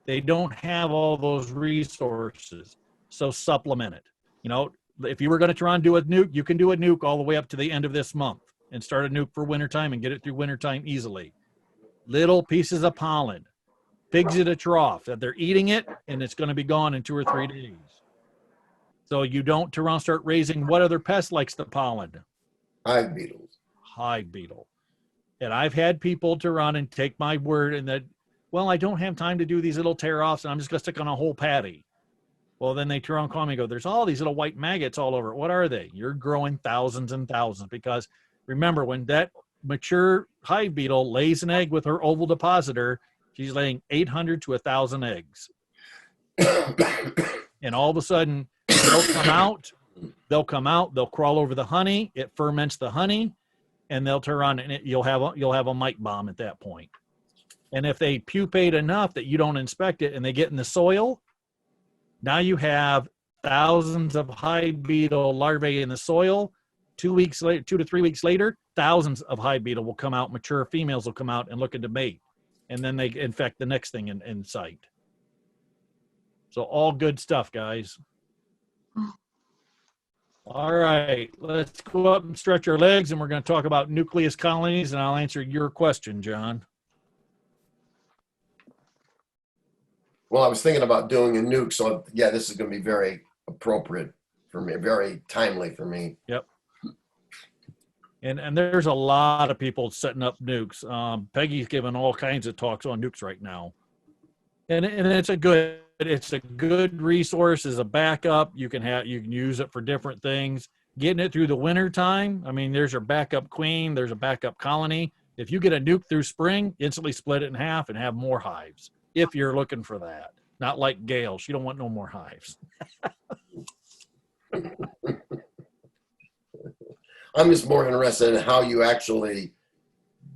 they don't have all those resources. So supplement it. You know, if you were going to try and do a nuke, you can do a nuke all the way up to the end of this month and start a nuke for wintertime and get it through wintertime easily. Little pieces of pollen, pigs at a trough that they're eating it, and it's going to be gone in 2 or 3 days. So you don't start raising what other pest likes the pollen? Hive beetles. Hive beetle. And I've had people to run and take my word and that, well, I don't have time to do these little tear offs and I'm just going to stick on a whole patty. Well, then they turn around and call me and go, there's all these little white maggots all over it. What are they? You're growing thousands and thousands because remember, when that mature hive beetle lays an egg with her oval depositor, she's laying 800 to 1,000 eggs. And all of a sudden, they'll come out, they'll crawl over the honey, it ferments the honey, and they'll turn on and you'll have a mite bomb at that point. And if they pupate enough that you don't inspect it and they get in the soil, now you have thousands of hive beetle larvae in the soil. 2 to 3 weeks later, thousands of hive beetle will come out, mature females will come out and looking to mate. And then they infect the next thing in sight. So all good stuff, guys. All right, let's go up and stretch our legs, and we're going to talk about nucleus colonies, and I'll answer your question, John. Well, I was thinking about doing a nuke, so yeah, this is going to be very appropriate for me, very timely for me. Yep. And there's a lot of people setting up nukes. Peggy's giving all kinds of talks on nukes right now, and it's a good resource as a backup. You can use it for different things. Getting it through the winter time. I mean, there's your backup queen. There's a backup colony. If you get a nuke through spring, instantly split it in half and have more hives. If you're looking for that, not like Gail, she don't want no more hives. I'm just more interested in how you actually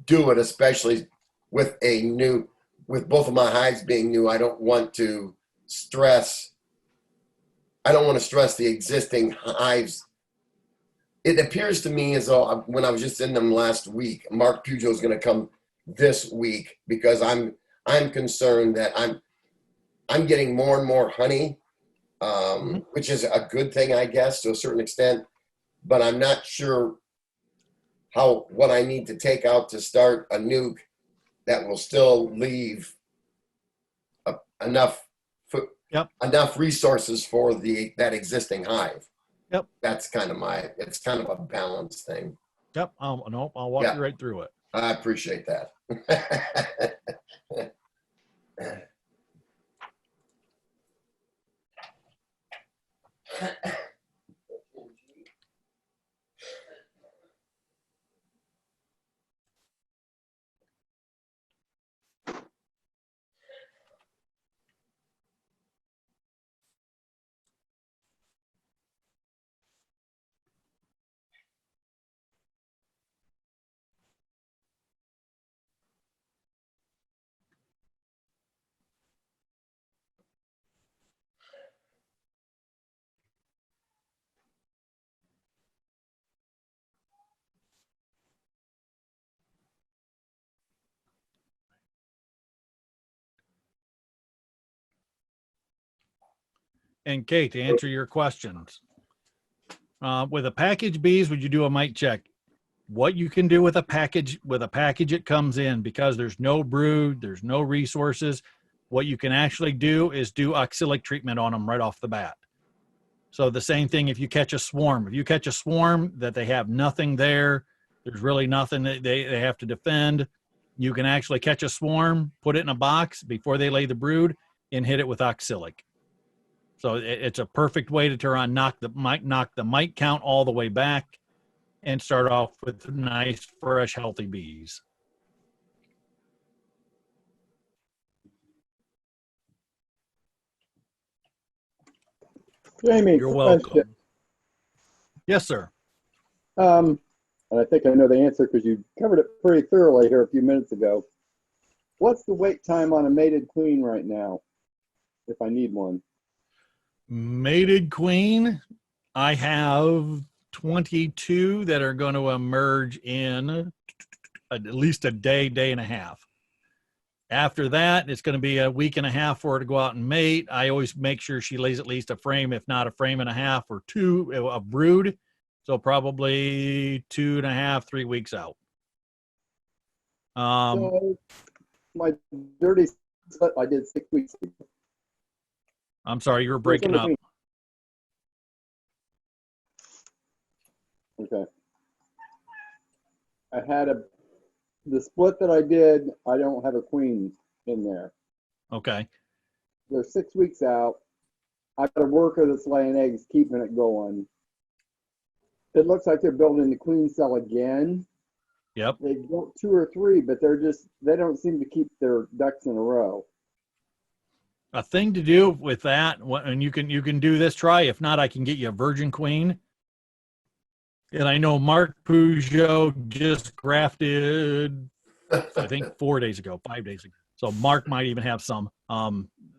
do it, especially with a new, with both of my hives being new. I don't want to stress the existing hives. It appears to me as though when I was just in them last week, Mark Pujo is going to come this week because I'm concerned that I'm getting more and more honey, which is a good thing, I guess, to a certain extent. But I'm not sure what I need to take out to start a nuke that will still leave enough resources for that existing hive. Yep. That's kind of it's kind of a balance thing. Yep. I'll walk you right through it. I appreciate that. and Kate, to answer your questions. With a package bees, would you do a mite check? What you can do with a package it comes in, because there's no brood, there's no resources. What you can actually do is do oxalic treatment on them right off the bat. So the same thing if you catch a swarm. If you catch a swarm that they have nothing there, there's really nothing that they have to defend, you can actually catch a swarm, put it in a box before they lay the brood, and hit it with oxalic. So it's a perfect way to knock the mite count all the way back and start off with nice, fresh, healthy bees. Jamie, You're question. welcome. Yes, sir. And I think I know the answer because you covered it pretty thoroughly here a few minutes ago. What's the wait time on a mated queen right now, if I need one? Mated queen, I have 22 that are going to emerge in at least a day and a half. After that, it's going to be a week and a half for her to go out and mate. I always make sure she lays at least a frame, if not a frame and a half or two of brood. So probably 2.5, 3 weeks out. So my dirty split I did 6 weeks ago. I'm sorry, you were breaking up. Okay. I had the split that I did, I don't have a queen in there. Okay. They're 6 weeks out. I've got a worker that's laying eggs, keeping it going. It looks like they're building the queen cell again. Yep. They built 2 or 3, but they don't seem to keep their ducks in a row. A thing to do with that, and you can do this, try. If not, I can get you a virgin queen. And I know Mark Peugeot just grafted, I think 5 days ago. So Mark might even have some.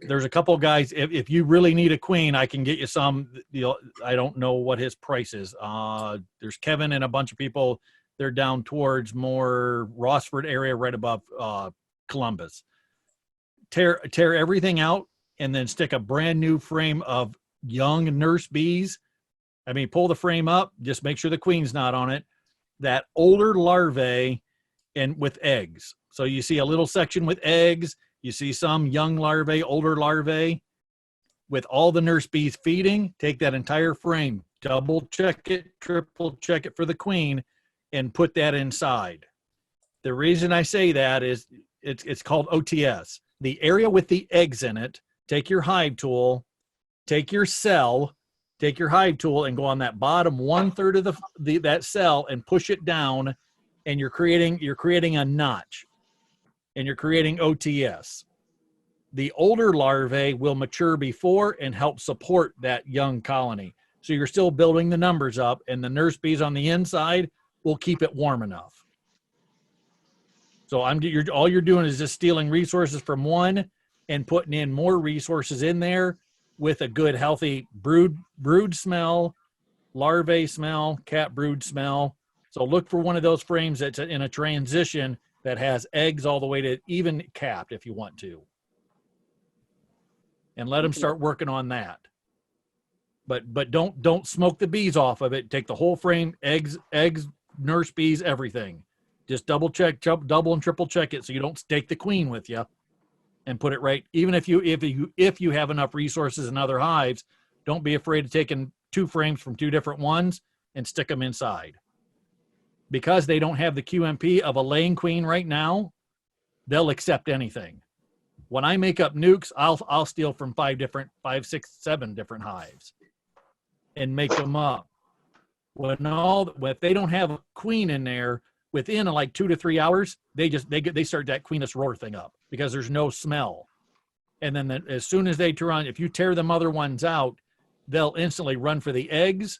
There's a couple of guys. If you really need a queen, I can get you some. I don't know what his price is. There's Kevin and a bunch of people. They're down towards more Rossford area, right above Columbus. Tear everything out and then stick a brand new frame of young nurse bees. I mean, pull the frame up, just make sure the queen's not on it. That older larvae and with eggs. So you see a little section with eggs. You see some young larvae, older larvae with all the nurse bees feeding. Take that entire frame, double check it, triple check it for the queen, and put that inside. The reason I say that is it's called OTS. The area with the eggs in it, take your hive tool, take your cell, take your hive tool and go on that bottom 1/3 of that cell and push it down, and you're creating a notch, and you're creating OTS. The older larvae will mature before and help support that young colony. So you're still building the numbers up, and the nurse bees on the inside will keep it warm enough. So all you're doing is just stealing resources from one and putting in more resources in there with a good, healthy brood smell, larvae smell, cat brood smell. So look for one of those frames that's in a transition that has eggs all the way to even capped if you want to. And let them start working on that. But don't smoke the bees off of it. Take the whole frame, eggs, nurse bees, everything. Just double and triple check it so you don't take the queen with you, and put it right. Even if you have enough resources in other hives, don't be afraid of taking 2 frames from 2 different ones and stick them inside. Because they don't have the QMP of a laying queen right now, they'll accept anything. When I make up nukes, I'll steal from 5, 6, 7 different hives and make them up. If they don't have a queen in there, within like 2 to 3 hours, they start that queenless roar thing up because there's no smell. And then as soon as they turn on, if you tear them other ones out, they'll instantly run for the eggs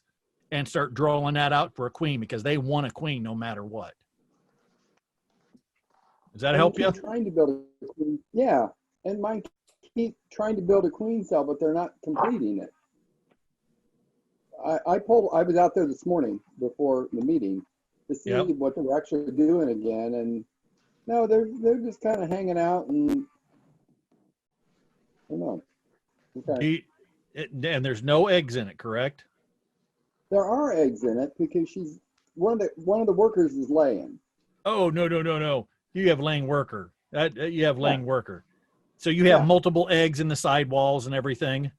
and start drawing that out for a queen because they want a queen no matter what. Does that help you? Trying to build a queen, yeah. And mine keep trying to build a queen cell, but they're not completing it. I was out there this morning before the meeting to see what they were actually doing again, and no, they're just kind of hanging out, and I don't know. Okay. And there's no eggs in it, correct? There are eggs in it because she's one of the workers is laying. Oh, no, no, no, no. You have laying worker. You have laying Yeah. worker. So you have Yeah. multiple eggs in the sidewalls and everything.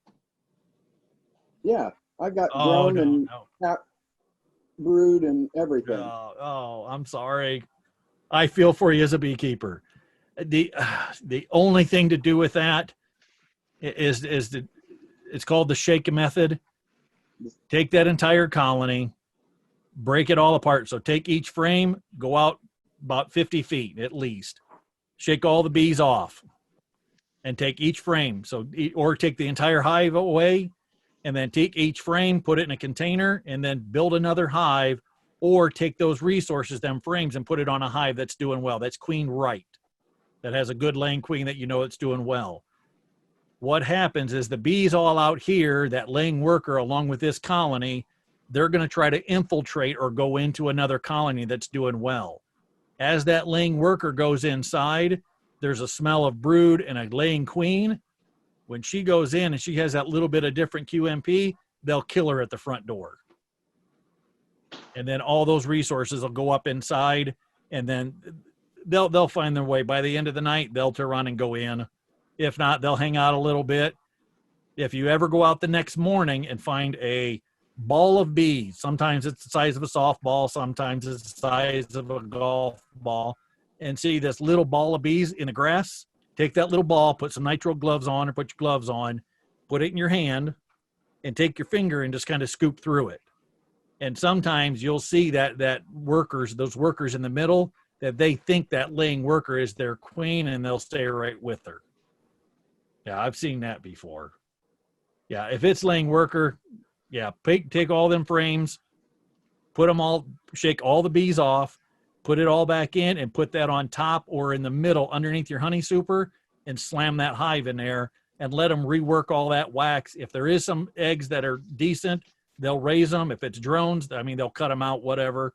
Yeah, I got Oh, drone no, and no. cap brood and everything. Oh, I'm sorry. I feel for you as a beekeeper. The only thing to do with that is it's called the shake method. Take that entire colony, break it all apart. So take each frame, go out about 50 feet at least, shake all the bees off, and take each frame. So, or take the entire hive away, and then take each frame, put it in a container, and then build another hive, or take those resources, them frames, and put it on a hive that's doing well, that's queen right, that has a good laying queen that you know it's doing well. What happens is the bees all out here, that laying worker along with this colony, they're going to try to infiltrate or go into another colony that's doing well. As that laying worker goes inside, there's a smell of brood and a laying queen. When she goes in and she has that little bit of different QMP, they'll kill her at the front door. And then all those resources will go up inside, and then they'll find their way. By the end of the night, they'll turn around and go in. If not, they'll hang out a little bit. If you ever go out the next morning and find a ball of bees, sometimes it's the size of a softball, sometimes it's the size of a golf ball, and see this little ball of bees in the grass, take that little ball, put some nitrile gloves on, or put your gloves on, put it in your hand, and take your finger and just kind of scoop through it. And sometimes you'll see that those workers in the middle, that they think that laying worker is their queen, and they'll stay right with her. Yeah, I've seen that before. Yeah, if it's laying worker, yeah, take all them frames, put them all, shake all the bees off, put it all back in, and put that on top or in the middle underneath your honey super, and slam that hive in there and let them rework all that wax. If there is some eggs that are decent, they'll raise them. If it's drones, I mean, they'll cut them out, whatever,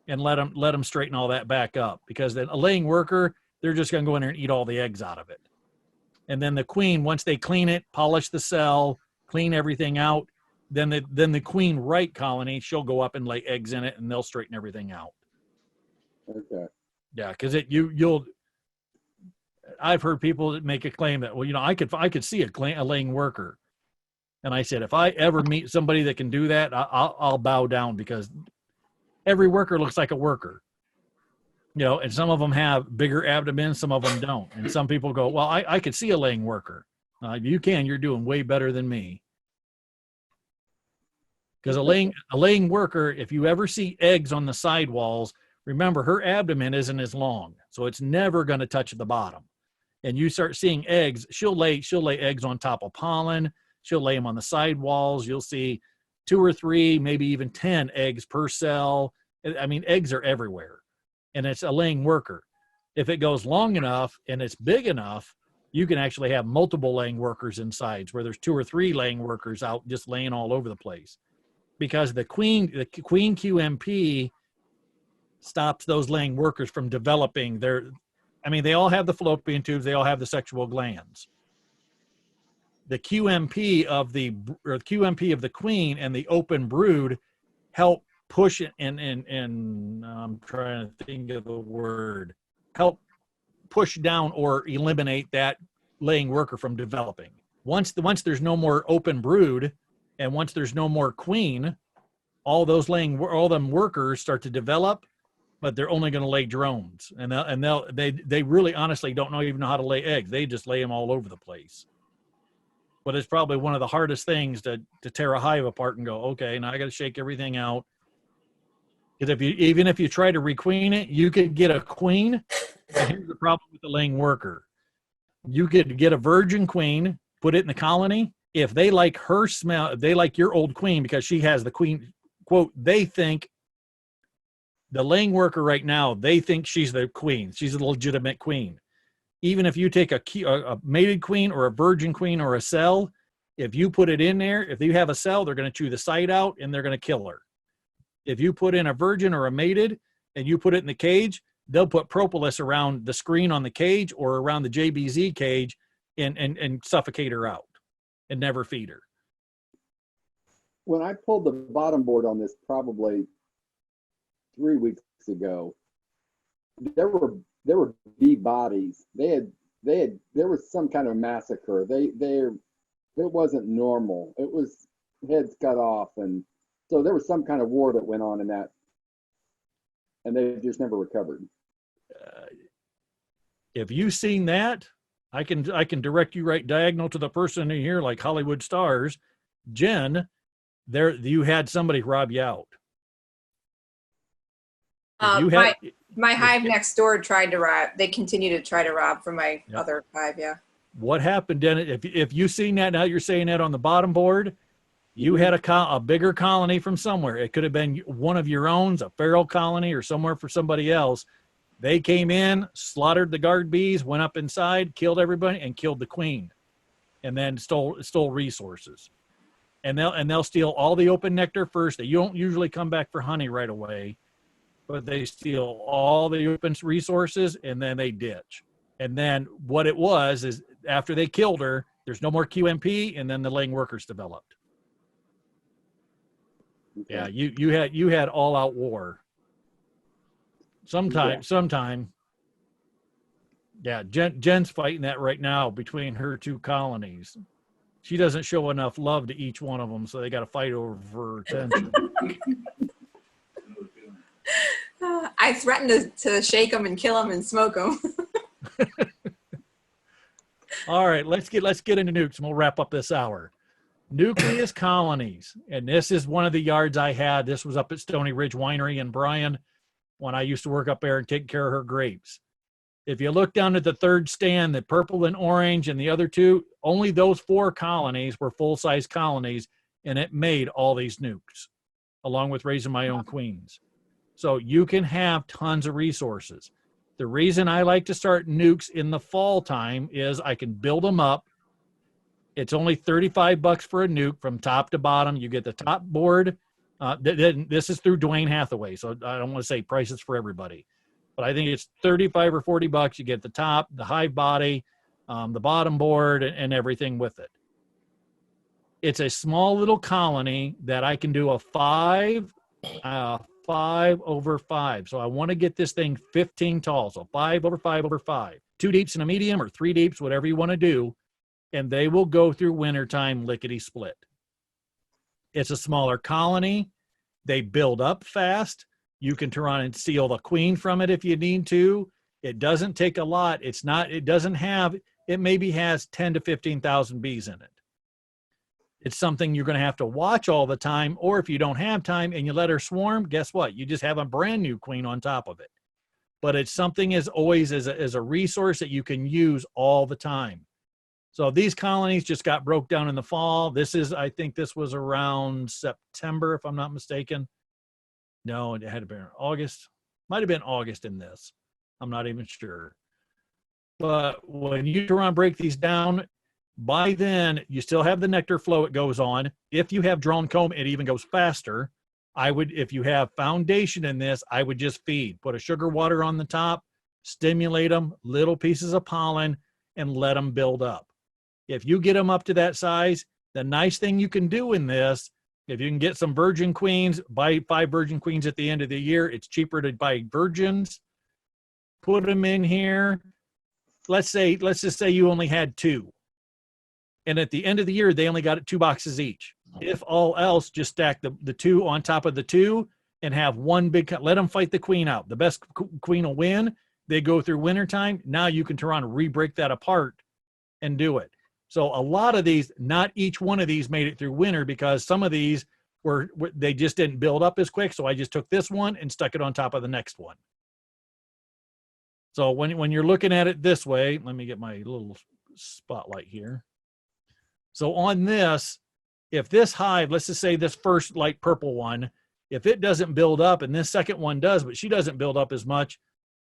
and let them straighten all that back up, because then a laying worker, they're just going to go in there and eat all the eggs out of it. And then the queen, once they clean it, polish the cell, clean everything out, then the queen right colony, she'll go up and lay eggs in it, and they'll straighten everything out. Okay. Yeah, because I've heard people make a claim that, well, I could see a laying worker, and I said, if I ever meet somebody that can do that, I'll bow down, because every worker looks like a worker. And some of them have bigger abdomens, some of them don't. And some people go, well, I could see a laying worker. You're doing way better than me. Because a laying worker, if you ever see eggs on the sidewalls, remember her abdomen isn't as long, so it's never going to touch the bottom. And you start seeing eggs, she'll lay eggs on top of pollen. She'll lay them on the sidewalls. You'll see 2 or 3, maybe even 10 eggs per cell. I mean, eggs are everywhere. And it's a laying worker. If it goes long enough and it's big enough, you can actually have multiple laying workers inside, where there's 2 or 3 laying workers out just laying all over the place. Because the queen QMP stops those laying workers from developing they all have the fallopian tubes, they all have the sexual glands. The QMP of the queen and the open brood help push it, and I'm trying to think of the word, help push down or eliminate that laying worker from developing. Once there's no more open brood, and once there's no more queen, all them workers start to develop, but they're only going to lay drones, and they really honestly don't even know how to lay eggs. They just lay them all over the place. But it's probably one of the hardest things to tear a hive apart and go, okay, now I got to shake everything out. Because even if you try to requeen it, you could get a queen. And here's the problem with the laying worker. You could get a virgin queen, put it in the colony. If they like her smell, if they like your old queen because she has the queen, quote, they think the laying worker right now, they think she's the queen. She's a legitimate queen. Even if you take a mated queen or a virgin queen or a cell, if you put it in there, if you have a cell, they're going to chew the site out and they're going to kill her. If you put in a virgin or a mated and you put it in the cage, they'll put propolis around the screen on the cage or around the JBZ cage and suffocate her out and never feed her. when I pulled the bottom board on this probably 3 weeks ago, there were bee bodies. There was some kind of massacre. It wasn't normal. It was heads cut off, and so there was some kind of war that went on in that, and they just never recovered. If you've seen that, I can direct you right diagonal to the person in here, like Hollywood stars. Jen, there you had somebody rob you out. If you had, My hive next door tried to rob. They continue to try to rob from my Yep. other hive. Yeah. what happened, Dennis? If you seen that, now you're saying that on the bottom board, you had a bigger colony from somewhere. It could have been one of your own, a feral colony, or somewhere for somebody else. They came in, slaughtered the guard bees, went up inside, killed everybody, and killed the queen, and then stole resources. And they'll steal all the open nectar first. They don't usually come back for honey right away, but they steal all the open resources and then they ditch. And then what it was is after they killed her, there's no more QMP, and then the laying workers developed. Okay. Yeah, you had all out war. Sometime. Yeah, Jen's fighting that right now between her two colonies. She doesn't show enough love to each one of them, so they got to fight over her attention. I threatened to shake them and kill them and smoke them. All right, let's get into nukes, and we'll wrap up this hour. Nucleus colonies, and this is one of the yards I had. This was up at Stony Ridge Winery in Bryan when I used to work up there and take care of her grapes. If you look down at the third stand, the purple and orange and the other two, only those 4 colonies were full-size colonies, and it made all these nukes, along with raising my own queens. So you can have tons of resources. The reason I like to start nukes in the fall time is I can build them up. It's only $35 for a nuke from top to bottom. You get the top board. This is through Dwayne Hathaway, so I don't want to say prices for everybody. But I think it's $35 or $40. You get the top, the hive body, the bottom board, and everything with it. It's a small little colony that I can do a 5 over 5. So I want to get this thing 15 tall. So 5 over 5 over 5. 2 deeps and a medium, or 3 deeps, whatever you want to do. And they will go through wintertime lickety split. It's a smaller colony. They build up fast. You can turn on and steal the queen from it if you need to. It doesn't take a lot. It maybe has 10 to 15,000 bees in it. It's something you're going to have to watch all the time, or if you don't have time and you let her swarm, guess what? You just have a brand new queen on top of it. But it's something as a resource that you can use all the time. So these colonies just got broke down in the fall. I think this was around September, if I'm not mistaken. No, it had been August. Might have been August in this. I'm not even sure. But when you turn on break these down, by then you still have the nectar flow. It goes on. If you have drone comb, it even goes faster. If you have foundation in this, I would just feed. Put a sugar water on the top, stimulate them, little pieces of pollen, and let them build up. If you get them up to that size, the nice thing you can do in this, if you can get some virgin queens, buy 5 virgin queens at the end of the year. It's cheaper to buy virgins. Put them in here. Let's just say you only had 2. And at the end of the year, they only got 2 boxes each. If all else, just stack the 2 on top of the 2 and have one big, let them fight the queen out. The best queen will win. They go through wintertime. Now you can turn around and re-break that apart and do it. So a lot of these, not each one of these made it through winter, because some of these they just didn't build up as quick. So I just took this one and stuck it on top of the next one. So when you're looking at it this way, let me get my little spotlight here. So on this, if this hive, let's just say this first light purple one, if it doesn't build up and this second one does, but she doesn't build up as much,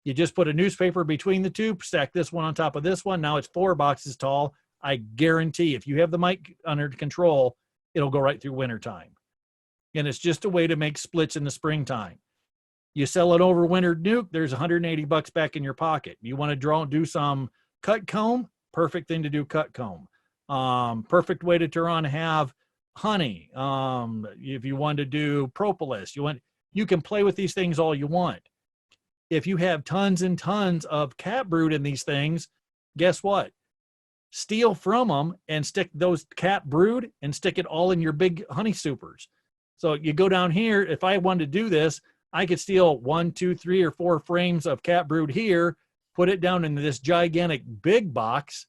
you just put a newspaper between the 2, stack this one on top of this one. Now it's 4 boxes tall. I guarantee if you have the mic under control, it'll go right through wintertime. And it's just a way to make splits in the springtime. You sell an overwintered nuke, there's $180 back in your pocket. You want to do some cut comb? Perfect thing to do cut comb. Perfect way to turn on have honey, if you want to do propolis, you can play with these things all you want. If you have tons and tons of cat brood in these things, guess what? Steal from them and stick those cat brood and stick it all in your big honey supers. So you go down here, if I wanted to do this, I could steal 1, 2, 3, or 4 frames of cat brood here, put it down into this gigantic big box.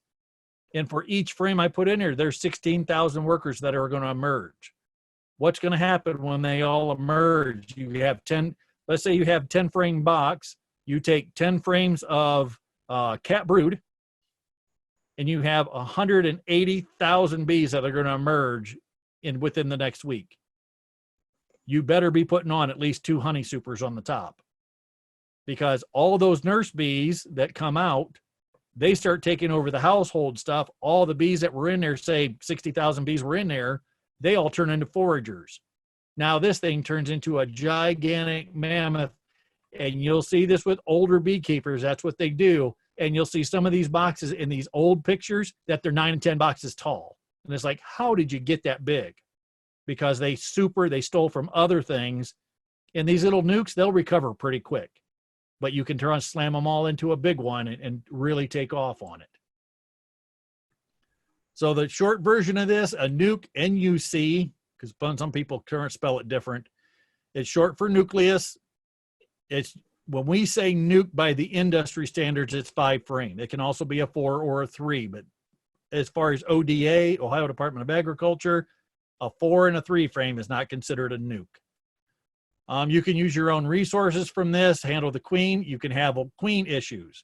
And for each frame I put in here, there's 16,000 workers that are going to emerge. What's going to happen when they all emerge? You have 10, let's say you have 10 frame box, you take 10 frames of cat brood, and you have 180,000 bees that are going to emerge within the next week. You better be putting on at least 2 honey supers on the top, because all those nurse bees that come out, they start taking over the household stuff. All the bees that were in there, say 60,000 bees were in there, they all turn into foragers. Now this thing turns into a gigantic mammoth, and you'll see this with older beekeepers. That's what they do. And you'll see some of these boxes in these old pictures that they're 9 and 10 boxes tall. And it's like, how did you get that big? Because they stole from other things. And these little nukes, they'll recover pretty quick. But you can try and slam them all into a big one and really take off on it. So the short version of this, a nuc, N-U-C, because some people currently spell it different. It's short for nucleus. It's when we say nuc by the industry standards, it's 5 frame. It can also be a 4 or a 3, but as far as ODA, Ohio Department of Agriculture, a 4 and a 3 frame is not considered a nuc. You can use your own resources from this, handle the queen. You can have queen issues.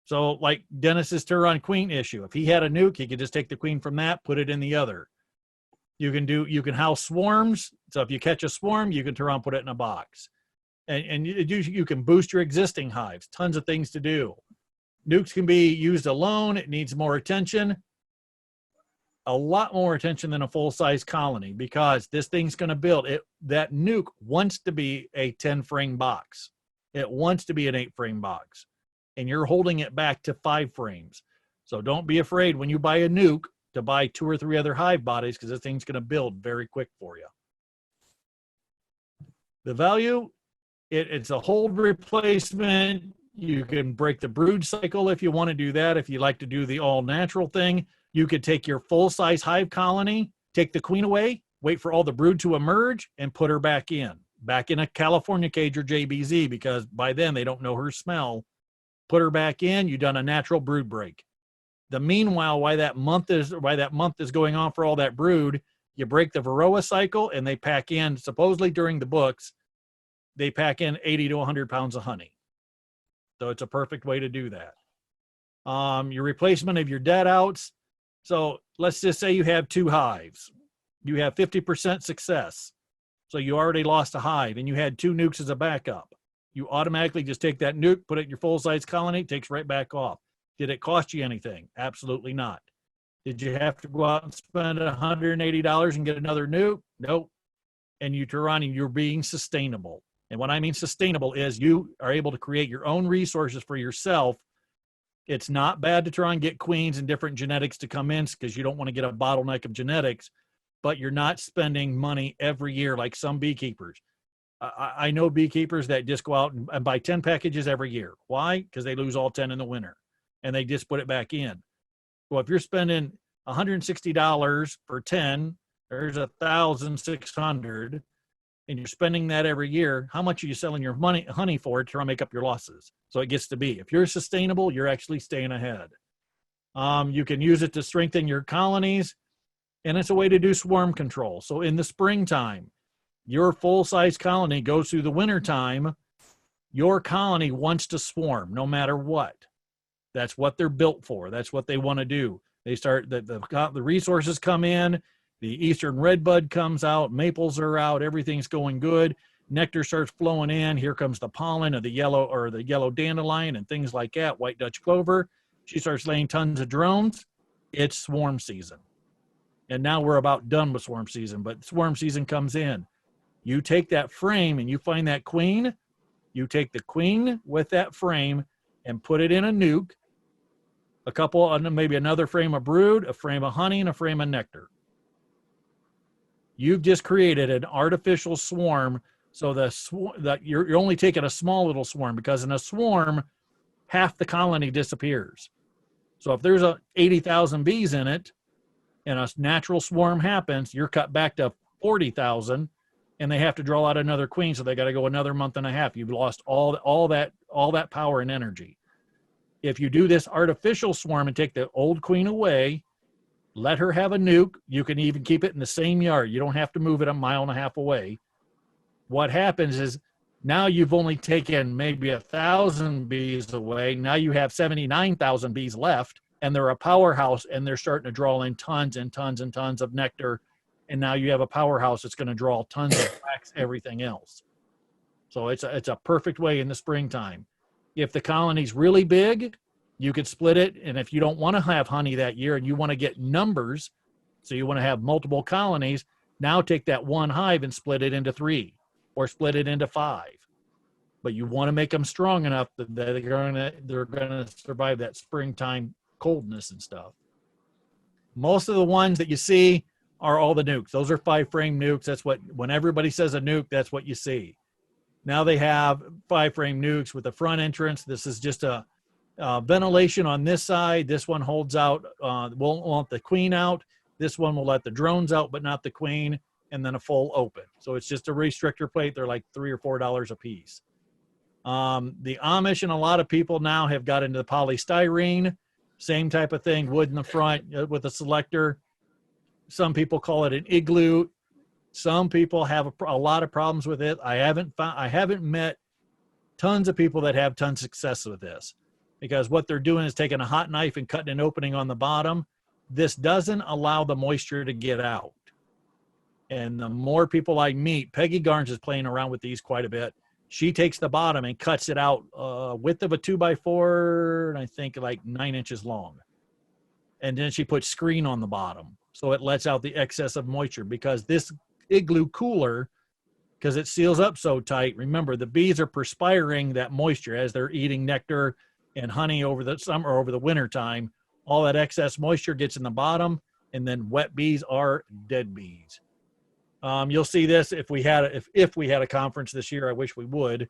So like Dennis's Turon queen issue, if he had a nuc, he could just take the queen from that, put it in the other. You can house swarms. So if you catch a swarm, you can Turon put it in a box. And you can boost your existing hives. Tons of things to do. Nucs can be used alone. It needs more attention. A lot more attention than a full-size colony, because this thing's going to build it. That nuc wants to be a 10 frame box. It wants to be an 8 frame box, and you're holding it back to 5 frames. So don't be afraid when you buy a nuc to buy 2 or 3 other hive bodies, because this thing's going to build very quick for you. The value, it's a hold replacement. You can break the brood cycle if you want to do that. If you like to do the all natural thing, you could take your full-size hive colony, take the queen away, wait for all the brood to emerge, and put her back in a California cage or JBZ, because by then they don't know her smell. Put her back in, you've done a natural brood break. The meanwhile, why that month is going on for all that brood, you break the Varroa cycle, and they pack in, supposedly during the books, they pack in 80 to 100 pounds of honey. So it's a perfect way to do that. Your replacement of your dead outs. So let's just say you have 2 hives. You have 50% success. So you already lost a hive, and you had 2 nucs as a backup. You automatically just take that nuc, put it in your full-size colony, it takes right back off. Did it cost you anything? Absolutely not. Did you have to go out and spend $180 and get another nuc? Nope. And you're being sustainable. And what I mean sustainable is you are able to create your own resources for yourself. It's not bad to try and get queens and different genetics to come in, because you don't want to get a bottleneck of genetics, but you're not spending money every year like some beekeepers. I know beekeepers that just go out and buy 10 packages every year. Why? Because they lose all 10 in the winter, and they just put it back in. Well, if you're spending $160 for 10, there's 1,600, and you're spending that every year, how much are you selling your honey for to try and make up your losses? So it gets to be, if you're sustainable, you're actually staying ahead. You can use it to strengthen your colonies, and it's a way to do swarm control. So in the springtime, your full-size colony goes through the wintertime, your colony wants to swarm no matter what. That's what they're built for. That's what they want to do. They start, the resources come in, the eastern redbud comes out, maples are out, everything's going good. Nectar starts flowing in. Here comes the pollen of the yellow dandelion and things like that, white Dutch clover. She starts laying tons of drones. It's swarm season. And now we're about done with swarm season, but swarm season comes in. You take that frame and you find that queen. You take the queen with that frame and put it in a nuc, maybe another frame of brood, a frame of honey, and a frame of nectar. You've just created an artificial swarm. So that you're only taking a small little swarm, because in a swarm, half the colony disappears. So if there's 80,000 bees in it and a natural swarm happens, you're cut back to 40,000, and they have to draw out another queen. So they got to go another month and a half. You've lost all that power and energy. If you do this artificial swarm and take the old queen away, let her have a nuke. You can even keep it in the same yard. You don't have to move it 1.5 miles away. What happens is now you've only taken maybe 1,000 bees away. Now you have 79,000 bees left, and they're a powerhouse, and they're starting to draw in tons and tons and tons of nectar. And now you have a powerhouse that's going to draw tons of wax, everything else. So it's a perfect way in the springtime. If the colony's really big, you could split it. And if you don't want to have honey that year and you want to get numbers, so you want to have multiple colonies, now take that one hive and split it into 3 or split it into 5. But you want to make them strong enough that they're gonna survive that springtime coldness and stuff. Most of the ones that you see are all the nukes. Those are 5-frame nukes. That's what, when everybody says a nuke, that's what you see. Now they have 5-frame nukes with the front entrance. This is just a ventilation on this side. This one holds out, won't let the queen out. This one will let the drones out, but not the queen, and then a full open. So it's just a restrictor plate. They're like $3 or $4 a piece. The Amish and a lot of people now have got into the polystyrene, same type of thing, wood in the front with a selector. Some people call it an igloo. Some people have a lot of problems with it. I haven't met tons of people that have tons of success with this, because what they're doing is taking a hot knife and cutting an opening on the bottom. This doesn't allow the moisture to get out. And the more people I meet, Peggy Garnes is playing around with these quite a bit. She takes the bottom and cuts it out width of a 2x4, and I think like 9 inches long. And then she puts screen on the bottom, so it lets out the excess of moisture, because this igloo cooler, because it seals up so tight. Remember, the bees are perspiring that moisture as they're eating nectar and honey over the summer, over the winter time. All that excess moisture gets in the bottom, and then wet bees are dead bees. You'll see this if we had a conference this year. I wish we would,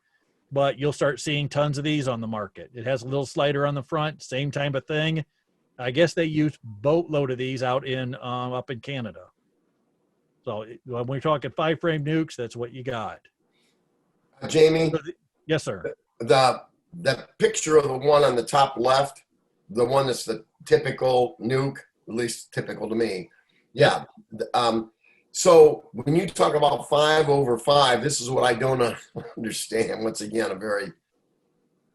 but you'll start seeing tons of these on the market. It has a little slider on the front, same type of thing. I guess they use boatload of these out in up in Canada. So when we're talking 5-frame nukes, that's what you got. Jamie, Yes, sir. the picture of the one on the top left, the one that's the typical nuke, at least typical to me. Yeah. So when you talk about 5/5, this is what I don't understand. Once again, a very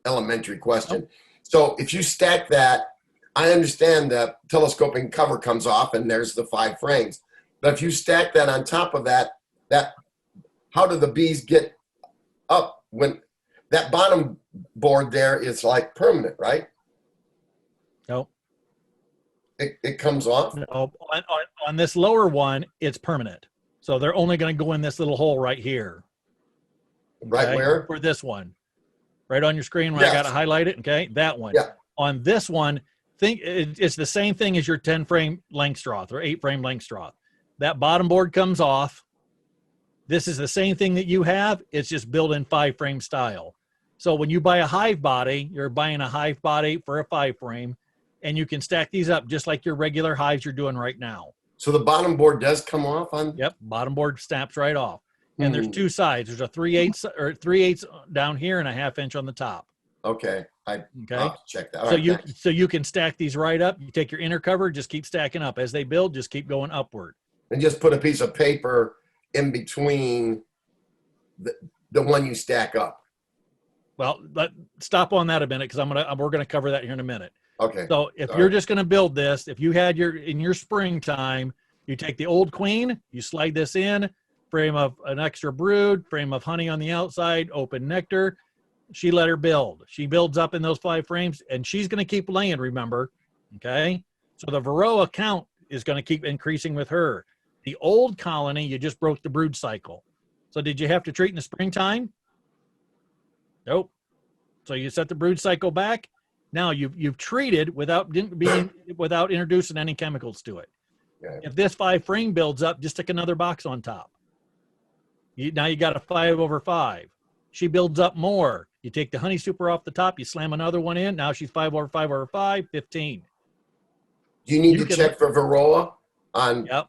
elementary question. So if you stack that, I understand the telescoping cover comes off and there's the 5 frames. But if you stack that on top of that, how do the bees get up when that bottom board there is like permanent, right? No. It comes off? No, on this lower one, it's permanent. So they're only going to go in this little hole right here. Right where? For this one. Right on your screen where Yes. I got to highlight it, okay? That one. Yeah. On this one, it's the same thing as your 10-frame Langstroth or 8-frame Langstroth. That bottom board comes off. This is the same thing that you have. It's just built in 5-frame style. So when you buy a hive body, you're buying a hive body for a 5-frame, and you can stack these up just like your regular hives you're doing right now. So the bottom board does come off on? Yep, bottom board snaps right off. And there's 2 sides. There's a 3/8 down here and a 1/2 inch on the top. Okay. I'll have to check that. All So right, thanks. so you can stack these right up. You take your inner cover, just keep stacking up. As they build, just keep going upward. And just put a piece of paper in between the one you stack up. Well, stop on that a minute, because we're gonna cover that here in a minute. Okay. So if All you're right. just gonna build this, if you had in your springtime, you take the old queen, you slide this in, frame of an extra brood, frame of honey on the outside, open nectar. She let her build. She builds up in those 5 frames, and she's gonna keep laying, remember, okay? So the Varroa count is gonna keep increasing with her. The old colony, you just broke the brood cycle. So did you have to treat in the springtime? Nope. So you set the brood cycle back. Now you've treated without introducing any chemicals to it. Okay. If this 5 frame builds up, just stick another box on top. Now you got a 5/5. She builds up more. You take the honey super off the top, you slam another one in. Now she's 5/5/5, 15. Do you need You to can- check for varroa on Yep.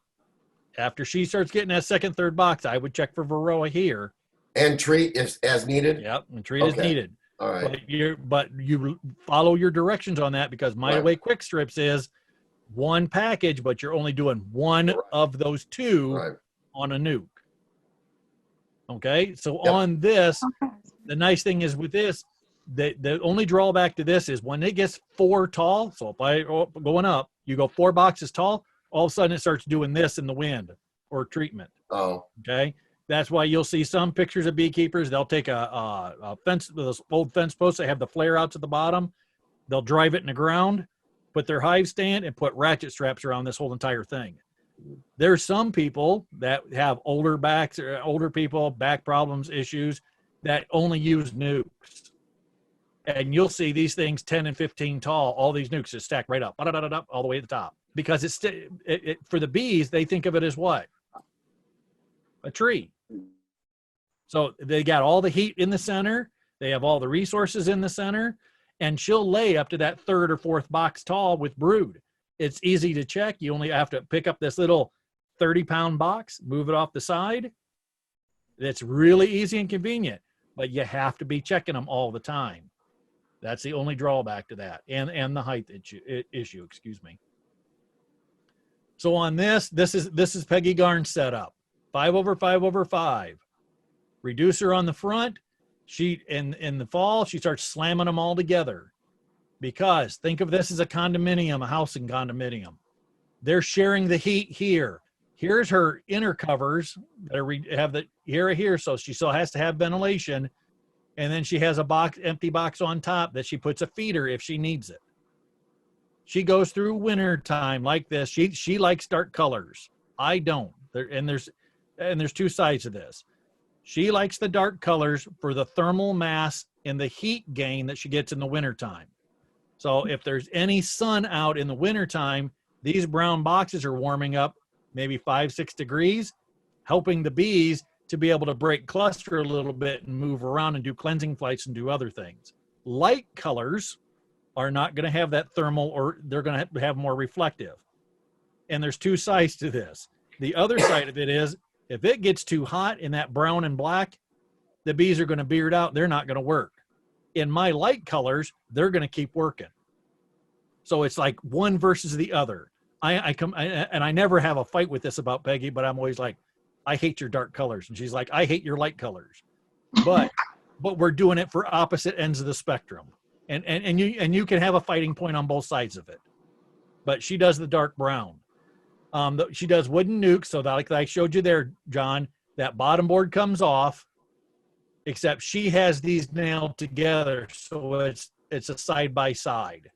After she starts getting that second, third box, I would check for varroa here. and treat as needed? Yep, and treat as Okay. needed. All right. But you follow your directions on that, because My Right. Way Quick Strips is one package, but you're only doing one Right. of those 2 Right. on a nuke. Okay, so Yep. on this, the nice thing is with this, the only drawback to this is when it gets 4 tall. So if I going up, you go 4 boxes tall, all of a sudden it starts doing this in the wind or treatment. Oh, Okay, that's why you'll see some pictures of beekeepers. They'll take a fence, those old fence posts that have the flare outs at the bottom. They'll drive it in the ground, put their hive stand, and put ratchet straps around this whole entire thing. There's some people that have older backs, or older people, back problems, issues, that only use nukes. And you'll see these things 10 and 15 tall, all these nukes just stacked right up, all the way to the top. Because for the bees, they think of it as what? A tree. So they got all the heat in the center. They have all the resources in the center. And she'll lay up to that 3rd or 4th box tall with brood. It's easy to check. You only have to pick up this little 30-pound box, move it off the side. It's really easy and convenient, but you have to be checking them all the time. That's the only drawback to that, and the height issue, excuse me. So on this is Peggy Garn's setup. 5/5/5. Reducer on the front. She in the fall, she starts slamming them all together, because think of this as a condominium, a housing condominium. They're sharing the heat here. Here's her inner covers that have the here, so she still has to have ventilation. And then she has a empty box on top that she puts a feeder if she needs it. She goes through winter time like this. She likes dark colors. I don't. There's 2 sides to this. She likes the dark colors for the thermal mass and the heat gain that she gets in the wintertime. So if there's any sun out in the wintertime, these brown boxes are warming up maybe 5-6 degrees, helping the bees to be able to break cluster a little bit and move around and do cleansing flights and do other things. Light colors are not going to have that thermal, or they're going to have more reflective. And there's 2 sides to this. The other side of it is, if it gets too hot in that brown and black, the bees are going to beard out. They're not going to work. In my light colors, they're going to keep working. So it's like one versus the other. I never have a fight with this about Peggy, but I'm always like, I hate your dark colors. And she's like, I hate your light colors. But we're doing it for opposite ends of the spectrum. And you can have a fighting point on both sides of it. But she does the dark brown. She does wooden nukes. So that, like I showed you there, John, that bottom board comes off, except she has these nailed together. So it's a side by side.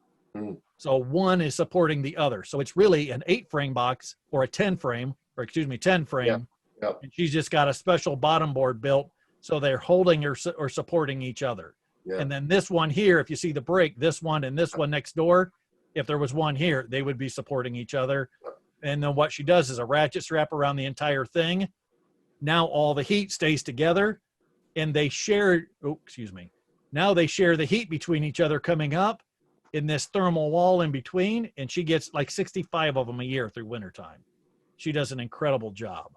So one is supporting the other. So it's really an 8-frame box, or a 10 frame. Yep. And she's just got a special bottom board built, so they're holding or supporting each other. Yeah. And then this one here, if you see the break, this one and this one next door, if there was one here, they would be supporting each other. And then what she does is a ratchet strap around the entire thing. Now all the heat stays together, and they share, now they share the heat between each other coming up in this thermal wall in between, and she gets like 65 of them a year through wintertime. She does an incredible job.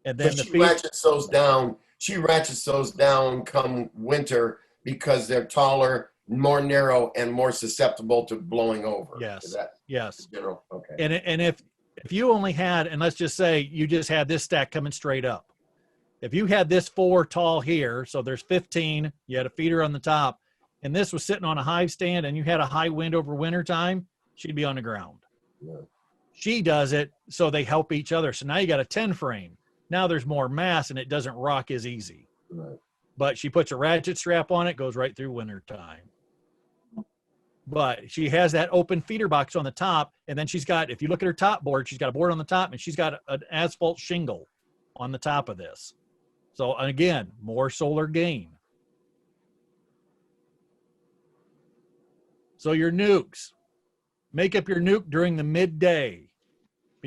And then So she ratchets those down. She ratchets those down come winter because they're taller, more narrow, and more susceptible to blowing over. Yes. Is that Yes. general? Okay. And if you only had, and let's just say you just had this stack coming straight up. If you had this 4 tall here, so there's 15, you had a feeder on the top, and this was sitting on a hive stand, and you had a high wind over wintertime, she'd be on the ground. Yeah. She does it so they help each other. So now you got a 10 frame. Now there's more mass, and it doesn't rock as easy. Right. But she puts a ratchet strap on it, goes right through wintertime. But she has that open feeder box on the top, and then she's got, if you look at her top board, she's got a board on the top, and she's got an asphalt shingle on the top of this. So again, more solar gain. So your nukes, make up your nuke during the midday,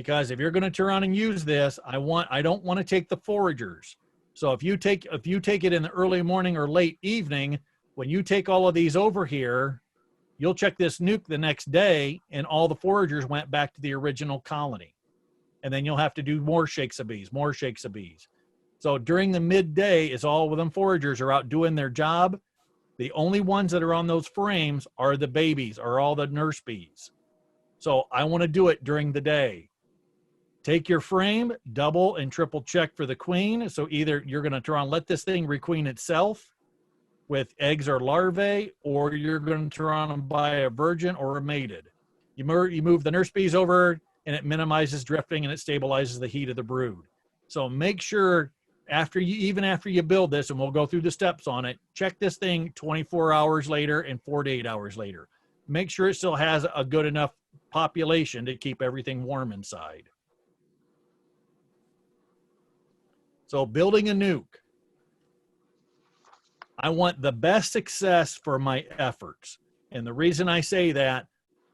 because if you're going to turn on and use this, I don't want to take the foragers. So if you take it in the early morning or late evening, when you take all of these over here, you'll check this nuke the next day and all the foragers went back to the original colony. And then you'll have to do more shakes of bees, more shakes of bees. So during the midday is all of them foragers are out doing their job. The only ones that are on those frames are the babies, are all the nurse bees. So I want to do it during the day. Take your frame, double and triple check for the queen. So either you're going to try and let this thing requeen itself with eggs or larvae, or you're going to try and buy a virgin or a mated. You move the nurse bees over and it minimizes drifting and it stabilizes the heat of the brood. So make sure even after you build this, and we'll go through the steps on it, check this thing 24 hours later and 48 hours later. Make sure it still has a good enough population to keep everything warm inside. So building a nuke. I want the best success for my efforts. And the reason I say that,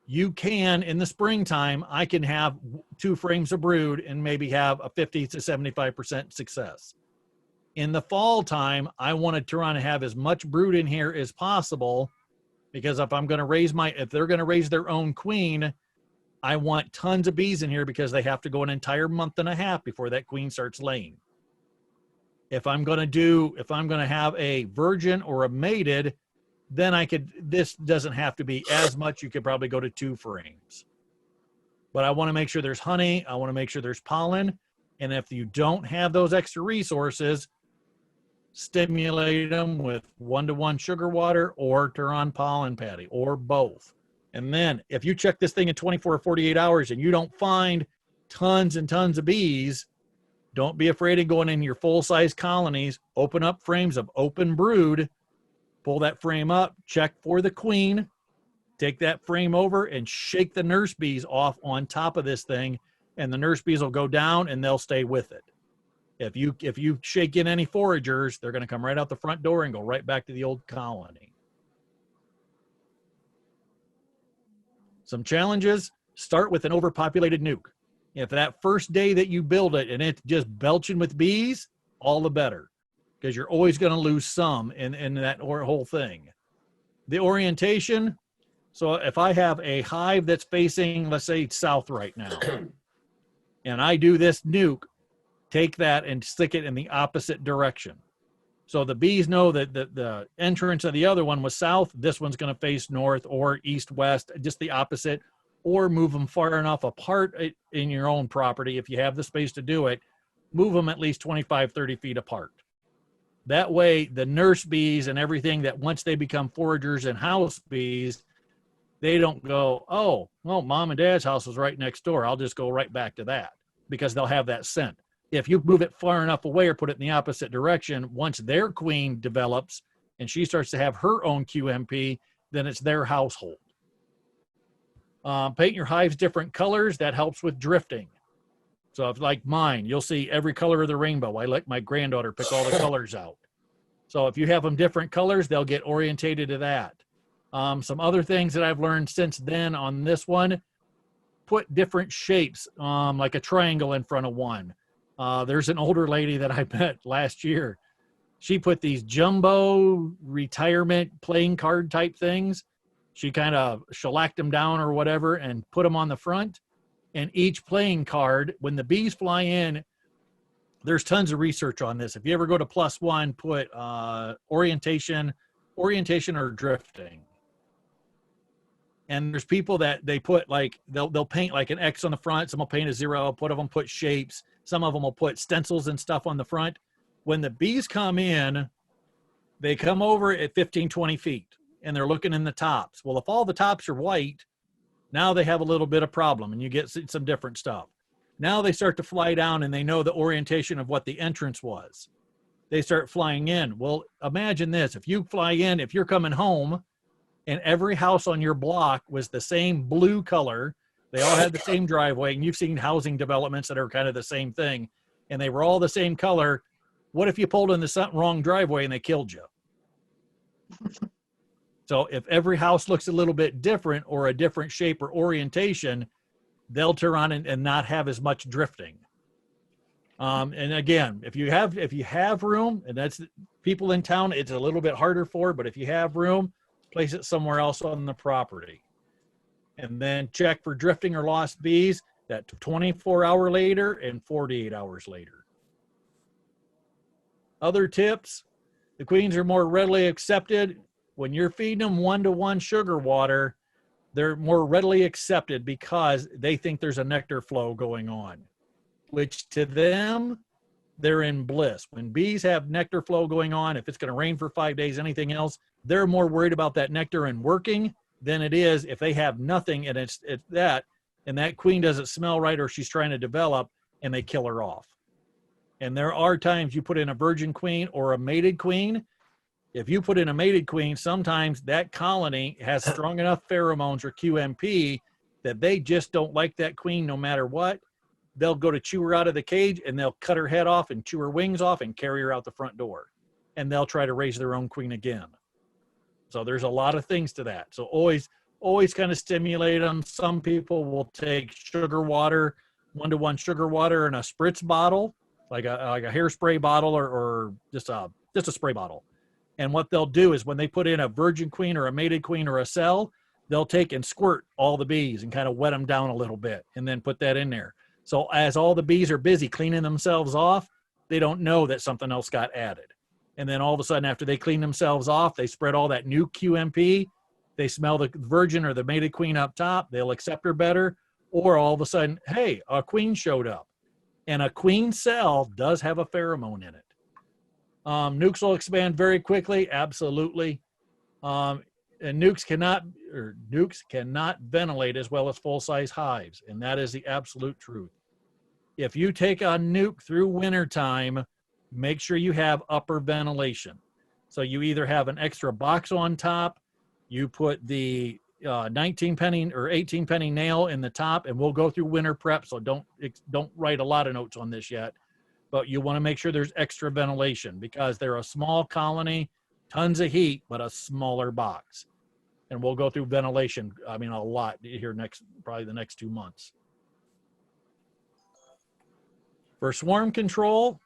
you can, in the springtime, I can have 2 frames of brood and maybe have a 50 to 75% success. In the fall time, I want to try and have as much brood in here as possible, because if they're going to raise their own queen, I want tons of bees in here because they have to go an entire month and a half before that queen starts laying. If I'm going to have a virgin or a mated, then this doesn't have to be as much. You could probably go to 2 frames. But I want to make sure there's honey. I want to make sure there's pollen. And if you don't have those extra resources, stimulate them with 1-to-1 sugar water or turn on pollen patty or both. And then if you check this thing in 24 or 48 hours and you don't find tons and tons of bees, don't be afraid of going in your full-size colonies. Open up frames of open brood, pull that frame up, check for the queen, take that frame over and shake the nurse bees off on top of this thing, and the nurse bees will go down and they'll stay with it. If you shake in any foragers, they're going to come right out the front door and go right back to the old colony. Some challenges: start with an overpopulated nuke. If that first day that you build it and it's just belching with bees, all the better, because you're always going to lose some in that whole thing. The orientation, so if I have a hive that's facing, let's say, south right now, and I do this nuke, take that and stick it in the opposite direction. So the bees know that the entrance of the other one was south, this one's going to face north or east, west, just the opposite. Or move them far enough apart in your own property. If you have the space to do it, move them at least 25, 30 feet apart. That way, the nurse bees and everything that once they become foragers and house bees, they don't go, oh, well, mom and dad's house was right next door. I'll just go right back to that, because they'll have that scent. If you move it far enough away or put it in the opposite direction, once their queen develops and she starts to have her own QMP, then it's their household. Paint your hives different colors. That helps with drifting. So if like mine, you'll see every color of the rainbow. I let my granddaughter pick all the colors out. So if you have them different colors, they'll get orientated to that. Some other things that I've learned since then on this one, put different shapes, like a triangle in front of one. There's an older lady that I met last year. She put these jumbo retirement playing card type things. She kind of shellacked them down or whatever and put them on the front. And each playing card, when the bees fly in, there's tons of research on this. If you ever go to +1, put orientation or drifting. And there's people that they put like, they'll paint like an X on the front. Some will paint a 0. Put of them put shapes. Some of them will put stencils and stuff on the front. When the bees come in, they come over at 15, 20 feet. And they're looking in the tops. Well, if all the tops are white, now they have a little bit of problem and you get some different stuff. Now they start to fly down and they know the orientation of what the entrance was. They start flying in. Well, imagine this. If you fly in, if you're coming home and every house on your block was the same blue color, they all had the same driveway, and you've seen housing developments that are kind of the same thing, and they were all the same color. What if you pulled in the wrong driveway and they killed you? So if every house looks a little bit different or a different shape or orientation, they'll turn on and not have as much drifting. And again, if you have room, and that's people in town, it's a little bit harder for, but if you have room, place it somewhere else on the property. And then check for drifting or lost bees that 24-hour later and 48 hours later. Other tips, the queens are more readily accepted. When you're feeding them 1-to-1 sugar water, they're more readily accepted because they think there's a nectar flow going on, which to them, they're in bliss. When bees have nectar flow going on, if it's going to rain for 5 days, anything else, they're more worried about that nectar and working than it is if they have nothing and it's that, and that queen doesn't smell right or she's trying to develop and they kill her off. And there are times you put in a virgin queen or a mated queen. If you put in a mated queen, sometimes that colony has strong enough pheromones or QMP that they just don't like that queen no matter what. They'll go to chew her out of the cage and they'll cut her head off and chew her wings off and carry her out the front door. And they'll try to raise their own queen again. So there's a lot of things to that. So always kind of stimulate them. Some people will take sugar water, 1-to-1 sugar water in a spritz bottle, like a hairspray bottle or just a spray bottle. And what they'll do is when they put in a virgin queen or a mated queen or a cell, they'll take and squirt all the bees and kind of wet them down a little bit and then put that in there. So as all the bees are busy cleaning themselves off, they don't know that something else got added. And then all of a sudden, after they clean themselves off, they spread all that new QMP. They smell the virgin or the mated queen up top. They'll accept her better. Or all of a sudden, hey, a queen showed up. And a queen cell does have a pheromone in it. Nucs will expand very quickly. Absolutely. And nucs cannot ventilate as well as full-size hives. And that is the absolute truth. If you take a nuc through wintertime, make sure you have upper ventilation. So you either have an extra box on top, you put the 19 penny or 18 penny nail in the top, and we'll go through winter prep. So don't write a lot of notes on this yet, but you want to make sure there's extra ventilation because they're a small colony, tons of heat, but a smaller box. And we'll go through ventilation. I mean, a lot here probably the next 2 months. For swarm control,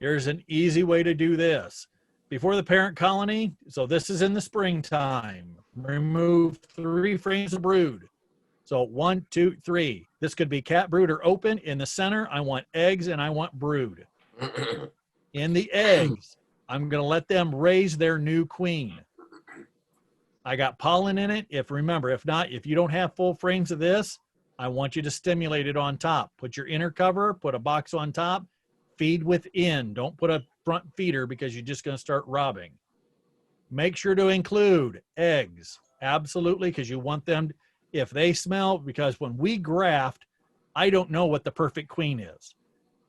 here's an easy way to do this. Before the parent colony, so this is in the springtime, remove 3 frames of brood. So 1, 2, 3. This could be cat brood or open. In the center, I want eggs and I want brood. In the eggs, I'm going to let them raise their new queen. I got pollen in it. If you don't have full frames of this, I want you to stimulate it on top. Put your inner cover, put a box on top, feed within. Don't put a front feeder because you're just going to start robbing. Make sure to include eggs. Absolutely, because you want them, if they smell, because when we graft, I don't know what the perfect queen is.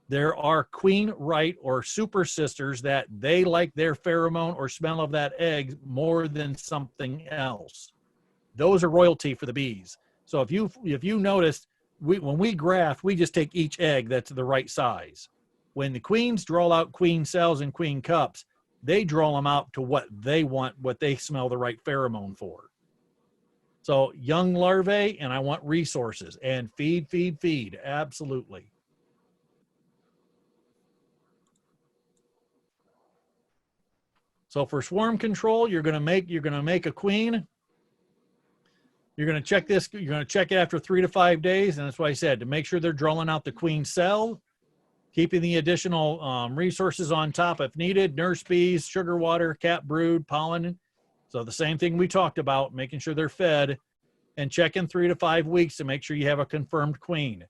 There are queen right or super sisters that they like their pheromone or smell of that egg more than something else. Those are royalty for the bees. So if you noticed, when we graft, we just take each egg that's the right size. When the queens draw out queen cells and queen cups, they draw them out to what they want, what they smell the right pheromone for. So young larvae, and I want resources, and feed, absolutely. So for swarm control, you're going to make a queen. You're going to check this. You're going to check it after 3 to 5 days, and that's why I said to make sure they're drawing out the queen cell, keeping the additional resources on top if needed: nurse bees, sugar water, cat brood, pollen. So the same thing we talked about, making sure they're fed, and check in 3 to 5 weeks to make sure you have a confirmed queen.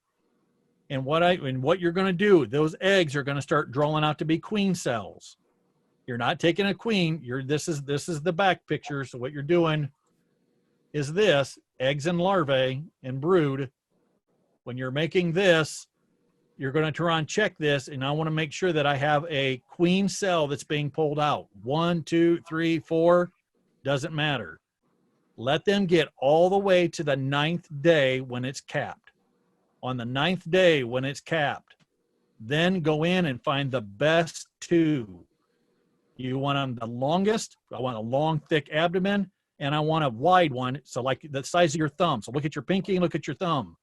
And what you're going to do, those eggs are going to start drawing out to be queen cells. You're not taking a queen. This is the back picture. So what you're doing is this: eggs and larvae and brood. When you're making this, you're going to turn on check this, and I want to make sure that I have a queen cell that's being pulled out. 1, 2, 3, 4, doesn't matter. Let them get all the way to the 9th day when it's capped. On the 9th day when it's capped, then go in and find the best 2. You want them the longest. I want a long, thick abdomen, and I want a wide one, so like the size of your thumb. So look at your pinky and look at your thumb.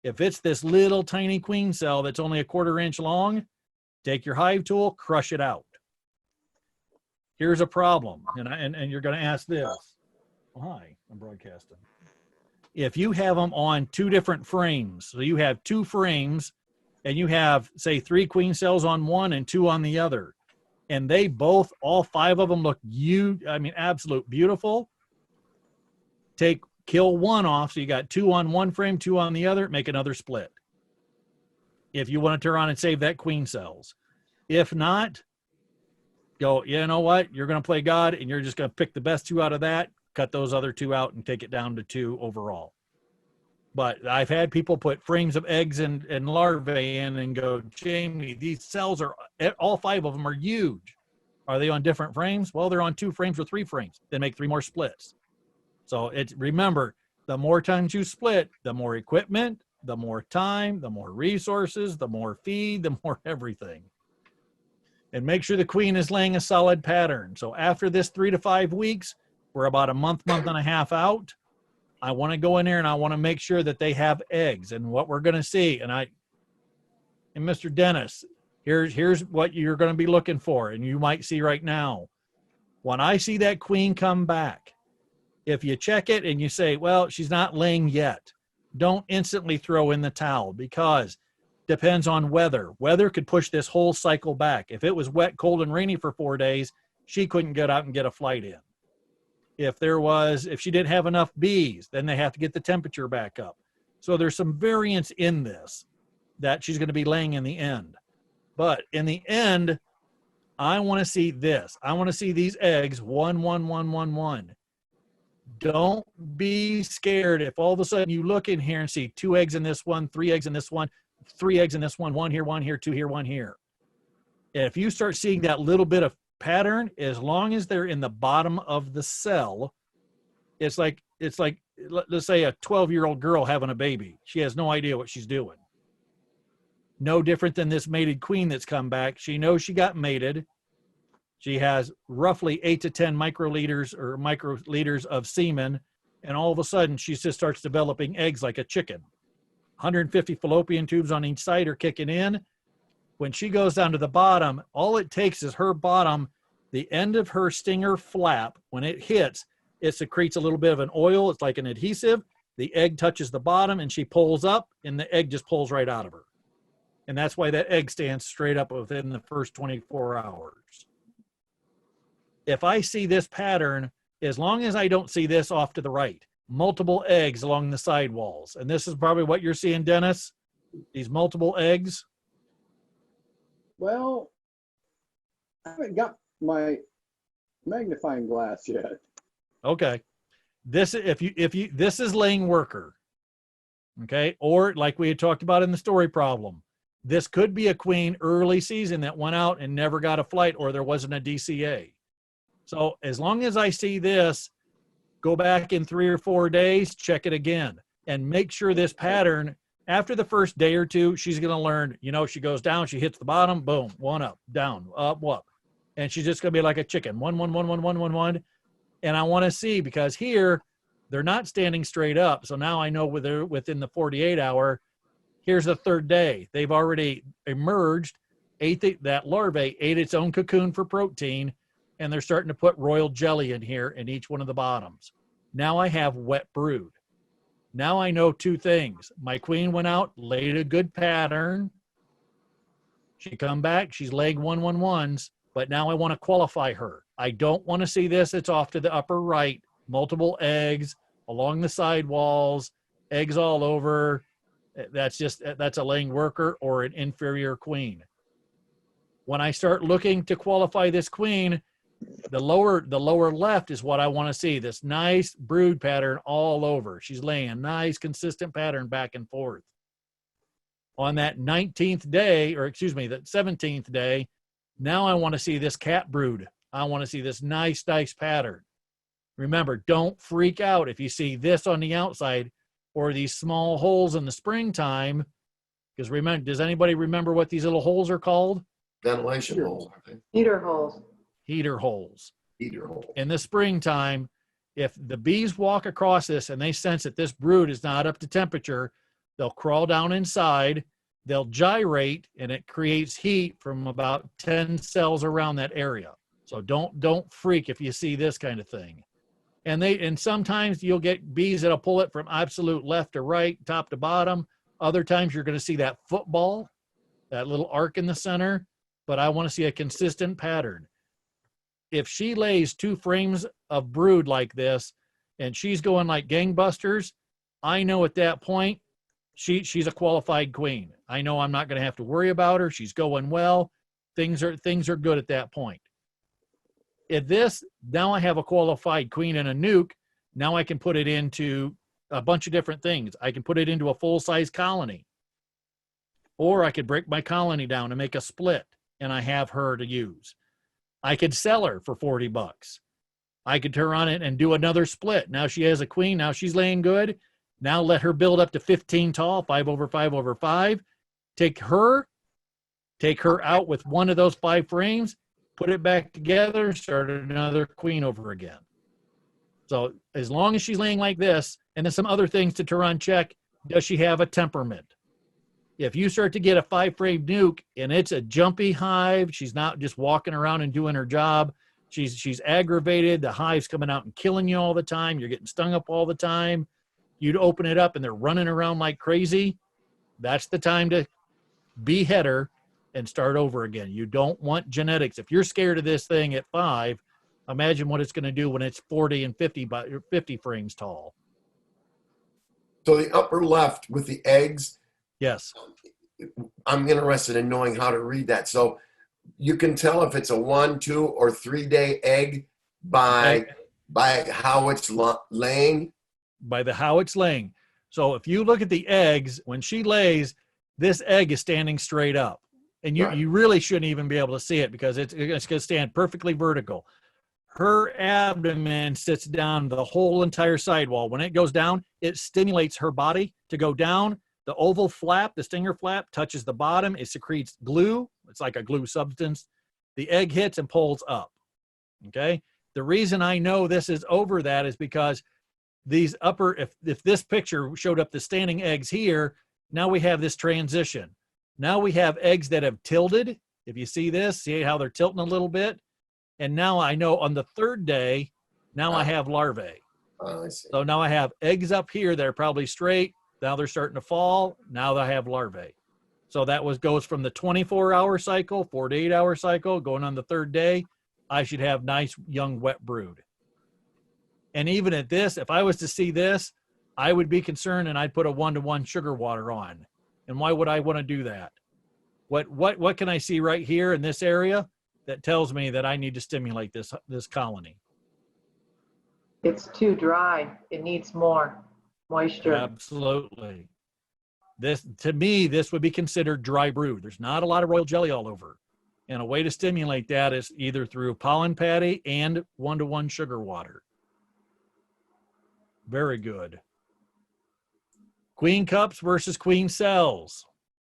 If it's this little tiny queen cell that's only a 1/4 inch long, take your hive tool, crush it out. Here's a problem, and you're going to ask this. Oh, hi, I'm broadcasting. If you have them on 2 different frames, so you have 2 frames, and you have, say, 3 queen cells on one and 2 on the other, and they both, all 5 of them look absolute beautiful. Kill one off, so you got 2 on one frame, 2 on the other, make another split. If you want to turn around and save that queen cells. If not, go, you know what, you're going to play God, and you're just going to pick the best 2 out of that, cut those other 2 out, and take it down to 2 overall. But I've had people put frames of eggs and larvae in and go, Jamie, these cells are, all 5 of them are huge. Are they on different frames? Well, they're on 2 frames or 3 frames. Then make 3 more splits. So remember, the more times you split, the more equipment, the more time, the more resources, the more feed, the more everything. And make sure the queen is laying a solid pattern. So after this 3 to 5 weeks, we're about a month and a half out. I want to go in there and I want to make sure that they have eggs. And what we're going to see, and Mr. Dennis, here's what you're going to be looking for, and you might see right now. When I see that queen come back, if you check it and you say, well, she's not laying yet, don't instantly throw in the towel, because depends on weather. Weather could push this whole cycle back. If it was wet, cold, and rainy for 4 days, she couldn't get out and get a flight in. If she didn't have enough bees, then they have to get the temperature back up. So there's some variance in this that she's going to be laying in the end. But in the end, I want to see this. I want to see these eggs 1, 1, 1, 1, 1. Don't be scared if all of a sudden you look in here and see 2 eggs in this one, 3 eggs in this one, 3 eggs in this one, 1 here, 2 here, 1 here. If you start seeing that little bit of pattern, as long as they're in the bottom of the cell, it's like let's say a 12-year-old girl having a baby. She has no idea what she's doing. No different than this mated queen that's come back. She knows she got mated. She has roughly 8 to 10 microliters of semen, and all of a sudden she just starts developing eggs like a chicken. 150 fallopian tubes on each side are kicking in. When she goes down to the bottom, all it takes is her bottom, the end of her stinger flap, when it hits, it secretes a little bit of an oil. It's like an adhesive. The egg touches the bottom and she pulls up, and the egg just pulls right out of her. And that's why that egg stands straight up within the first 24 hours. If I see this pattern, as long as I don't see this off to the right, multiple eggs along the sidewalls, and this is probably what you're seeing, Dennis, these multiple eggs. Well, I haven't got my magnifying glass yet. Okay. This is laying worker. Okay. Or like we had talked about in the story problem, this could be a queen early season that went out and never got a flight, or there wasn't a DCA. So as long as I see this, go back in 3 or 4 days, check it again, and make sure this pattern, after the first day or 2, she's going to learn, she goes down, she hits the bottom, boom, 1 up, down, up, up. And she's just going to be like a chicken, 1, 1, 1, 1, 1, 1, 1. And I want to see, because here they're not standing straight up. So now I know within the 48 hour, here's the 3rd day. They've already emerged, that larvae ate its own cocoon for protein, and they're starting to put royal jelly in here in each one of the bottoms. Now I have wet brood. Now I know 2 things. My queen went out, laid a good pattern. She come back, she's laying 1, 1, 1s, but now I want to qualify her. I don't want to see this. It's off to the upper right, multiple eggs along the sidewalls, eggs all over. That's a laying worker or an inferior queen. When I start looking to qualify this queen, the lower left is what I want to see. This nice brood pattern all over. She's laying a nice consistent pattern back and forth. On that 19th day, or excuse me, that 17th day, now I want to see this cat brood. I want to see this nice pattern. Remember, don't freak out if you see this on the outside or these small holes in the springtime, because remember, does anybody remember what these little holes are called? Ventilation holes, I think. Heater holes. Heater holes. Heater hole. In the springtime, if the bees walk across this and they sense that this brood is not up to temperature, They'll crawl down inside, they'll gyrate, and it creates heat from about 10 cells around that area. So don't freak if you see this kind of thing. And sometimes you'll get bees that'll pull it from absolute left to right, top to bottom. Other times you're going to see that football, that little arc in the center, but I want to see a consistent pattern. If she lays 2 frames of brood like this and she's going like gangbusters, I know at that point she's a qualified queen. I know I'm not going to have to worry about her. She's going well. Things are good at that point. At this, now I have a qualified queen and a nuke. Now I can put it into a bunch of different things. I can put it into a full-size colony. Or I could break my colony down and make a split, and I have her to use. I could sell her for $40. I could turn on it and do another split. Now she has a queen. Now she's laying good. Now let her build up to 15 tall, 5 over 5 over 5. Take her out with one of those 5 frames, put it back together, start another queen over again. So as long as she's laying like this, and then some other things to turn on check, does she have a temperament? If you start to get a 5-frame nuke and it's a jumpy hive, she's not just walking around and doing her job, she's aggravated, the hive's coming out and killing you all the time, you're getting stung up all the time, you'd open it up and they're running around like crazy, that's the time to behead her and start over again. You don't want genetics. If you're scared of this thing at 5, imagine what it's going to do when it's 40 and 50 frames tall. So the upper left with the eggs, Yes. I'm interested in knowing how to read that. So you can tell if it's a 1, 2, or 3-day egg by how it's laying. By how it's laying. So if you look at the eggs, when she lays, this egg is standing straight up. And you really shouldn't even be able to see it because it's going to stand perfectly vertical. Her abdomen sits down the whole entire sidewall. When it goes down, it stimulates her body to go down. The oval flap, the stinger flap, touches the bottom. It secretes glue. It's like a glue substance. The egg hits and pulls up. Okay? The reason I know this is over that is because these upper, if this picture showed up the standing eggs here, now we have this transition. Now we have eggs that have tilted. If you see this, see how they're tilting a little bit? And now I know on the 3rd day, now I have larvae. I see. So now I have eggs up here that are probably straight. Now they're starting to fall. Now I have larvae. So that goes from the 24-hour cycle, 48-hour cycle, going on the 3rd day. I should have nice young wet brood. And even at this, if I was to see this, I would be concerned and I'd put a 1-to-1 sugar water on. And why would I want to do that? What can I see right here in this area that tells me that I need to stimulate this colony? It's too dry. It needs more moisture. Absolutely. To me, this would be considered dry brood. There's not a lot of royal jelly all over. And a way to stimulate that is either through pollen patty and 1-to-1 sugar water. Very good. Queen cups versus queen cells.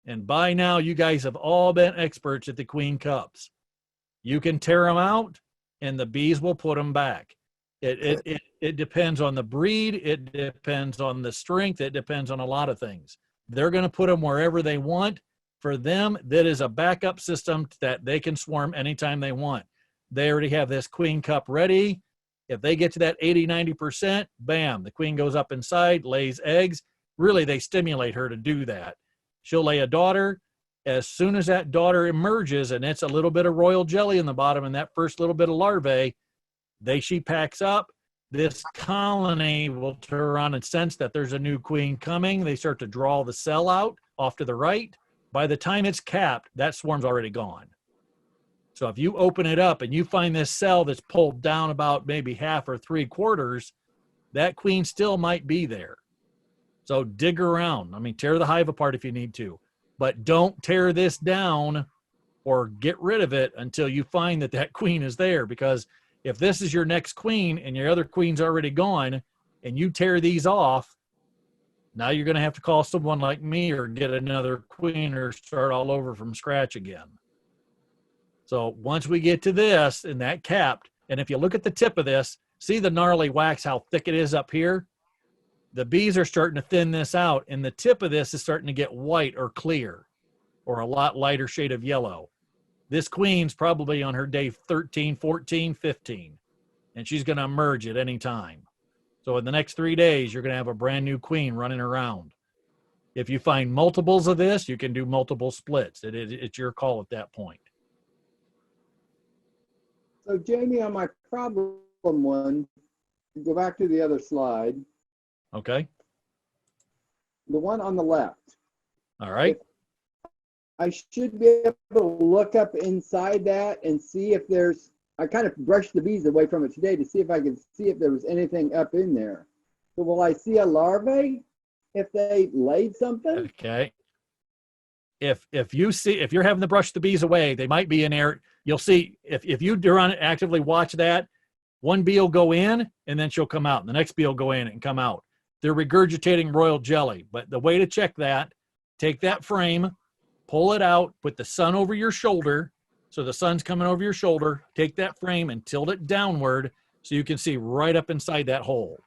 And by now, you guys have all been experts at the queen cups. You can tear them out, and the bees will put them back. It depends on the breed. It depends on the strength. It depends on a lot of things. They're going to put them wherever they want. For them, that is a backup system that they can swarm anytime they want. They already have this queen cup ready. If they get to that 80, 90%, bam, the queen goes up inside, lays eggs. Really, they stimulate her to do that. She'll lay a daughter. As soon as that daughter emerges, and it's a little bit of royal jelly in the bottom and that first little bit of larvae, she packs up. This colony will turn around and sense that there's a new queen coming. They start to draw the cell out off to the right. By the time it's capped, that swarm's already gone. So if you open it up and you find this cell that's pulled down about maybe half or 3/4, that queen still might be there. So dig around. I mean, tear the hive apart if you need to, but don't tear this down or get rid of it until you find that queen is there. Because if this is your next queen and your other queen's already gone and you tear these off, now you're going to have to call someone like me or get another queen or start all over from scratch again. So once we get to this and that capped, and if you look at the tip of this, see the gnarly wax, how thick it is up here? The bees are starting to thin this out, and the tip of this is starting to get white or clear or a lot lighter shade of yellow. This queen's probably on her day 13, 14, 15, and she's going to emerge at any time. So in the next 3 days, you're going to have a brand new queen running around. If you find multiples of this, you can do multiple splits. It's your call at that point. So Jamie, on my problem one, go back to the other slide, Okay. the one on the left. All right. I should be able to look up inside that and see if there's, I kind of brushed the bees away from it today to see if I could see if there was anything up in there. So will I see a larvae if they laid something? Okay. If you're having to brush the bees away, they might be in there. You'll see if you run actively watch that, one bee will go in and then she'll come out. The next bee will go in and come out. They're regurgitating royal jelly. But the way to check that, take that frame, pull it out, put the sun over your shoulder. So the sun's coming over your shoulder. Take that frame and tilt it downward so you can see right up inside that hole.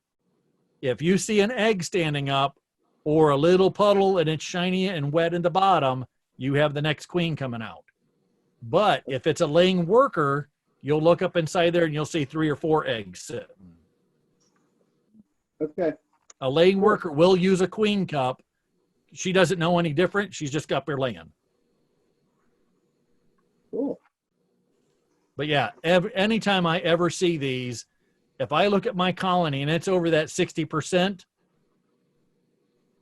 If you see an egg standing up or a little puddle and it's shiny and wet in the bottom, you have the next queen coming out. But if it's a laying worker, you'll look up inside there and you'll see 3 or 4 eggs sitting. Okay. A laying worker will use a queen cup. She doesn't know any different. She's just got there laying. Cool. But yeah, anytime I ever see these, if I look at my colony and it's over that 60%,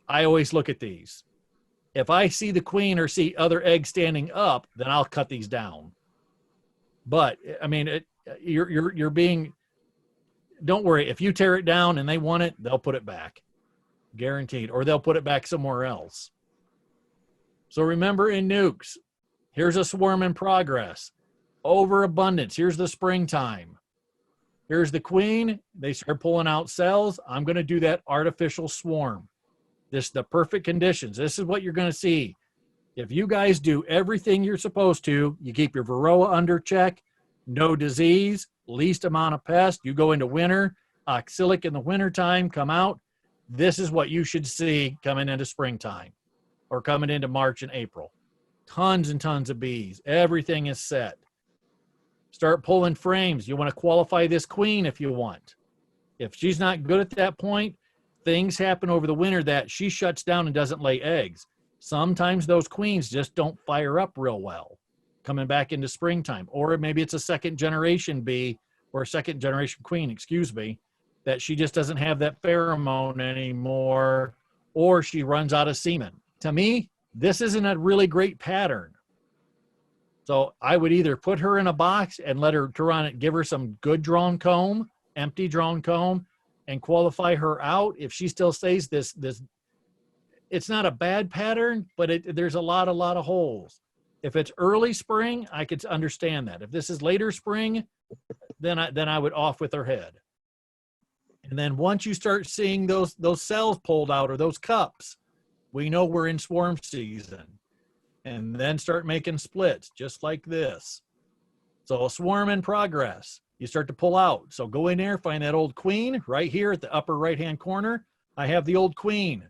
I always look at these. If I see the queen or see other eggs standing up, then I'll cut these down. But I mean, you're being, don't worry. If you tear it down and they want it, they'll put it back, guaranteed, or they'll put it back somewhere else. So remember in nukes, here's a swarm in progress. Overabundance. Here's the springtime. Here's the queen. They start pulling out cells. I'm going to do that artificial swarm. This is the perfect conditions. This is what you're going to see. If you guys do everything you're supposed to, you keep your varroa under check, no disease, least amount of pest, you go into winter, oxalic in the wintertime, come out. This is what you should see coming into springtime or coming into March and April. Tons and tons of bees. Everything is set. Start pulling frames. You want to qualify this queen if you want. If she's not good at that point, things happen over the winter that she shuts down and doesn't lay eggs. Sometimes those queens just don't fire up real well coming back into springtime. Or maybe it's a second generation bee or a second generation queen, excuse me, that she just doesn't have that pheromone anymore, or she runs out of semen. To me, this isn't a really great pattern. So I would either put her in a box and let her turn on it, give her some good drawn comb, empty drawn comb, and qualify her out. If she still stays this, it's not a bad pattern, but there's a lot of holes. If it's early spring, I could understand that. If this is later spring, then I would off with her head. And then once you start seeing those cells pulled out or those cups, we know we're in swarm season. And then start making splits just like this. So a swarm in progress. You start to pull out. So go in there, find that old queen right here at the upper right-hand corner. I have the old queen.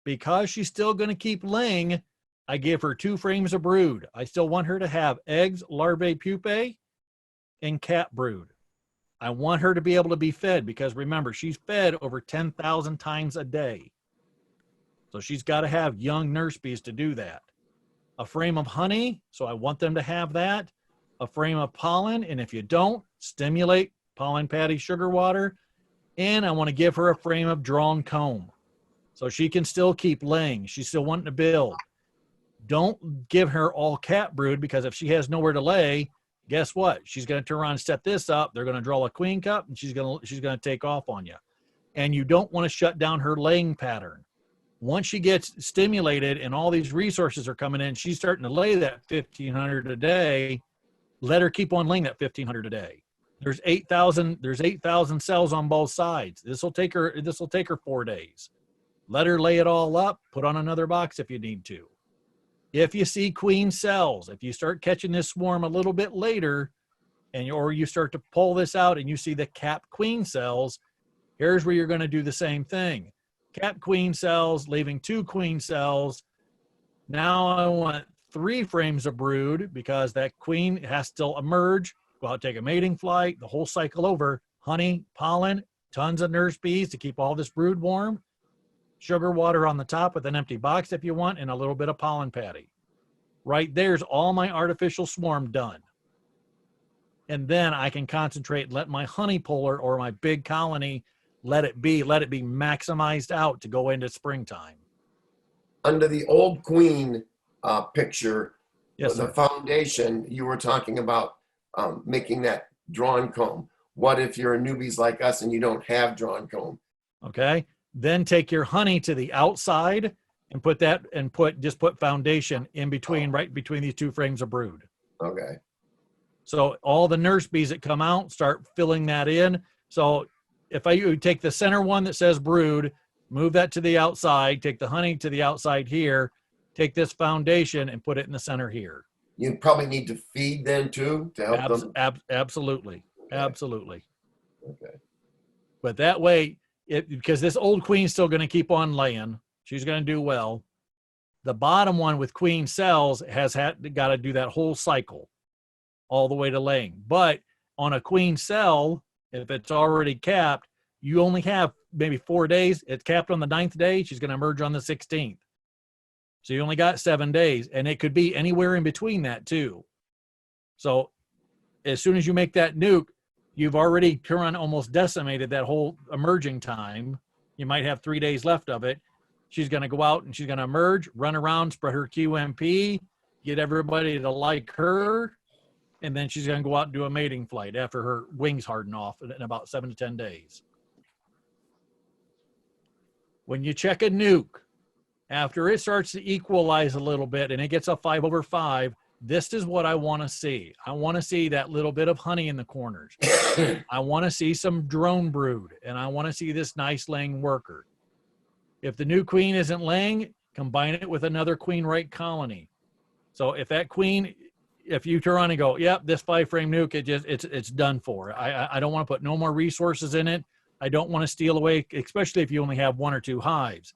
Because she's still going to keep laying, I give her 2 frames of brood. I still want her to have eggs, larvae, pupae, and cat brood. I want her to be able to be fed because remember, she's fed over 10,000 times a day. So she's got to have young nurse bees to do that. A frame of honey, so I want them to have that. A frame of pollen, and if you don't, stimulate pollen patty sugar water. And I want to give her a frame of drawn comb. So she can still keep laying. She's still wanting to build. Don't give her all cat brood because if she has nowhere to lay, guess what? She's going to turn around and set this up. They're going to draw a queen cup and she's going to take off on you. And you don't want to shut down her laying pattern. Once she gets stimulated and all these resources are coming in, she's starting to lay that 1,500 a day. Let her keep on laying that 1,500 a day. There's 8,000 cells on both sides. This will take her 4 days. Let her lay it all up, put on another box if you need to. If you see queen cells, if you start catching this swarm a little bit later, or you start to pull this out and you see the capped queen cells, here's where you're going to do the same thing. cap queen cells, leaving 2 queen cells. Now I want 3 frames of brood because that queen has to still emerge, go out, take a mating flight, the whole cycle over, honey, pollen, tons of nurse bees to keep all this brood warm, sugar water on the top with an empty box if you want, and a little bit of pollen patty. Right there's all my artificial swarm done. And then I can concentrate and let my honey puller or my big colony, let it be maximized out to go into springtime. Under the old queen picture, Yes, the sir. foundation, you were talking about making that drawn comb. What if you're a newbies like us and you don't have drawn comb? Okay. Then take your honey to the outside and just put foundation in between, right between these 2 frames of brood. Okay. So all the nurse bees that come out, start filling that in. So if you take the center one that says brood, move that to the outside, take the honey to the outside here, take this foundation and put it in the center here. You probably need to feed them too to help them. Absolutely. Okay. Absolutely. Okay. But that way, because this old queen's still going to keep on laying, she's going to do well. The bottom one with queen cells got to do that whole cycle all the way to laying. But on a queen cell, if it's already capped, you only have maybe 4 days. It's capped on the 9th day. She's going to emerge on the 16th. So you only got 7 days, and it could be anywhere in between that too. So as soon as you make that nuke, you've already almost decimated that whole emerging time. You might have 3 days left of it. She's going to go out and she's going to emerge, run around, spread her QMP, get everybody to like her, and then she's going to go out and do a mating flight after her wings harden off in about 7 to 10 days. When you check a nuke, after it starts to equalize a little bit and it gets a 5/5, this is what I want to see. I want to see that little bit of honey in the corners. I want to see some drone brood, and I want to see this nice laying worker. If the new queen isn't laying, combine it with another queen right colony. So if that queen, if you turn on and go, yep, this 5-frame nuke, it's done for. I don't want to put no more resources in it. I don't want to steal away, especially if you only have 1 or 2 hives.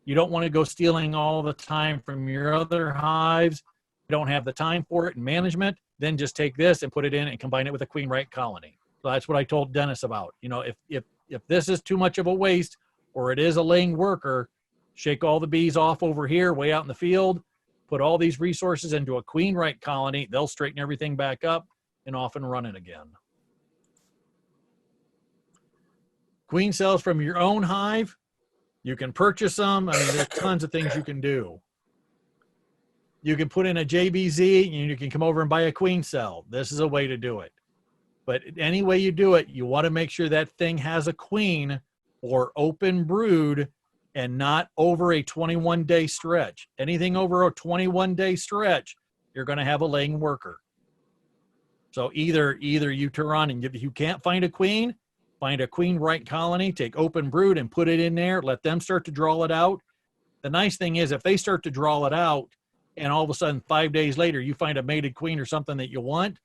You don't want to go stealing all the time from your other hives. You don't have the time for it and management. Then just take this and put it in and combine it with a queen right colony. So that's what I told Dennis about. You know, if this is too much of a waste or it is a laying worker, shake all the bees off over here, way out in the field, put all these resources into a queen right colony. They'll straighten everything back up and off and running again. Queen cells from your own hive, you can purchase them. I mean, there's tons of things you can do. You can put in a JBZ and you can come over and buy a queen cell. This is a way to do it. But any way you do it, you want to make sure that thing has a queen or open brood and not over a 21-day stretch. Anything over a 21-day stretch, you're going to have a laying worker. So either you turn on and if you can't find a queen right colony, take open brood and put it in there, let them start to draw it out. The nice thing is if they start to draw it out and all of a sudden 5 days later you find a mated queen or something that you want,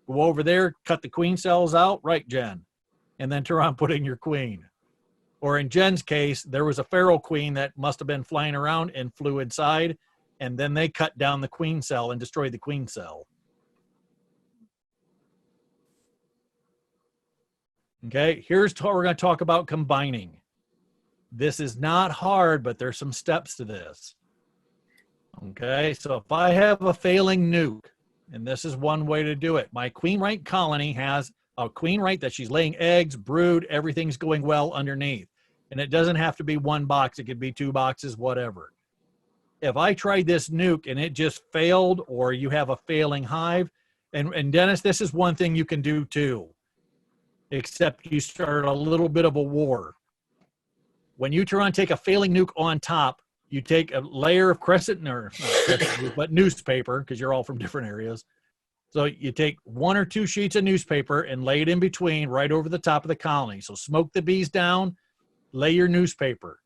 go over there, cut the queen cells out, right, Jen? And then turn on, put in your queen. Or in Jen's case, there was a feral queen that must have been flying around and flew inside, and then they cut down the queen cell and destroyed the queen cell. Okay, here's what we're going to talk about combining. This is not hard, but there's some steps to this. Okay, so if I have a failing nuke, and this is one way to do it, my queen right colony has a queen right that she's laying eggs, brood, everything's going well underneath. And it doesn't have to be 1 box, it could be 2 boxes, whatever. If I tried this nuke and it just failed, or you have a failing hive, and Dennis, this is one thing you can do too, except you start a little bit of a war. When you turn on, take a failing nuke on top, you take a layer of but newspaper, because you're all from different areas. So you take 1 or 2 sheets of newspaper and lay it in between, right over the top of the colony. So smoke the bees down, lay your newspaper.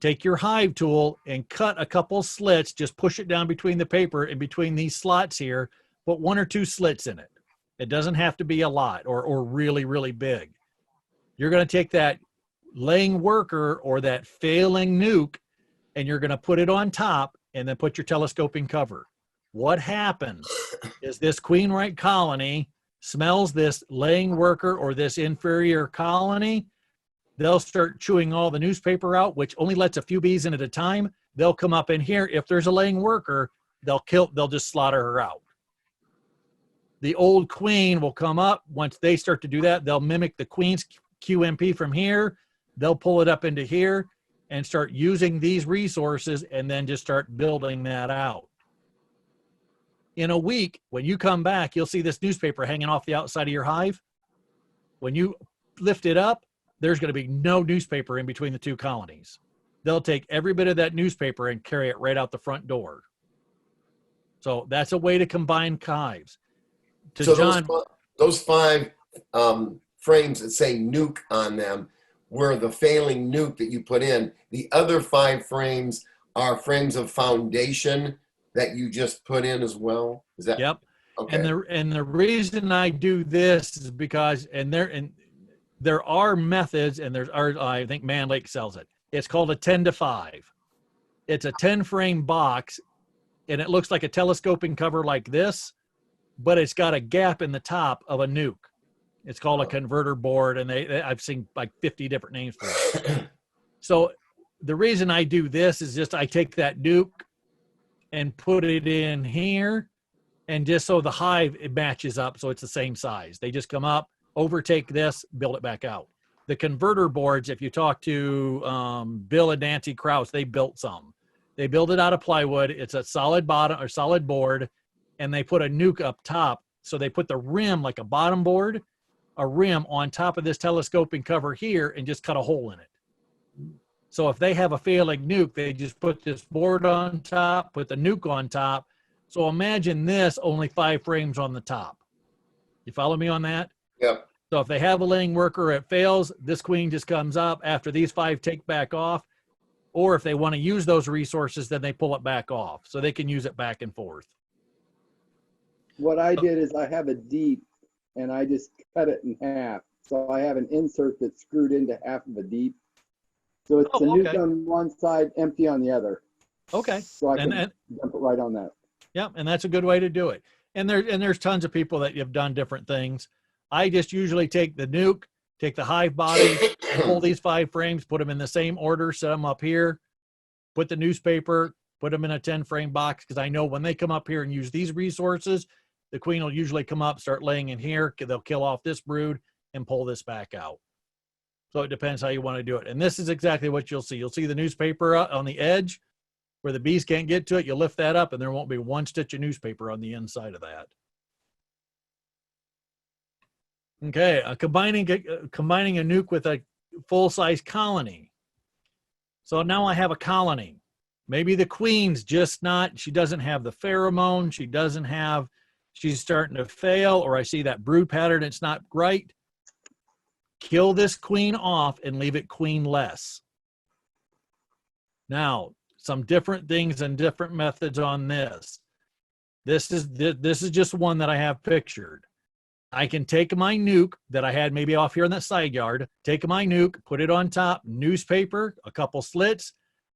Take your hive tool and cut a couple slits, just push it down between the paper and between these slots here, put 1 or 2 slits in it. It doesn't have to be a lot or really, really big. You're going to take that laying worker or that failing nuke, and you're going to put it on top and then put your telescoping cover. What happens is this queen right colony smells this laying worker or this inferior colony. They'll start chewing all the newspaper out, which only lets a few bees in at a time. They'll come up in here. If there's a laying worker, they'll just slaughter her out. The old queen will come up. Once they start to do that, they'll mimic the queen's QMP from here. They'll pull it up into here and start using these resources and then just start building that out. In a week, when you come back, you'll see this newspaper hanging off the outside of your hive. When you lift it up, there's going to be no newspaper in between the two colonies. They'll take every bit of that newspaper and carry it right out the front door. So that's a way to combine hives. So those 5 frames that say nuke on them were the failing nuke that you put in. The other 5 frames are frames of foundation that you just put in as well. Is that? Yep. Okay. And the reason I do this is because there are methods, and I think Man Lake sells it. It's called a 10-to-5. It's a 10-frame box, and it looks like a telescoping cover like this, but it's got a gap in the top of a nuke. It's called a converter board, and I've seen like 50 different names for it. So the reason I do this is just I take that nuke and put it in here, and just so the hive, it matches up so it's the same size. They just come up, overtake this, build it back out. The converter boards, if you talk to Bill and Nancy Krause, they built some. They build it out of plywood. It's a solid bottom or solid board, and they put a nuke up top. So they put the rim like a bottom board, a rim on top of this telescoping cover here, and just cut a hole in it. So if they have a failing nuke, they just put this board on top, put the nuke on top. So imagine this, only 5 frames on the top. You follow me on that? Yep. So if they have a laying worker, it fails, this queen just comes up after these 5 take back off. Or if they want to use those resources, then they pull it back off. So they can use it back and forth. What I did is I have a deep and I just cut it in half. So I have an insert that's screwed into half of a deep. So it's a nuke okay. on one side, empty on the other. Okay. So I can And dump it right on that. yeah, and that's a good way to do it. And there's tons of people that have done different things. I just usually take the nuke, take the hive body, pull these 5 frames, put them in the same order, set them up here, put the newspaper, put them in a 10-frame box, because I know when they come up here and use these resources, the queen will usually come up, start laying in here. They'll kill off this brood and pull this back out. So it depends how you want to do it. And this is exactly what you'll see. You'll see the newspaper on the edge where the bees can't get to it. You lift that up and there won't be 1 stitch of newspaper on the inside of that. Okay, combining a nuke with a full-size colony. So now I have a colony. Maybe the queen's just not, she doesn't have the pheromone, she's starting to fail, or I see that brood pattern, it's not right. Kill this queen off and leave it queenless. Now, some different things and different methods on this. This is just one that I have pictured. I can take my nuke that I had maybe off here in that side yard, take my nuke, put it on top, newspaper, a couple slits,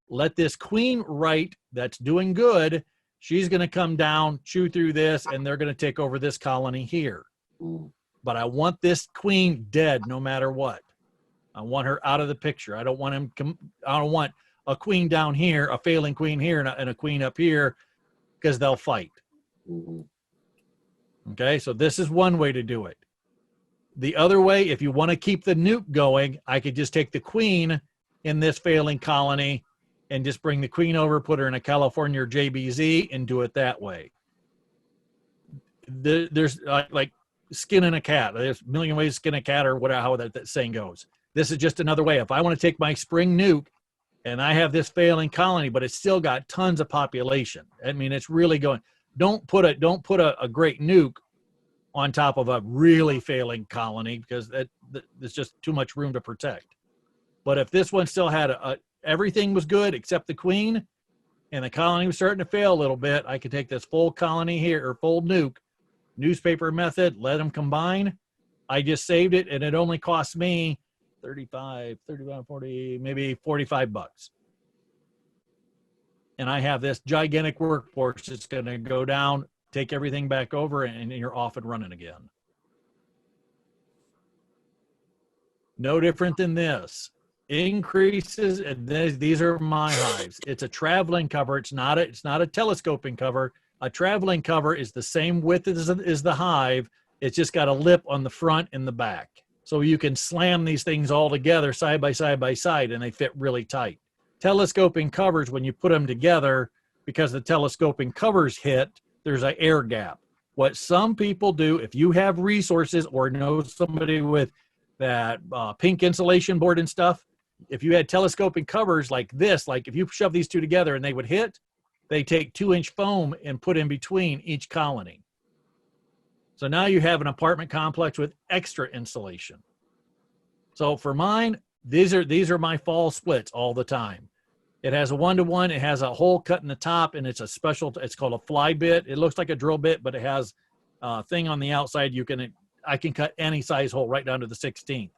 let this queen right that's doing good, she's going to come down, chew through this, and they're going to take over this colony here. But I want this queen dead no matter what. I want her out of the picture. I don't want a queen down here, a failing queen here, and a queen up here, because they'll fight. Okay, so this is one way to do it. The other way, if you want to keep the nuke going, I could just take the queen in this failing colony and just bring the queen over, put her in a California or JBZ, and do it that way. There's like skinning a cat. There's a million ways to skin a cat, or whatever, how that saying goes. This is just another way. If I want to take my spring nuke and I have this failing colony, but it's still got tons of population. I mean, it's really going. Don't put a great nuke on top of a really failing colony, because there's just too much room to protect. But if this one still had everything was good except the queen, and the colony was starting to fail a little bit, I could take this full colony here, or full nuke, newspaper method, let them combine. I just saved it, and it only cost me 35, 40, maybe 45 bucks. And I have this gigantic workforce that's going to go down, take everything back over, and you're off and running again. No different than this. Increases, and these are my hives. It's a traveling cover. It's not a telescoping cover. A traveling cover is the same width as the hive. It's just got a lip on the front and the back. So you can slam these things all together side by side, and they fit really tight. Telescoping covers, when you put them together, because the telescoping covers hit, there's an air gap. What some people do, if you have resources or know somebody with that pink insulation board and stuff, if you had telescoping covers like this, like if you shove these two together and they would hit, they take 2-inch foam and put in between each colony. So now you have an apartment complex with extra insulation. So for mine, these are my fall splits all the time. It has a 1-to-1. It has a hole cut in the top, and it's a special. It's called a fly bit. It looks like a drill bit, but it has a thing on the outside. I can cut any size hole right down to the 16th,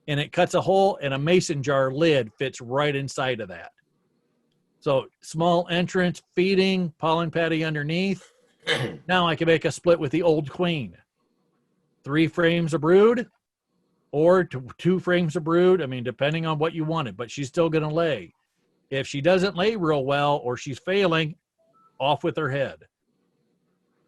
and it cuts a hole, and a mason jar lid fits right inside of that. So small entrance, feeding, pollen patty underneath. Now I can make a split with the old queen. 3 frames of brood, or 2 frames of brood. I mean, depending on what you wanted, but she's still going to lay. If she doesn't lay real well or she's failing, off with her head.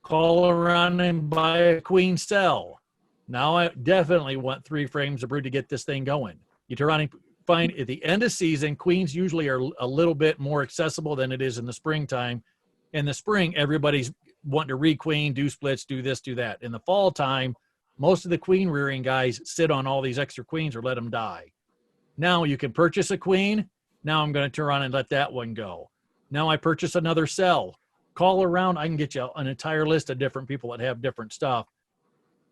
Call around and buy a queen cell. Now I definitely want 3 frames of brood to get this thing going. You turn around and find at the end of season, queens usually are a little bit more accessible than it is in the springtime. In the spring, everybody's wanting to requeen, do splits, do this, do that. In the fall time, most of the queen rearing guys sit on all these extra queens or let them die. Now you can purchase a queen. Now I'm going to turn around and let that one go. Now I purchase another cell. Call around. I can get you an entire list of different people that have different stuff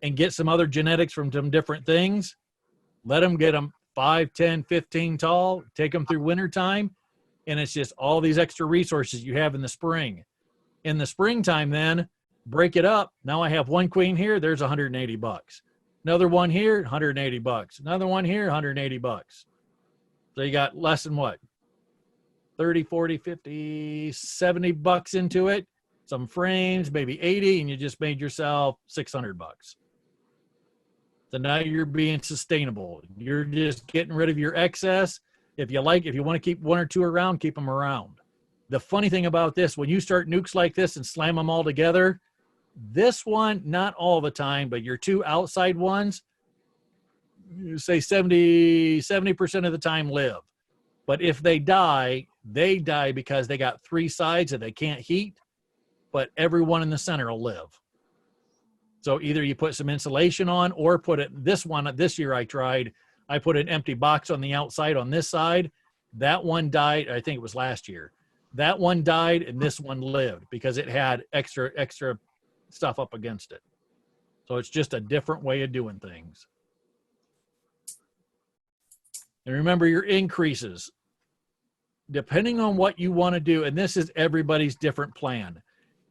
and get some other genetics from some different things. Let them get them 5, 10, 15 tall, take them through wintertime. And it's just all these extra resources you have in the spring. In the springtime, then break it up. Now I have 1 queen here. There's 180 bucks. Another one here, 180 bucks. Another one here, 180 bucks. So you got less than what? 30, 40, 50, 70 bucks into it. Some frames, maybe 80, and you just made yourself 600 bucks. So now you're being sustainable. You're just getting rid of your excess. If you want to keep 1 or 2 around, keep them around. The funny thing about this, when you start nukes like this and slam them all together, this one, not all the time, but your 2 outside ones, you say 70% of the time live. But if they die because they got 3 sides that they can't heat, but everyone in the center will live. So either you put some insulation on or this year I put an empty box on the outside on this side. That one died, I think it was last year. That one died and this one lived because it had extra stuff up against it. So it's just a different way of doing things. And remember your increases. Depending on what you want to do, and this is everybody's different plan.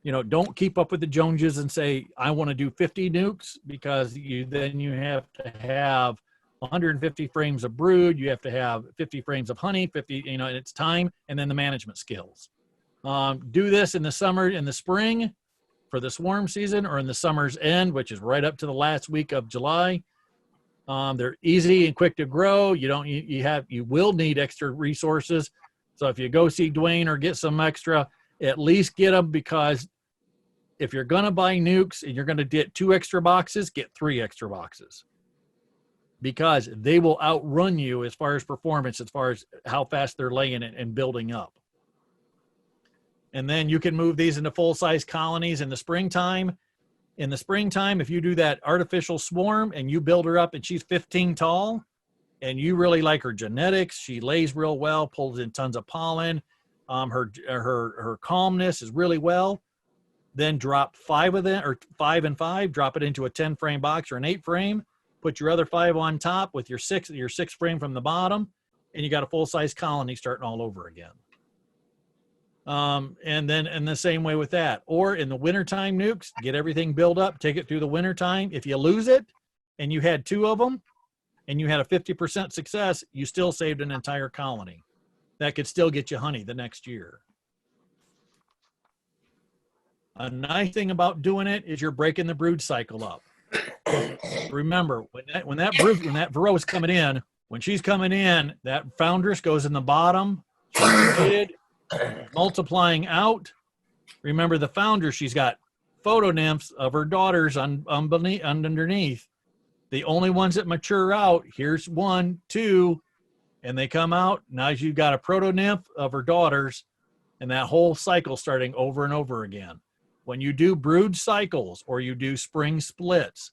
Don't keep up with the Joneses and say, I want to do 50 nukes, because then you have to have 150 frames of brood. You have to have 50 frames of honey, 50, and it's time, and then the management skills. Do this in the summer, in the spring for the swarm season, or in the summer's end, which is right up to the last week of July. They're easy and quick to grow. You will need extra resources. So if you go see Dwayne or get some extra, at least get them, because if you're going to buy nukes and you're going to get 2 extra boxes, get 3 extra boxes, because they will outrun you as far as performance, as far as how fast they're laying it and building up. And then you can move these into full-size colonies in the springtime. In the springtime, if you do that artificial swarm and you build her up and she's 15 tall and you really like her genetics, she lays real well, pulls in tons of pollen, her calmness is really well, then drop 5 of them, or 5 and 5, drop it into a 10 frame box or an 8 frame, put your other 5 on top with your 6 frame from the bottom, and you got a full-size colony starting all over again. And then in the same way with that, or in the wintertime nukes, get everything built up, take it through the wintertime. If you lose it and you had 2 of them and you had a 50% success, you still saved an entire colony. That could still get you honey the next year. A nice thing about doing it is you're breaking the brood cycle up. Remember, when that varroa is coming in, when she's coming in, that foundress goes in the bottom, she's created, multiplying out. Remember the founder, she's got photo nymphs of her daughters underneath. The only ones that mature out, here's 1, 2, and they come out. Now you've got a proto nymph of her daughters, and that whole cycle starting over and over again. When you do brood cycles or you do spring splits,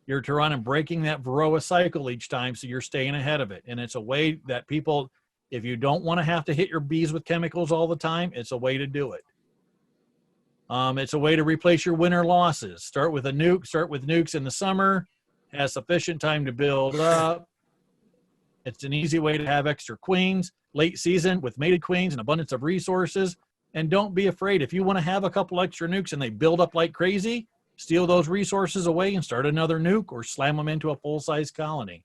you're running breaking that varroa cycle each time, so you're staying ahead of it. And it's a way that people, if you don't want to have to hit your bees with chemicals all the time, it's a way to do it. It's a way to replace your winter losses. Start with nukes in the summer, has sufficient time to build up. It's an easy way to have extra queens, late season with mated queens and abundance of resources. And don't be afraid. If you want to have a couple extra nukes and they build up like crazy, steal those resources away and start another nuke or slam them into a full-size colony.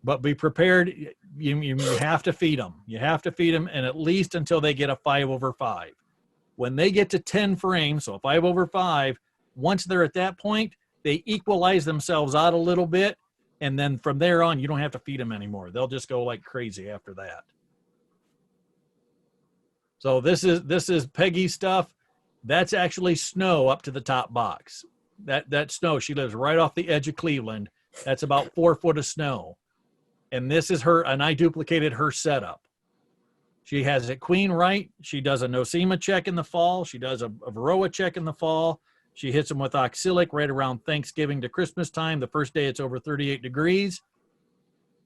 But be prepared. You have to feed them. You have to feed them, and at least until they get a 5/5. When they get to 10 frames, so 5/5, once they're at that point, they equalize themselves out a little bit, and then from there on, you don't have to feed them anymore. They'll just go like crazy after that. So this is Peggy stuff. That's actually snow up to the top box. That snow, she lives right off the edge of Cleveland. That's about 4 foot of snow. And this is her, and I duplicated her setup. She has it queen right. She does a nosema check in the fall. She does a varroa check in the fall. She hits them with oxalic right around Thanksgiving to Christmas time. The first day it's over 38 degrees.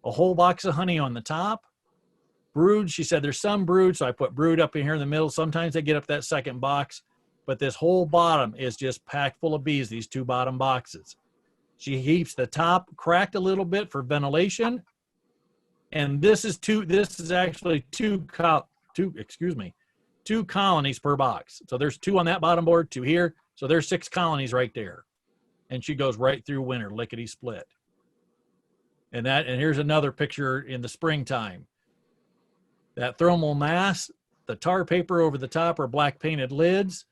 A whole box of honey on the top. Brood, she said there's some brood, so I put brood up in here in the middle. Sometimes they get up that second box, but this whole bottom is just packed full of bees, these 2 bottom boxes. She keeps the top cracked a little bit for ventilation. And this is actually two colonies per box. So there's 2 on that bottom board, 2 here. So there's 6 colonies right there. And she goes right through winter, lickety split. And here's another picture in the springtime. That thermal mass, the tar paper over the top are black painted lids.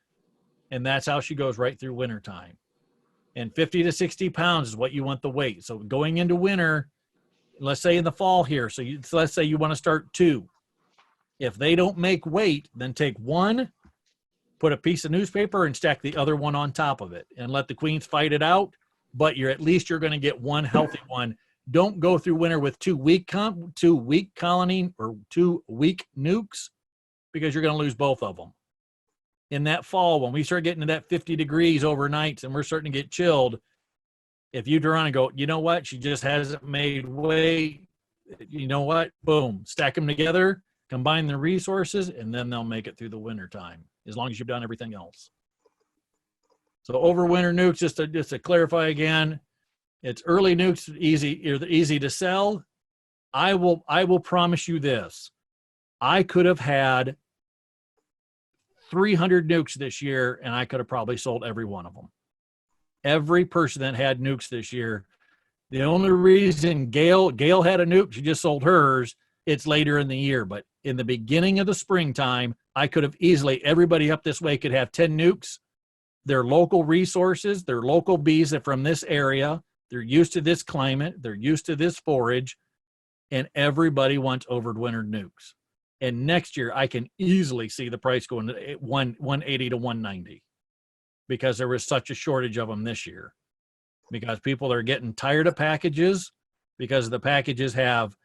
And that's how she goes right through wintertime. And 50 to 60 pounds is what you want the weight. So going into winter, let's say in the fall here, so let's say you want to start 2. If they don't make weight, then take 1, put a piece of newspaper and stack the other one on top of it and let the queens fight it out. But you're going to get 1 healthy one. Don't go through winter with 2 weak colony or 2 weak nukes, because you're going to lose both of them. In that fall, when we start getting to that 50 degrees overnight and we're starting to get chilled, if you turn around and go, you know what, she just hasn't made weight, you know what, boom, stack them together, combine the resources, and then they'll make it through the winter time, as long as you've done everything else. So over winter nukes, just to clarify again, it's early nukes, easy to sell. I will promise you this. I could have had 300 nukes this year, and I could have probably sold every one of them. Every person that had nukes this year. The only reason Gail had a nuke, she just sold hers, it's later in the year. But in the beginning of the springtime, I could have easily, everybody up this way could have 10 nukes. They're local resources. They're local bees that from this area. They're used to this climate. They're used to this forage. And everybody wants overwintered nukes. And next year, I can easily see the price going to 180 to 190 because there was such a shortage of them this year. Because people are getting tired of packages, because the packages have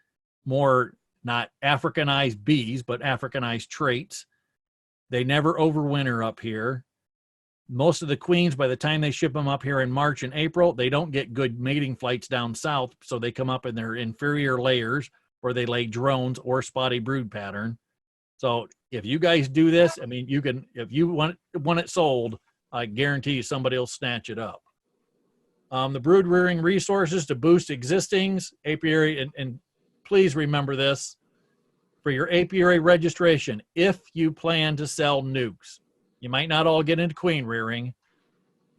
more not Africanized bees, but Africanized traits. They never overwinter up here. Most of the queens, by the time they ship them up here in March and April, they don't get good mating flights down south, so they come up in their inferior layers where they lay drones or spotty brood pattern. So if you guys do this, I mean, you can, if you want it sold, I guarantee you somebody will snatch it up. The brood rearing resources to boost existings, apiary, and please remember this, for your apiary registration, if you plan to sell nukes, you might not all get into queen rearing,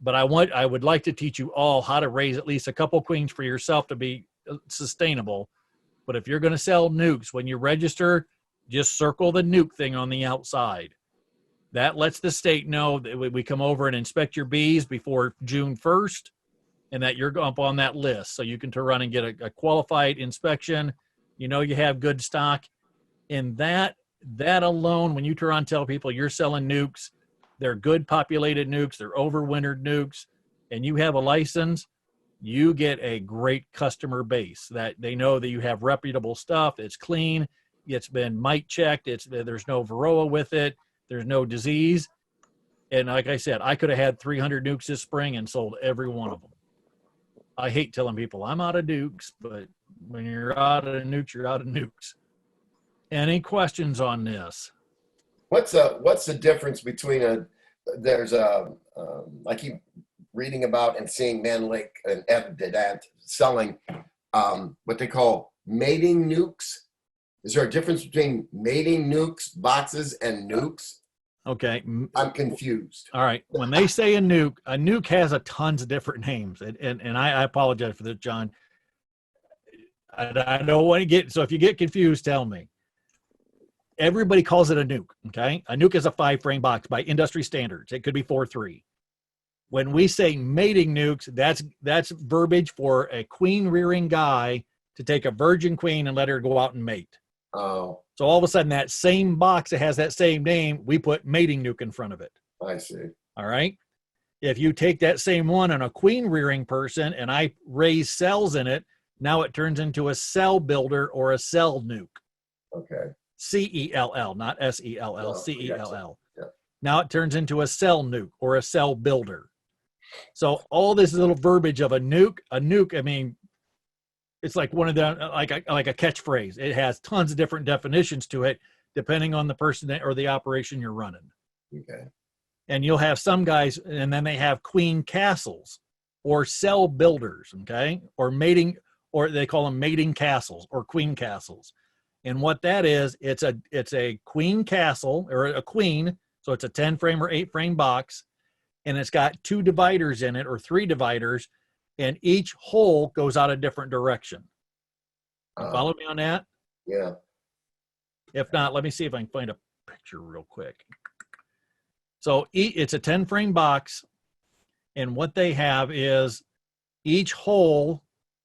but I would like to teach you all how to raise at least a couple queens for yourself to be sustainable. But if you're going to sell nukes, when you register, just circle the nuke thing on the outside. That lets the state know that we come over and inspect your bees before June 1st, and that you're up on that list. So you can turn around and get a qualified inspection. You know you have good stock. And that alone, when you turn around and tell people you're selling nukes, they're good populated nukes, they're overwintered nukes, and you have a license, you get a great customer base that they know that you have reputable stuff. It's clean. It's been mite checked. There's no varroa with it. There's no disease. And like I said, I could have had 300 nukes this spring and sold every one of them. I hate telling people I'm out of nukes, but when you're out of nukes, you're out of nukes. Any questions on this? What's the difference between I keep reading about and seeing Man Lake and Evident selling what they call mating nukes. Is there a difference between mating nukes, boxes, and nukes? Okay. I'm confused. All right. When they say a nuke has a tons of different names. And I apologize for this, John. I don't want to get, so if you get confused, tell me. Everybody calls it a nuke, okay? A nuke is a 5-frame box by industry standards. It could be 4.3. When we say mating nukes, that's verbiage for a queen rearing guy to take a virgin queen and let her go out and mate. Oh, So all of a sudden, that same box that has that same name, we put mating nuke in front of it. I see. All right? If you take that same one on a queen rearing person and I raise cells in it, now it turns into a cell builder or a cell nuke. Okay. C-E-L-L, not S-E-L-L, Oh, C-E-L-L. yeah. Now it turns into a cell nuke or a cell builder. So all this little verbiage of a nuke, I mean, it's like one of the, like a catchphrase. It has tons of different definitions to it, depending on the person or the operation you're running. Okay. And you'll have some guys, and then they have queen castles or cell builders, okay? Or mating, or they call them mating castles or queen castles. And what that is, it's a queen castle or a queen. So it's a 10-frame or 8-frame box, and it's got 2 dividers in it or 3 dividers, and each hole goes out a different direction. You follow me on that? Yeah. If not, let me see if I can find a picture real quick. So it's a 10-frame box, and what they have is each hole.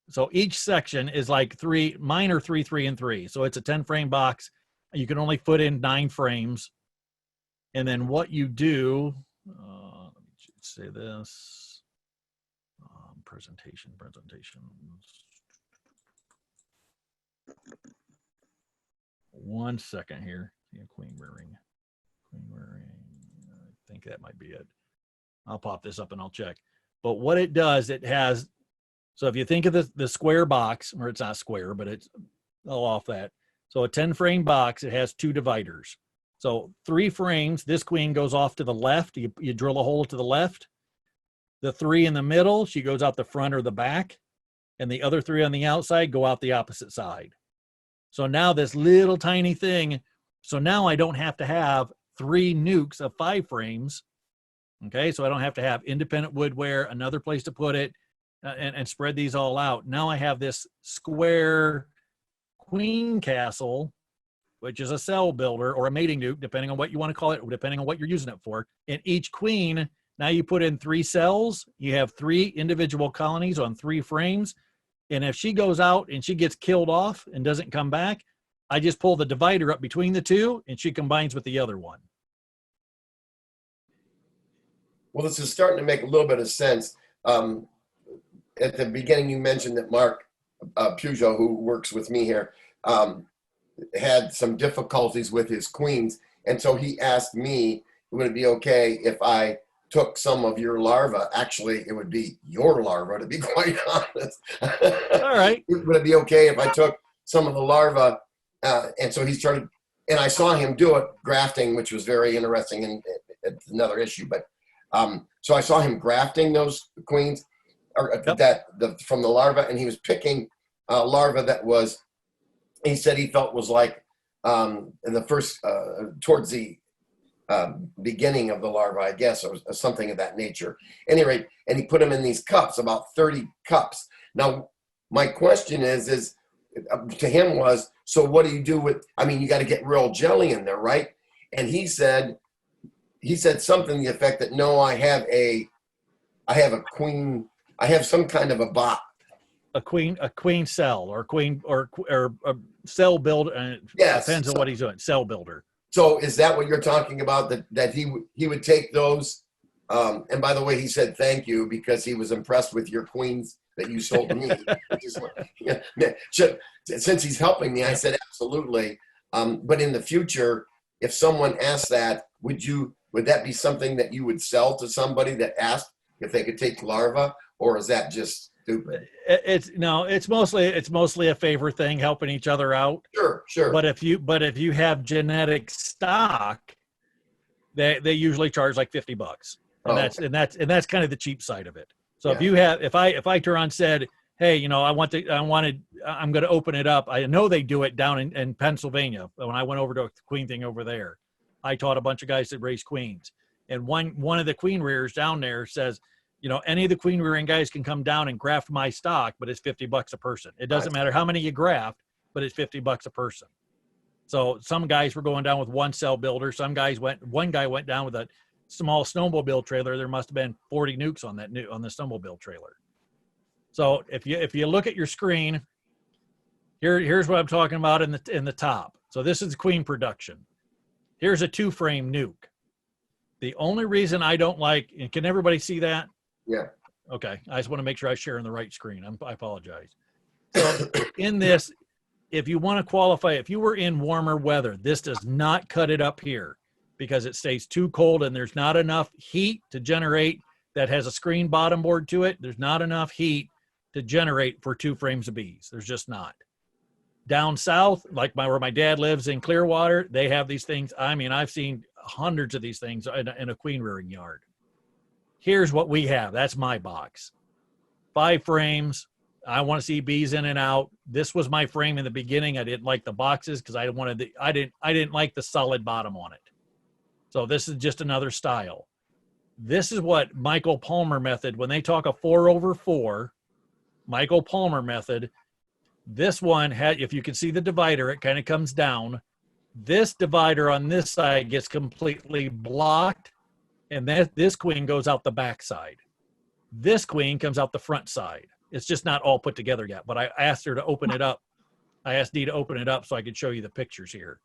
So each section is like 3, mine are 3, 3, and 3. So it's a 10-frame box. You can only put in 9 frames. And then what you do, let me say this, presentation. One second here. Yeah, queen rearing. I think that might be it. I'll pop this up and I'll check. But what it does, it has, so if you think of the square box, or it's not square, but it's all off that. So a 10-frame box, it has 2 dividers. So 3 frames, this queen goes off to the left. You drill a hole to the left. The 3 in the middle, she goes out the front or the back. And the other 3 on the outside go out the opposite side. So now this little tiny thing, so now I don't have to have 3 nukes of 5 frames. Okay, so I don't have to have independent woodware, another place to put it, and spread these all out. Now I have this square queen castle, which is a cell builder or a mating nuke, depending on what you want to call it, depending on what you're using it for. And each queen, now you put in 3 cells, you have 3 individual colonies on 3 frames. And if she goes out and she gets killed off and doesn't come back, I just pull the divider up between the 2 and she combines with the other one. Well, this is starting to make a little bit of sense. At the beginning, you mentioned that Mark Peugeot, who works with me here, had some difficulties with his queens. And so he asked me, would it be okay if I took some of your larvae? Actually, it would be your larvae, to be quite honest. All right. Would it be okay if I took some of the larvae? And so he started, and I saw him do it, grafting, which was very interesting, and it's another issue. But so I saw him grafting those queens, or from the larva, and he was picking larva that was, he said he felt was like in the first, towards the beginning of the larva, I guess, or something of that nature. At any rate, and he put them in these cups, about 30 cups. Now, my question is to him was, so what do you do with, I mean, you got to get real jelly in there, right? And he said something to the effect that, no, I have a queen, I have some kind of a bot. A queen cell or queen or a cell build. Yes. Depends on what he's doing. Cell builder. So is that what you're talking about? That he would take those? And by the way, he said thank you because he was impressed with your queens that you sold me. Since he's helping me, I said absolutely. But in the future, if someone asked that, would that be something that you would sell to somebody that asked if they could take larva, or is that just stupid? It's mostly a favor thing, helping each other out. Sure. But if you have genetic stock, they usually charge like $50, and that's kind of the cheap side of it. So if I turn on said, hey, you know, I'm going to open it up. I know they do it down in Pennsylvania. When I went over to a queen thing over there, I taught a bunch of guys that raise queens, and one of the queen rearers down there says, you know, any of the queen rearing guys can come down and graft my stock, but it's $50 a person. It doesn't matter how many you graft, but it's $50 a person. So some guys were going down with one cell builder. One guy went down with a small snowmobile trailer. There must have been 40 nukes on the snowmobile trailer. So if you look at your screen, here's what I'm talking about in the top. So this is queen production. Here's a 2-frame nuke. The only reason I don't like, and can everybody see that? Yeah. Okay. I just want to make sure I share on the right screen. I apologize. So in this, if you want to qualify, if you were in warmer weather, this does not cut it up here because it stays too cold and there's not enough heat to generate that has a screen bottom board to it. There's not enough heat to generate for 2 frames of bees. There's just not. Down south, like where my dad lives in Clearwater, they have these things. I mean, I've seen hundreds of these things in a queen rearing yard. Here's what we have. That's my box. 5 frames. I want to see bees in and out. This was my frame in the beginning. I didn't like the boxes because I didn't like the solid bottom on it. So this is just another style. This is what Michael Palmer method, when they talk a 4/4, Michael Palmer method, this one had, if you can see the divider, it kind of comes down. This divider on this side gets completely blocked, and this queen goes out the back side. This queen comes out the front side. It's just not all put together yet, but I asked her to open it up. I asked Dee to open it up so I could show you the pictures here.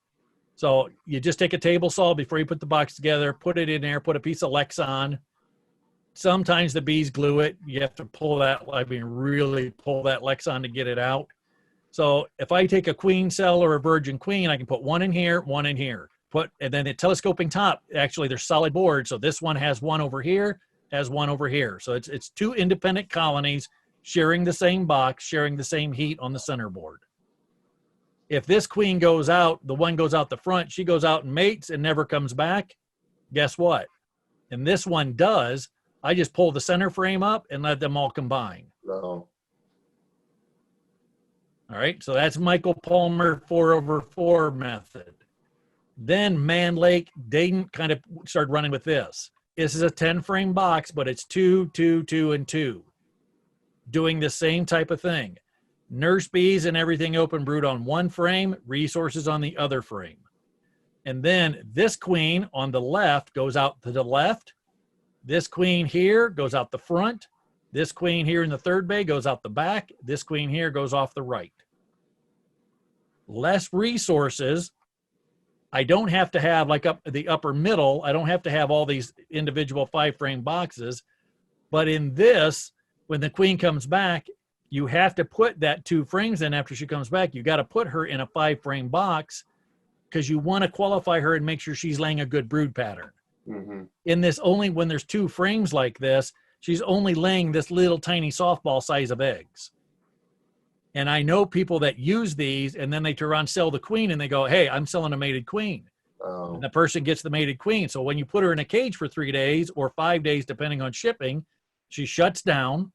So you just take a table saw before you put the box together, put it in there, put a piece of Lex on. Sometimes the bees glue it. You have to really pull that Lex on to get it out. So if I take a queen cell or a virgin queen, I can put one in here, one in here. And then the telescoping top, actually there's solid boards. So this one has one over here, has one over here. So it's 2 independent colonies sharing the same box, sharing the same heat on the center board. If this queen goes out, the one goes out the front, she goes out and mates and never comes back, guess what? And this one does. I just pull the center frame up and let them all combine. No. All right, so that's Michael Palmer 4/4 method. Then Man Lake, Dayton kind of started running with this. This is a 10-frame box, but it's 2, 2, 2, and 2. Doing the same type of thing. Nurse bees and everything open brood on one frame, resources on the other frame. And then this queen on the left goes out to the left. This queen here goes out the front. This queen here in the third bay goes out the back. This queen here goes off the right. Less resources. I don't have to have like up the upper middle. I don't have to have all these individual 5-frame boxes. But in this, when the queen comes back, you have to put that 2 frames in after she comes back. You got to put her in a 5-frame box because you want to qualify her and make sure she's laying a good brood pattern. Mm-hmm. In this, only when there's 2 frames like this, she's only laying this little tiny softball size of eggs. And I know people that use these and then they turn around, sell the queen, and they go, hey, I'm selling a mated queen. Oh. And the person gets the mated queen. So when you put her in a cage for 3 days or 5 days, depending on shipping, she shuts down.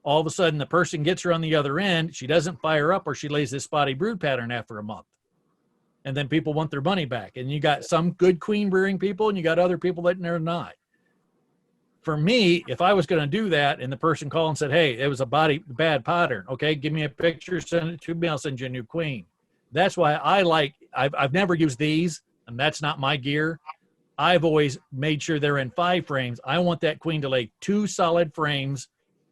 All of a sudden, the person gets her on the other end. She doesn't fire up, or she lays this spotty brood pattern after a month. And then people want their money back. And you got some good queen rearing people, and you got other people that are not. for me, if I was going to do that and the person called and said, hey, it was a bad pattern. Okay, give me a picture, send it to me. I'll send you a new queen. That's why I've never used these, and that's not my gear. I've always made sure they're in 5 frames. I want that queen to lay 2 solid frames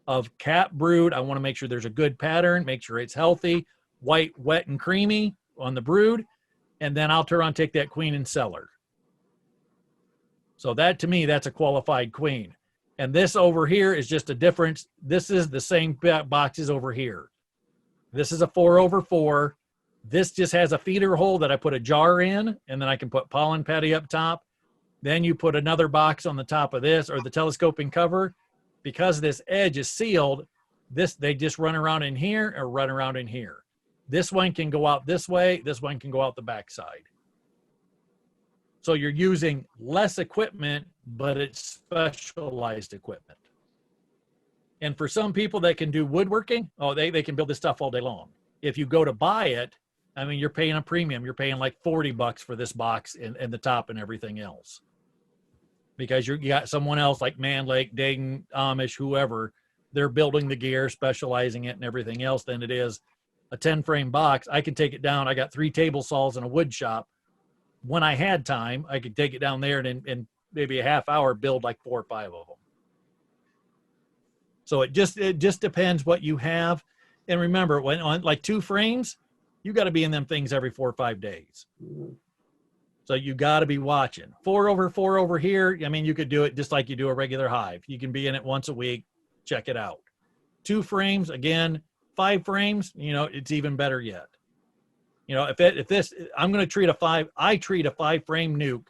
of cap brood. I want to make sure there's a good pattern, make sure it's healthy, white, wet, and creamy on the brood. And then I'll turn around, take that queen and sell her. So that, to me, that's a qualified queen. And this over here is just a difference. This is the same boxes over here. This is a 4/4. This just has a feeder hole that I put a jar in, and then I can put pollen patty up top. Then you put another box on the top of this, or the telescoping cover. Because this edge is sealed, they just run around in here or run around in here. This one can go out this way. This one can go out the backside. So you're using less equipment, but it's specialized equipment. And for some people that can do woodworking, they can build this stuff all day long. If you go to buy it, I mean, you're paying a premium. You're paying like $40 for this box and the top and everything else. Because you got someone else like Man Lake, Dayton, Amish, whoever, they're building the gear, specializing it and everything else than it is a 10-frame box. I can take it down. I got 3 table saws in a wood shop. When I had time, I could take it down there and in maybe a half hour build like 4 or 5 of them. So it just depends what you have. And remember, when on like 2 frames, you got to be in them things every 4 or 5 days. So you got to be watching. 4/4 over here. I mean, you could do it just like you do a regular hive. You can be in it once a week. Check it out. 2 frames, again, 5 frames, it's even better yet. If this, I'm going to treat I treat a 5-frame nuke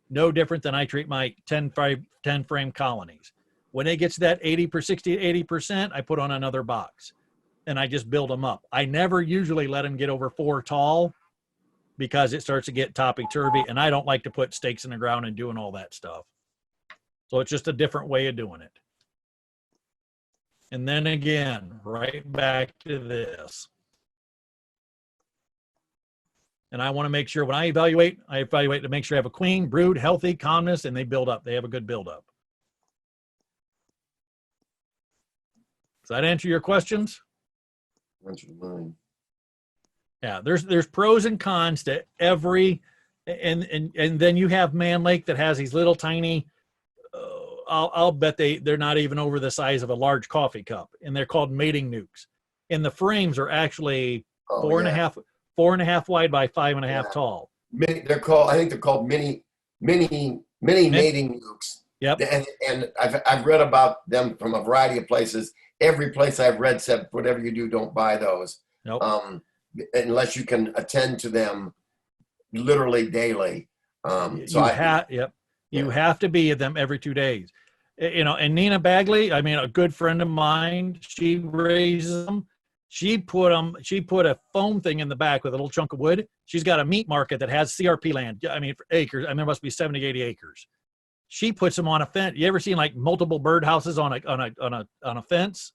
no different than I treat my 10-frame colonies. When it gets that 60 to 80%, I put on another box and I just build them up. I never usually let them get over 4 tall because it starts to get topsy-turvy, and I don't like to put stakes in the ground and doing all that stuff. So it's just a different way of doing it. And then again, right back to this. And I want to make sure when I evaluate to make sure I have a queen, brood, healthy, calmness, and they build up. They have a good build up. Does that answer your questions? Answered mine. Yeah, there's pros and cons to every, and then you have Man Lake that has these little tiny, I'll bet they're not even over the size of a large coffee cup, and they're called mating nukes. And the frames are actually 4.5 wide by 5.5 tall. I think they're called mini mating nukes. Yep. And I've read about them from a variety of places. Every place I've read said, whatever you do, don't buy those. Nope. Unless you can attend to them literally daily. You have to be at them every 2 days. And Nina Bagley, I mean, a good friend of mine, she raises them. She put a foam thing in the back with a little chunk of wood. She's got a meat market that has CRP land. I mean, for acres. I mean, there must be 70, 80 acres. She puts them on a fence. You ever seen like multiple birdhouses on a fence?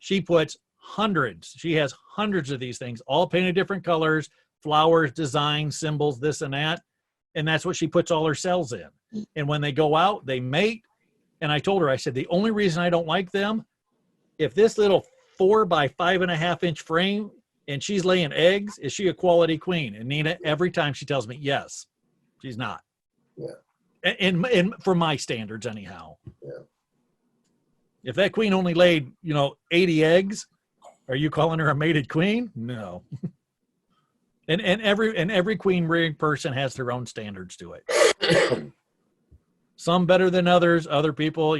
She puts hundreds. She has hundreds of these things, all painted different colors, flowers, designs, symbols, this and that. And that's what she puts all her cells in. And when they go out, they mate. And I told her, I said, the only reason I don't like them, if this little 4 by 5.5 inch frame and she's laying eggs, is she a quality queen? And Nina, every time she tells me, yes, she's not. Yeah. And for my standards, anyhow. Yeah. If that queen only laid, 80 eggs, are you calling her a mated queen? No. and every queen rearing person has their own standards to it. Some better than others. Other people,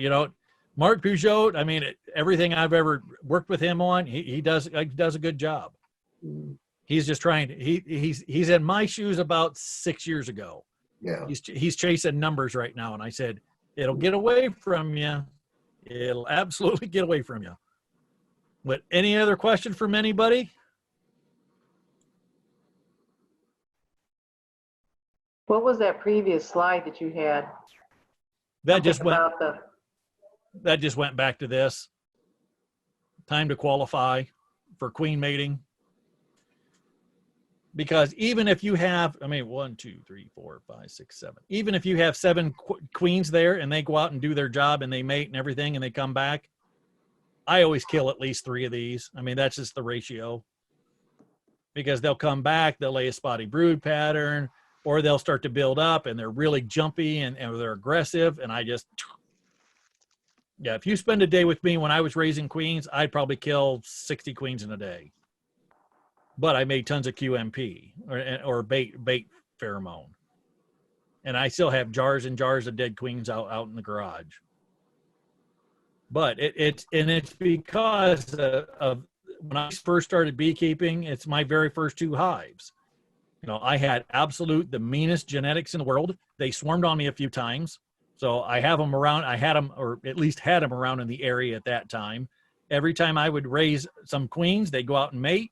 Mark Peugeot, I mean, everything I've ever worked with him on, he does a good job. He's just trying to, he's in my shoes about 6 years ago. Yeah. He's chasing numbers right now. And I said, it'll get away from you. It'll absolutely get away from you. But any other question from anybody? What was that previous slide that you had? That just went About the, that just went back to this. Time to qualify for queen mating. Because even if you have, I mean, 1, 2, 3, 4, 5, 6, 7, even if you have 7 queens there and they go out and do their job and they mate and everything and they come back, I always kill at least 3 of these. I mean, that's just the ratio. Because they'll come back, they'll lay a spotty brood pattern, or they'll start to build up and they're really jumpy and they're aggressive. And I just, yeah, if you spend a day with me when I was raising queens, I'd probably kill 60 queens in a day. But I made tons of QMP or bait pheromone. And I still have jars and jars of dead queens out in the garage. But it's because of when I first started beekeeping, it's my very first 2 hives. You know, I had the meanest genetics in the world. They swarmed on me a few times. So I have them around. I had them, or at least had them around in the area at that time. Every time I would raise some queens, they'd go out and mate.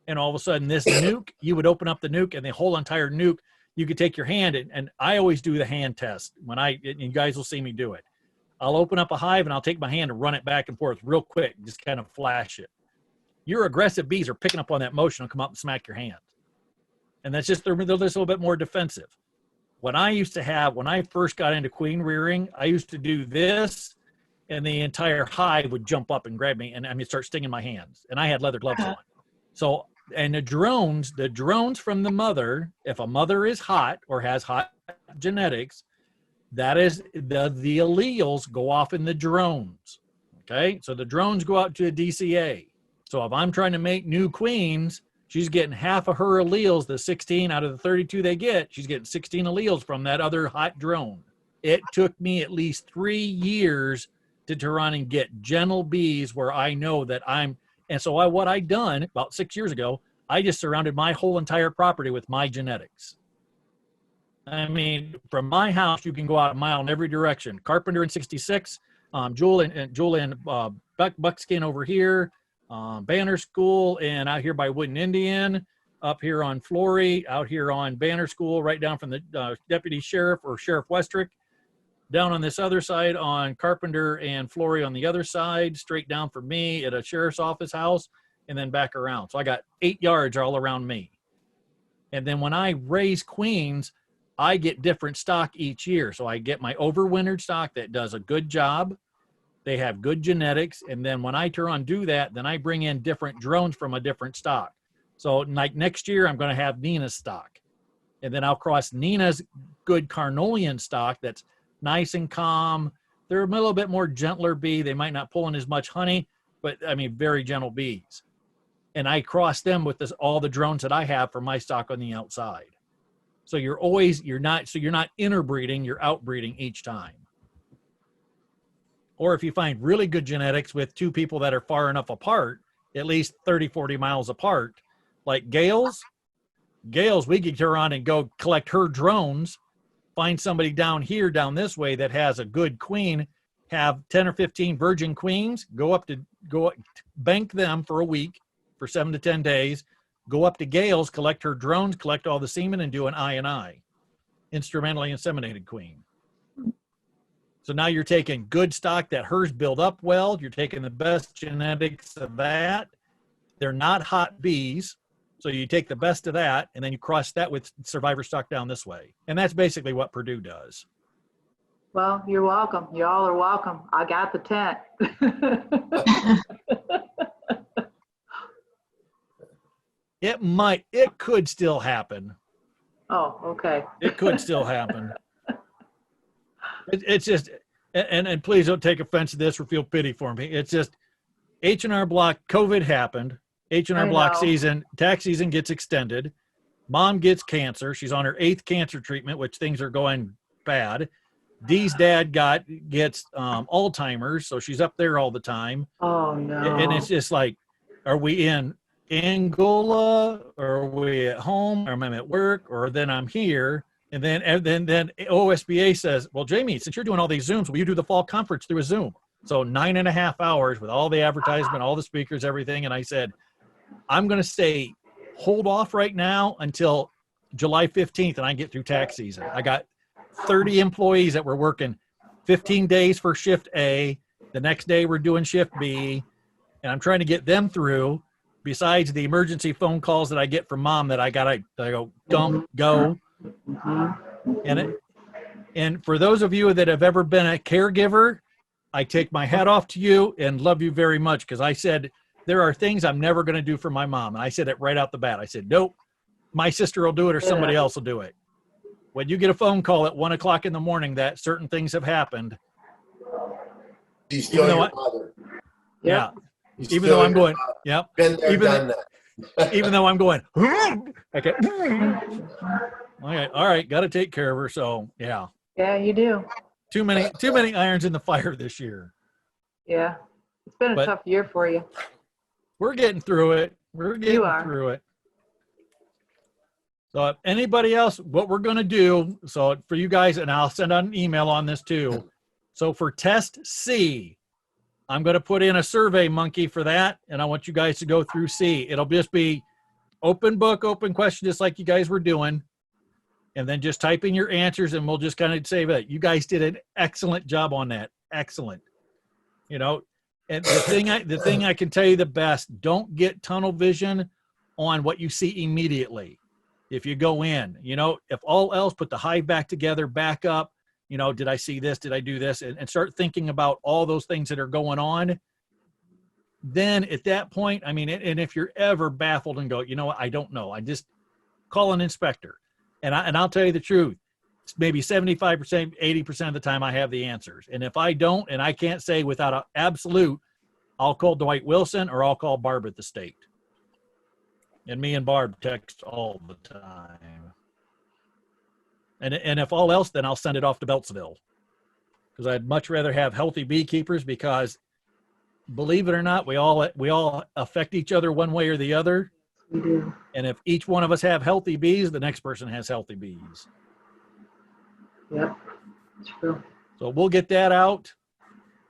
And all of a sudden this nuke, you would open up the nuke and the whole entire nuke, you could take your hand and I always do the hand test and you guys will see me do it. I'll open up a hive and I'll take my hand and run it back and forth real quick, just kind of flash it. Your aggressive bees are picking up on that motion and come up and smack your hand. And that's just, they're just a little bit more defensive. When I first got into queen rearing, I used to do this and the entire hive would jump up and grab me and start stinging my hands. And I had leather gloves on. So, and the drones from the mother, if a mother is hot or has hot genetics, that is the alleles go off in the drones. Okay. So the drones go out to a DCA. So if I'm trying to make new queens, she's getting half of her alleles, the 16 out of the 32 they get, she's getting 16 alleles from that other hot drone. It took me at least 3 years to turn around and get gentle bees where I know that and so what I done about 6 years ago, I just surrounded my whole entire property with my genetics. I mean, from my house, you can go out a mile in every direction. Carpenter in 66, Jewel and Buckskin over here, Banner School, and out here by Wooden Indian, up here on Flory, out here on Banner School, right down from the Deputy Sheriff or Sheriff Westrick, down on this other side on Carpenter and Flory on the other side, straight down for me at a sheriff's office house, and then back around. So I got 8 yards all around me. And then when I raise queens, I get different stock each year. So I get my overwintered stock that does a good job. They have good genetics. And then when I turn on do that, then I bring in different drones from a different stock. So like next year, I'm going to have Nina's stock. And then I'll cross Nina's good Carnolian stock that's nice and calm. They're a little bit more gentler bee. They might not pull in as much honey, but I mean, very gentle bees. And I cross them with all the drones that I have for my stock on the outside. So you're not interbreeding, you're outbreeding each time. Or if you find really good genetics with 2 people that are far enough apart, at least 30, 40 miles apart, like Gail's, we could turn around and go collect her drones, find somebody down this way that has a good queen, have 10 or 15 virgin queens, go bank them for a week, for 7 to 10 days, go up to Gail's, collect her drones, collect all the semen, and do an I&I, instrumentally inseminated queen. So now you're taking good stock that hers build up well. You're taking the best genetics of that. They're not hot bees. So you take the best of that, and then you cross that with survivor stock down this way. And that's basically what Purdue does. Well, you're welcome. Y'all are welcome. I got the tent. It could still happen. Oh, okay. It could still happen. It's just, and please don't take offense to this or feel pity for me. It's just H&R Block, COVID happened. H&R Block season, tax season gets extended. Mom gets cancer. She's on her 8th cancer treatment, which things are going bad. Dee's dad gets Alzheimer's, so she's up there all the time. Oh, no. And it's just like, are we in Angola, or are we at home, or am I at work, or then I'm here? And then OSBA says, well, Jamie, since you're doing all these Zooms, will you do the fall conference through a Zoom? So 9.5 hours with all the advertisement, all the speakers, everything. And I said, I'm going to say, hold off right now until July 15th and I get through tax season. I got 30 employees that were working 15 days for shift A. The next day we're doing shift B, and I'm trying to get them through. besides the emergency phone calls that I get from mom that I go, don't go. And for those of you that have ever been a caregiver, I take my hat off to you and love you very much, because I said, there are things I'm never going to do for my mom. And I said it right out the bat. I said, nope, my sister will do it or somebody else will do it. When you get a phone call at 1 o'clock in the morning that certain things have happened, She's still Even though your I- mother. yeah, She's even still though I'm your going, mother. yep, Been there, even- done that. even though I'm going, okay, all right, got to take care of her. So yeah, Yeah, you do. too many irons in the fire this year. Yeah. It's been a But- tough year for you. We're getting through it. We're getting are. through it. So if anybody else, what we're going to do, so for you guys, and I'll send out an email on this too. So for test C, I'm going to put in a survey monkey for that. And I want you guys to go through C. It'll just be open book, open question, just like you guys were doing. And then just type in your answers and we'll just kind of say that you guys did an excellent job on that. Excellent. You know, and the thing I can tell you the best, don't get tunnel vision on what you see immediately. If you go in, you know, if all else, put the hive back together, back up, you know, did I see this? Did I do this? And start thinking about all those things that are going on. Then at that point, I mean, and if you're ever baffled and go, you know what, I don't know, I just call an inspector. And I'll tell you the truth, maybe 75%, 80% of the time I have the answers. And if I don't, and I can't say without an absolute, I'll call Dwight Wilson or I'll call Barb at the state. And me and Barb text all the time. And if all else, then I'll send it off to Beltsville. Because I'd much rather have healthy beekeepers, because believe it or not, we all affect each other one way or the other. We do. And if each one of us have healthy bees, the next person has healthy bees. Yep. It's true. So we'll get that out.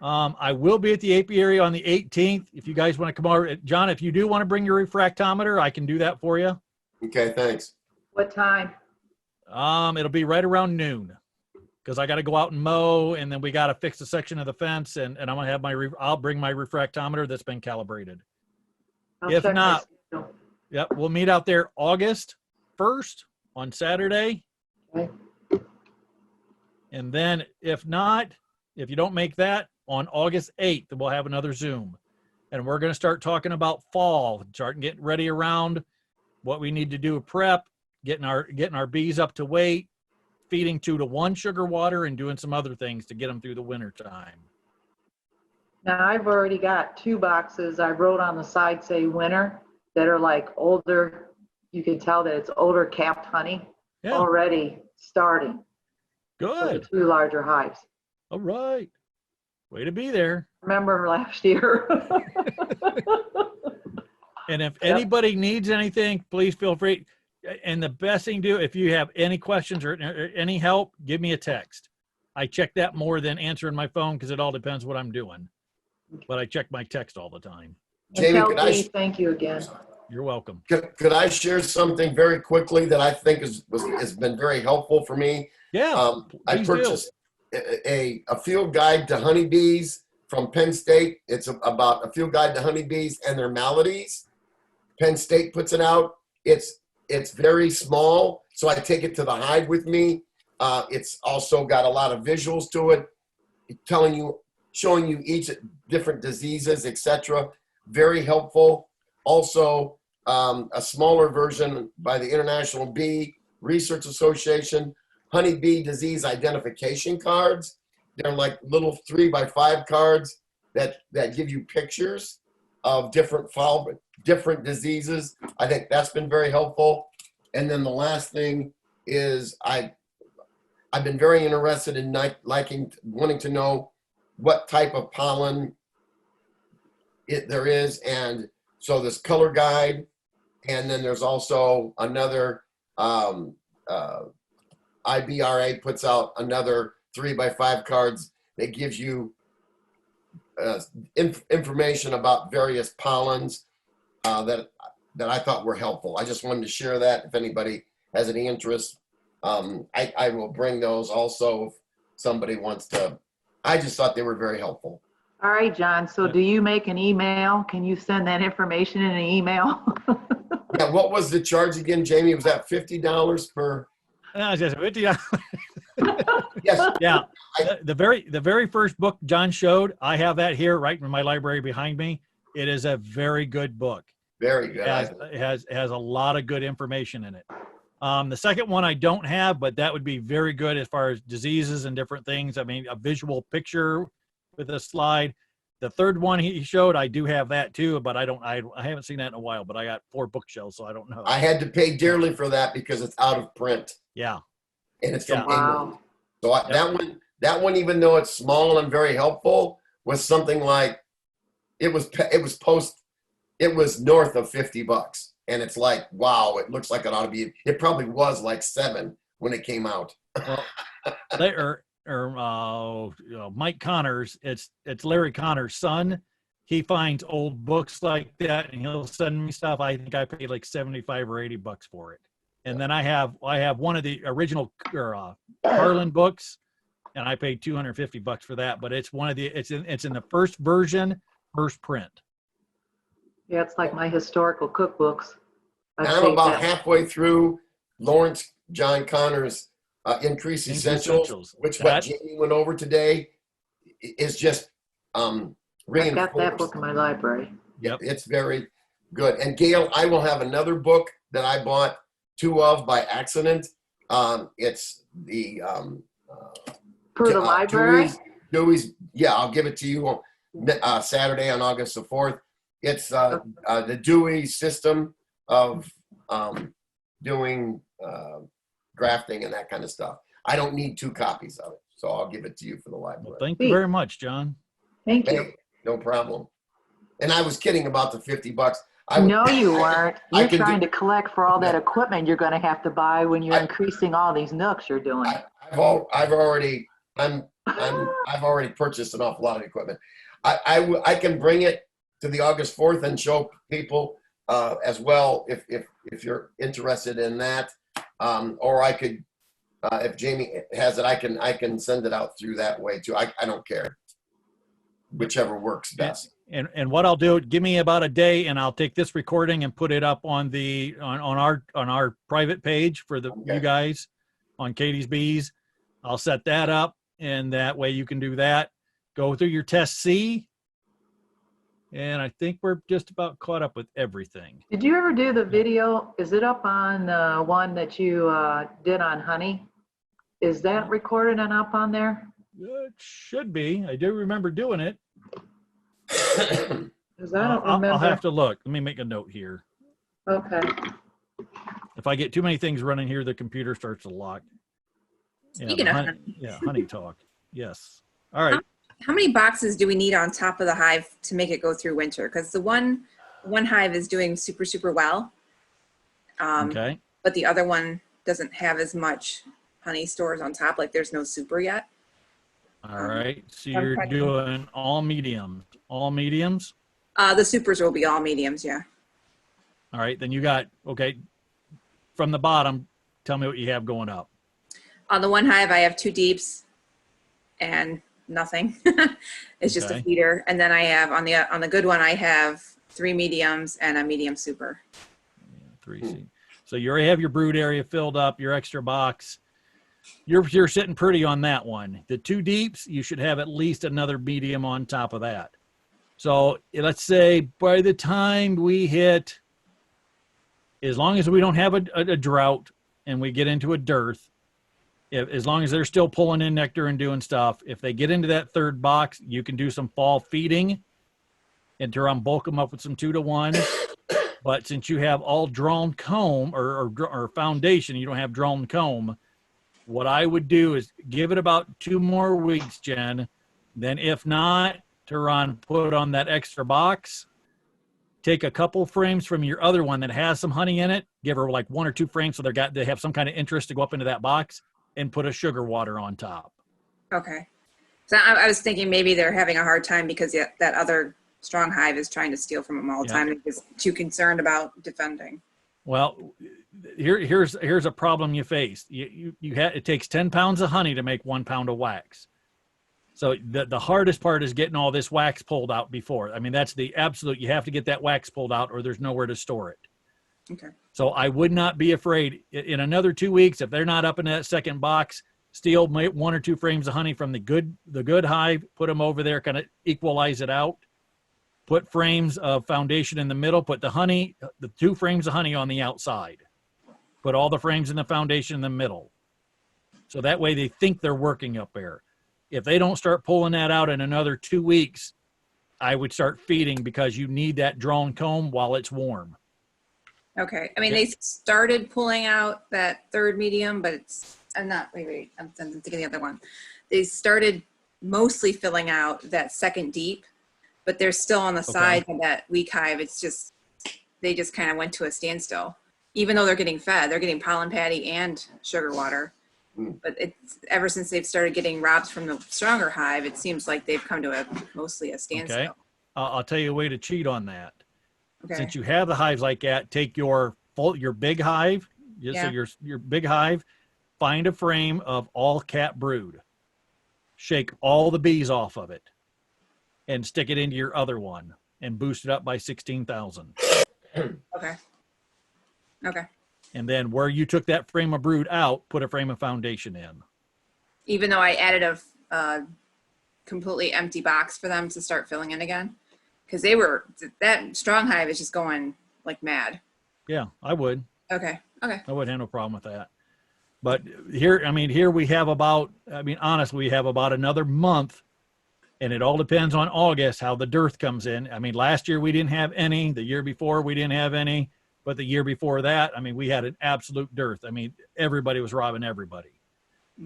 I will be at the apiary on the 18th. If you guys want to come over, John, if you do want to bring your refractometer, I can do that for you. Okay, thanks. What time? It'll be right around noon, because I got to go out and mow, and then we got to fix a section of the fence, and I'm gonna have I'll bring my refractometer that's been calibrated. I'll If check my not- schedule. Yep, we'll meet out there August 1st on Saturday. Okay. And then if not, if you don't make that, on August 8th, we'll have another Zoom. And we're going to start talking about fall, starting getting ready around what we need to do prep, getting our bees up to weight, feeding 2 to 1 sugar water, and doing some other things to get them through the winter time. Now, I've already got 2 boxes. I wrote on the side, say winter, that are like older. You can tell that it's older capped honey Yeah, already starting. For the good. 2 larger hives. All right. Way to be there. Remember last year? And if Yep. anybody needs anything, please feel free. And the best thing to do, if you have any questions or any help, give me a text. I check that more than answering my phone, because it all depends what I'm doing. But I check my text all the time. And Jamie, tell could I Dee thank you again. You're welcome. Could I share something very quickly that I think has been very helpful for me? Yeah, I please do. purchased a field guide to honeybees from Penn State. It's about a field guide to honeybees and their maladies. Penn State puts it out. It's very small, so I take it to the hive with me. It's also got a lot of visuals to it, showing you each different diseases, etc. Very helpful. Also, a smaller version by the International Bee Research Association, honeybee disease identification cards. They're like little 3x5 cards that give you pictures of different diseases. I think that's been very helpful. And then the last thing is I've been very interested in wanting to know what type of pollen there is, and so this color guide, and then there's also another IBRA puts out another 3x5 cards that gives you information about various pollens that I thought were helpful. I just wanted to share that if anybody has any interest. I will bring those also if somebody wants to. I just thought they were very helpful. All right, John, so do you make an email? Can you send that information in an email? Yeah, what was the charge again, Jamie? Was that $50 per? Yeah. Yes. Yeah. The very first book John showed, I have that here right in my library behind me. It is a very good book. Very good. It has a lot of good information in it. The second one I don't have, but that would be very good as far as diseases and different things. I mean, a visual picture with a slide. The third one he showed, I do have that too, but I haven't seen that in a while, but I got 4 bookshelves, so I don't know. I had to pay dearly for that because it's out of print Yeah. and it's from Yeah. England. So Yep. that one, even though it's small and very helpful, was something like, it was north of $50. And it's like, wow, it looks like it ought to be, it probably was like 7 when it came out. Well, Mike Connors, it's Larry Connors' son. He finds old books like that and he'll send me stuff. I think I paid like 75 or 80 bucks for it. And then I have one of the original Harlan books and I paid 250 bucks for that, but it's in the first version, first print. Yeah, it's like my historical cookbooks. I Now I'm take about that. halfway through Lawrence John Connor's Increase Essentials, which what Jamie went over today is just I've reinforced. got that book in my library. Yep. It's very good. And Gail, I will have another book that I bought 2 of by accident. It's the For the library? Dewey's, yeah, I'll give it to you on Saturday on August the 4th. It's the Dewey system of doing grafting and that kind of stuff. I don't need 2 copies of it, so I'll give it to you for the library. Well, thank you very much, John. Thank you. Hey, no problem. And I was kidding about the $50. No, you weren't. You're can trying do- to collect for all that equipment you're going to have to buy when you're increasing all these nooks you're doing. I've already purchased an awful lot of equipment. I can bring it to the August 4th and show people as well if you're interested in that. Or I could, if Jamie has it, I can send it out through that way too. I don't care, whichever works best. And what I'll do, give me about a day and I'll take this recording and put it up on our private page for you guys on Katie's Bees. I'll set that up and that way you can do that. Go through your test C. And I think we're just about caught up with everything. Did you ever do the video? Is it up on the one that you did on honey? Is that recorded and up on there? It should be. I do remember doing it. Because I don't remember. I'll have to look. Let me make a note here. Okay. If I get too many things running here, the computer starts to lock. Speaking of honey. Yeah, honey talk. Yes. All right. How many boxes do we need on top of the hive to make it go through winter? Because the one hive is doing super, super well. Okay. But the other one doesn't have as much honey stores on top. Like there's no super yet. All right. So you're doing all mediums. All mediums? The supers will be all mediums, yeah. All right. Then you got, okay, from the bottom, tell me what you have going up. On the one hive, I have 2 deeps and nothing. It's just a Okay. feeder. And then I have, on the good one, I have 3 mediums and a medium super. 3C. So you already have your brood area filled up, your extra box. You're sitting pretty on that one. The 2 deeps, you should have at least another medium on top of that. So let's say by the time we hit, as long as we don't have a drought and we get into a dearth, as long as they're still pulling in nectar and doing stuff, if they get into that 3rd box, you can do some fall feeding and to bulk them up with some 2-to-1. But since you have all drawn comb or foundation, you don't have drawn comb, what I would do is give it about 2 more weeks, Jen. Then if not, to put on that extra box, take a couple frames from your other one that has some honey in it, give her like 1 or 2 frames so they have some kind of interest to go up into that box, and put a sugar water on top. Okay. So I was thinking maybe they're having a hard time because that other strong hive is trying to steal from them all the time. They're just too concerned about defending. Well, here's a problem you face. It takes 10 pounds of honey to make 1 pound of wax. So the hardest part is getting all this wax pulled out before. I mean, that's the absolute, you have to get that wax pulled out or there's nowhere to store it. Okay. So I would not be afraid. In another 2 weeks, if they're not up in that second box, steal 1 or 2 frames of honey from the good hive, put them over there, kind of equalize it out. Put frames of foundation in the middle, put the 2 frames of honey on the outside. Put all the frames in the foundation in the middle. So that way they think they're working up there. If they don't start pulling that out in another 2 weeks, I would start feeding because you need that drawn comb while it's warm. Okay. I mean, they started pulling out that third medium, but it's, I'm not, wait, I'm thinking the other one. They started mostly filling out that second deep, but they're still on the sides of that weak hive. It's just, they just kind of went to a standstill. Even though they're getting fed, they're getting pollen patty and sugar water. But it's ever since they've started getting robs from the stronger hive, it seems like they've come to mostly a standstill. Okay. I'll tell you a way to cheat on that. Okay. Since you have the hives like that, take your big hive, so your big hive, find a frame of all cat brood, shake all the bees off of it, and stick it into your other one, and boost it up by 16,000. Okay. Okay. And then where you took that frame of brood out, put a frame of foundation in. Even though I added a completely empty box for them to start filling in again, because that strong hive is just going like mad. Yeah, I would. Okay. Okay. I would have no problem with that. But here we have honestly, we have about another month, and it all depends on August, how the dearth comes in. I mean, last year we didn't have any. The year before we didn't have any. But the year before that, I mean, we had an absolute dearth. I mean, everybody was robbing everybody.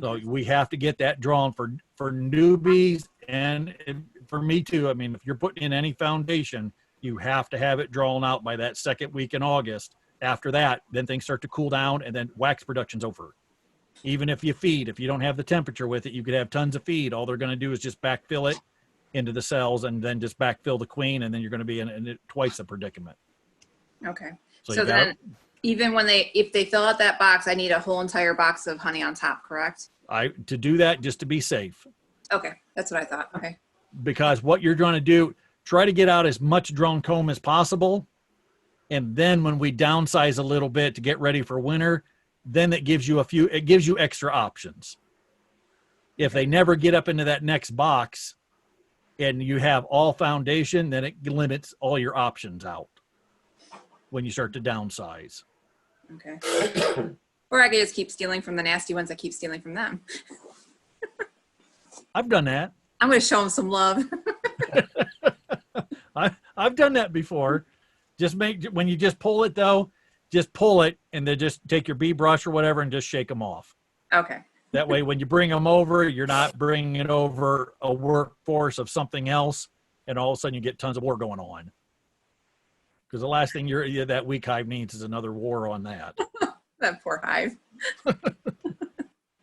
So we have to get that drawn for newbies and for me too. I mean, if you're putting in any foundation, you have to have it drawn out by that second week in August. After that, then things start to cool down and then wax production's over. Even if you feed, if you don't have the temperature with it, you could have tons of feed. All they're going to do is just backfill it into the cells and then just backfill the queen. And then you're going to be in twice the predicament. Okay. So then even if they fill out that box, I need a whole entire box of honey on top, correct? To do that just to be safe. Okay. That's what I thought. Okay. Because what you're trying to do, try to get out as much drone comb as possible. And then when we downsize a little bit to get ready for winter, then it gives you extra options. If they never get up into that next box and you have all foundation, then it limits all your options out when you start to downsize. Okay. Or I could just keep stealing from the nasty ones. I keep stealing from them. I've done that. I'm going to show them some love. I've done that before. When you just pull it though, just pull it and then just take your bee brush or whatever and just shake them off. Okay. That way, when you bring them over, you're not bringing over a workforce of something else, and all of a sudden you get tons of war going on. Because the last thing that weak hive needs is another war on that. That poor hive.